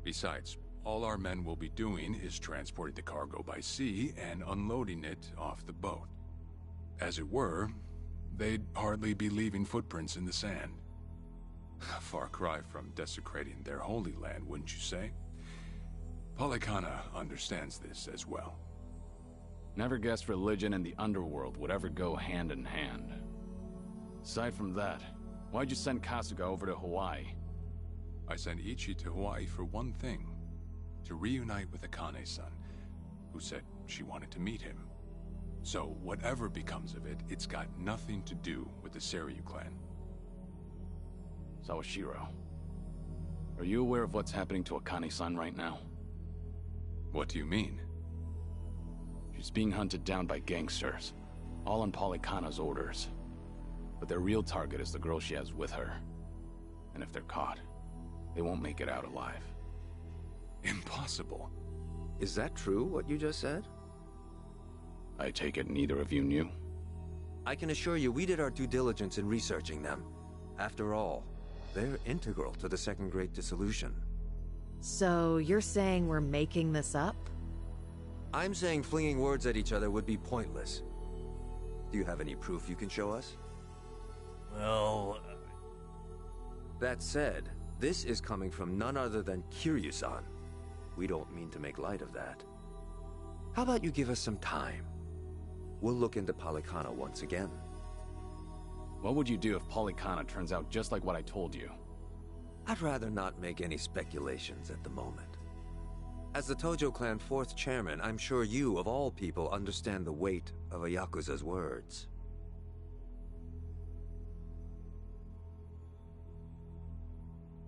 Besides, all our men will be doing is transporting the cargo by sea and unloading it off the boat. As it were, they'd hardly be leaving footprints in the sand. A far cry from desecrating their holy land, wouldn't you say? Palekana understands this as well. Never guessed religion and the underworld would ever go hand in hand. Aside from that, Why'd you send Kasuga over to Hawaii? I sent Ichi to Hawaii for one thing. To reunite with Akane-san, who said she wanted to meet him. So, whatever becomes of it, it's got nothing to do with the Seiryu clan. Sawashiro, are you aware of what's happening to Akane-san right now? What do you mean? She's being hunted down by gangsters, all on Polykhana's orders. But their real target is the girl she has with her. And if they're caught, they won't make it out alive. Impossible. Is that true, what you just said? I take it neither of you knew? I can assure you we did our due diligence in researching them. After all, they're integral to the Second Great Dissolution. So, you're saying we're making this up? I'm saying flinging words at each other would be pointless. Do you have any proof you can show us? Well... That said, this is coming from none other than Kiryu-san. We don't mean to make light of that. How about you give us some time? We'll look into Polykhana once again. What would you do if Polykhana turns out just like what I told you? I'd rather not make any speculations at the moment. As the Tojo clan 4th chairman, I'm sure you, of all people, understand the weight of a Yakuza's words.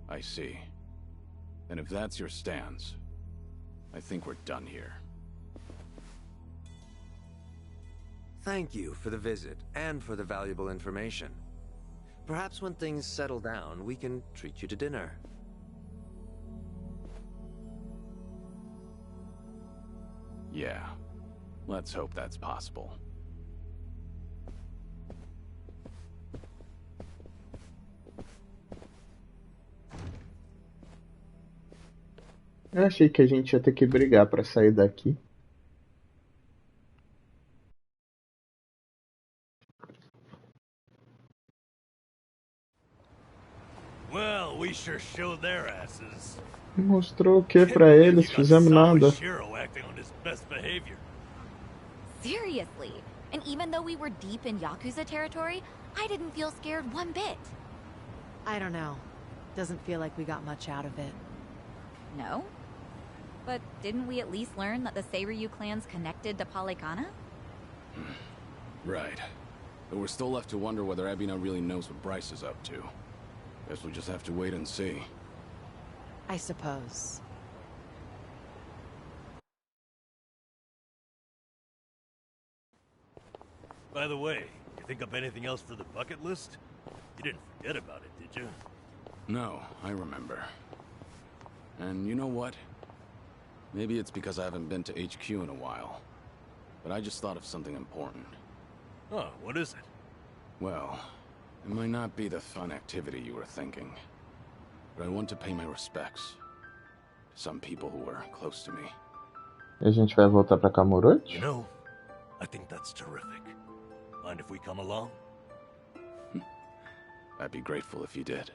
I see. And if that's your stance, I think we're done here. Thank you for the visit, and for the valuable information. Perhaps when things settle down, we can treat you to dinner. Yeah. Let's hope that's possible. Eu achei que a gente ia ter que brigar pra sair daqui. Well, we sure showed their asses. Mostrou o que pra eles? Fizemos nada. Sawashiro acting on his best behavior. Seriously. And even though we were deep in Yakuza territory, I didn't feel scared one bit. I don't know. Doesn't feel like we got much out of it. No? But didn't we at least learn that the Seiryu clan's connected to Polykhana? Right. But we're still left to wonder whether Ebina really knows what Bryce is up to. Guess we'll just have to wait and see. I suppose. By the way, you think up anything else for the bucket list? You didn't forget about it, did you? No, I remember. And you know what? Maybe it's because I haven't been to HQ in a while. But I just thought of something important. Oh, what is it? Well, it might not be the fun activity you were thinking. But I want to pay my respects to some people who were close to me. E a gente vai voltar pra Kamurocho? You know, I think that's terrific. Mind if we come along? I'd be grateful if you did.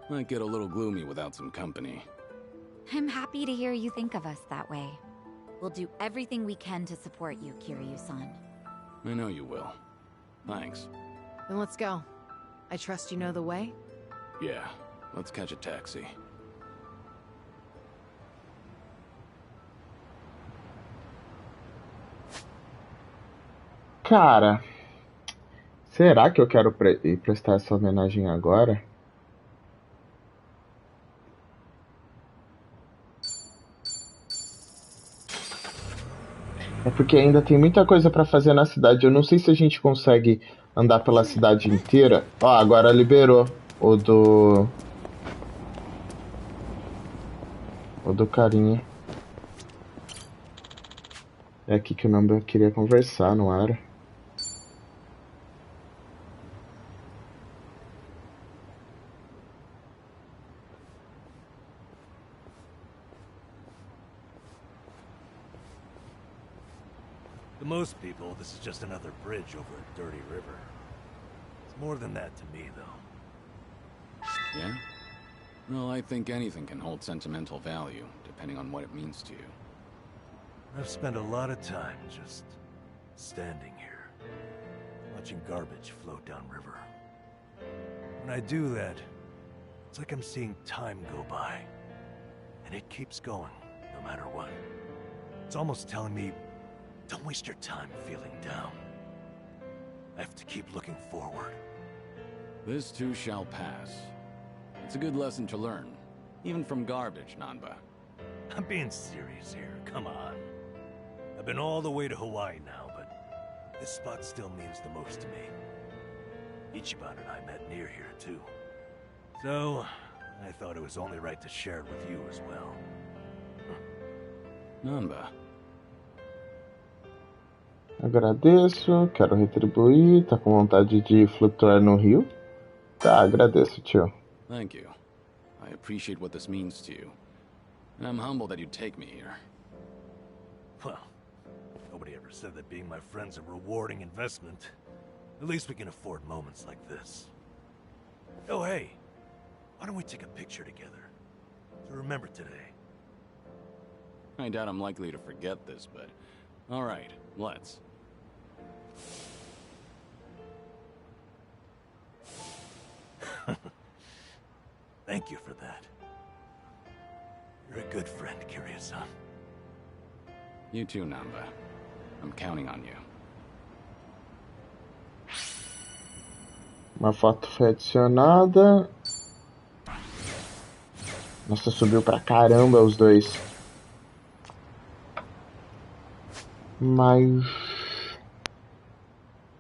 Might get a little gloomy without some company. I'm happy to hear you think of us that way. We'll do everything we can to support you, Kiryu-san. I know you will. Thanks. Then let's go. I trust you know the way? Yeah, let's catch a taxi. Cara, será que eu quero ir prestar essa homenagem agora? É porque ainda tem muita coisa pra fazer na cidade. Eu não sei se a gente consegue andar pela cidade inteira. Ó, agora liberou o do... O do carinha. É aqui que o Namba queria conversar, não era? To most people, this is just another bridge over a dirty river. It's more than that to me, though. Yeah? Well, I think anything can hold sentimental value, depending on what it means to you. I've spent a lot of time just standing here, watching garbage float downriver. When I do that, it's like I'm seeing time go by. And it keeps going, no matter what. It's almost telling me, don't waste your time feeling down. I have to keep looking forward. This too shall pass. It's a good lesson to learn, even from garbage, Namba. I'm being serious here, come on. I've been all the way to Hawaii now, but this spot still means the most to me. Ichiban and I met near here, too. So, I thought it was only right to share it with you as well. Namba. Agradeço, quero retribuir, tá com vontade de flutuar no rio? Tá, agradeço, tio. Thank you. I appreciate what this means to you. And I'm humbled that you'd take me here. Well, nobody ever said that being my friend's a rewarding investment. At least we can afford moments like this. Oh, hey. Why don't we take a picture together? To remember today. I doubt I'm likely to forget this, but... Alright, let's. Thank you for that. You're a good friend, Kiryu-san. You too, Namba. I'm counting on you. Uma foto foi adicionada. Nossa, subiu pra caramba os dois. Mas...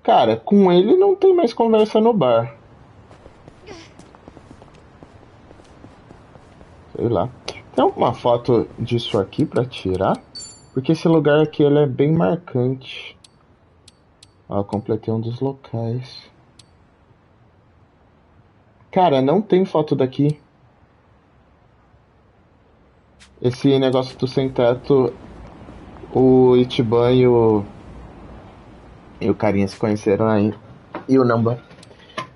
Cara, com ele não tem mais conversa no bar. Sei lá. Tem alguma foto disso aqui pra tirar? Porque esse lugar aqui ele é bem marcante. Ó, completei um dos locais. Cara, não tem foto daqui. Esse negócio do sem-teto, o Ichiban e o carinha se conheceram aí. E o Namba.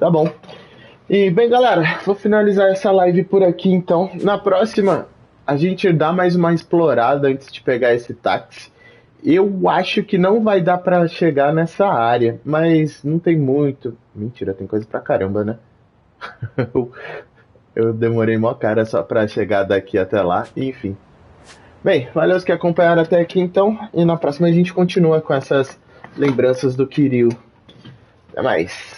Tá bom. E, bem, galera, vou finalizar essa live por aqui, então. Na próxima, a gente dá mais uma explorada antes de pegar esse táxi. Eu acho que não vai dar pra chegar nessa área, mas não tem muito. Mentira, tem coisa pra caramba, né? Eu demorei mó cara só pra chegar daqui até lá, enfim. Bem, valeu os que acompanharam até aqui então, e na próxima a gente continua com essas lembranças do Kiryu. Até mais.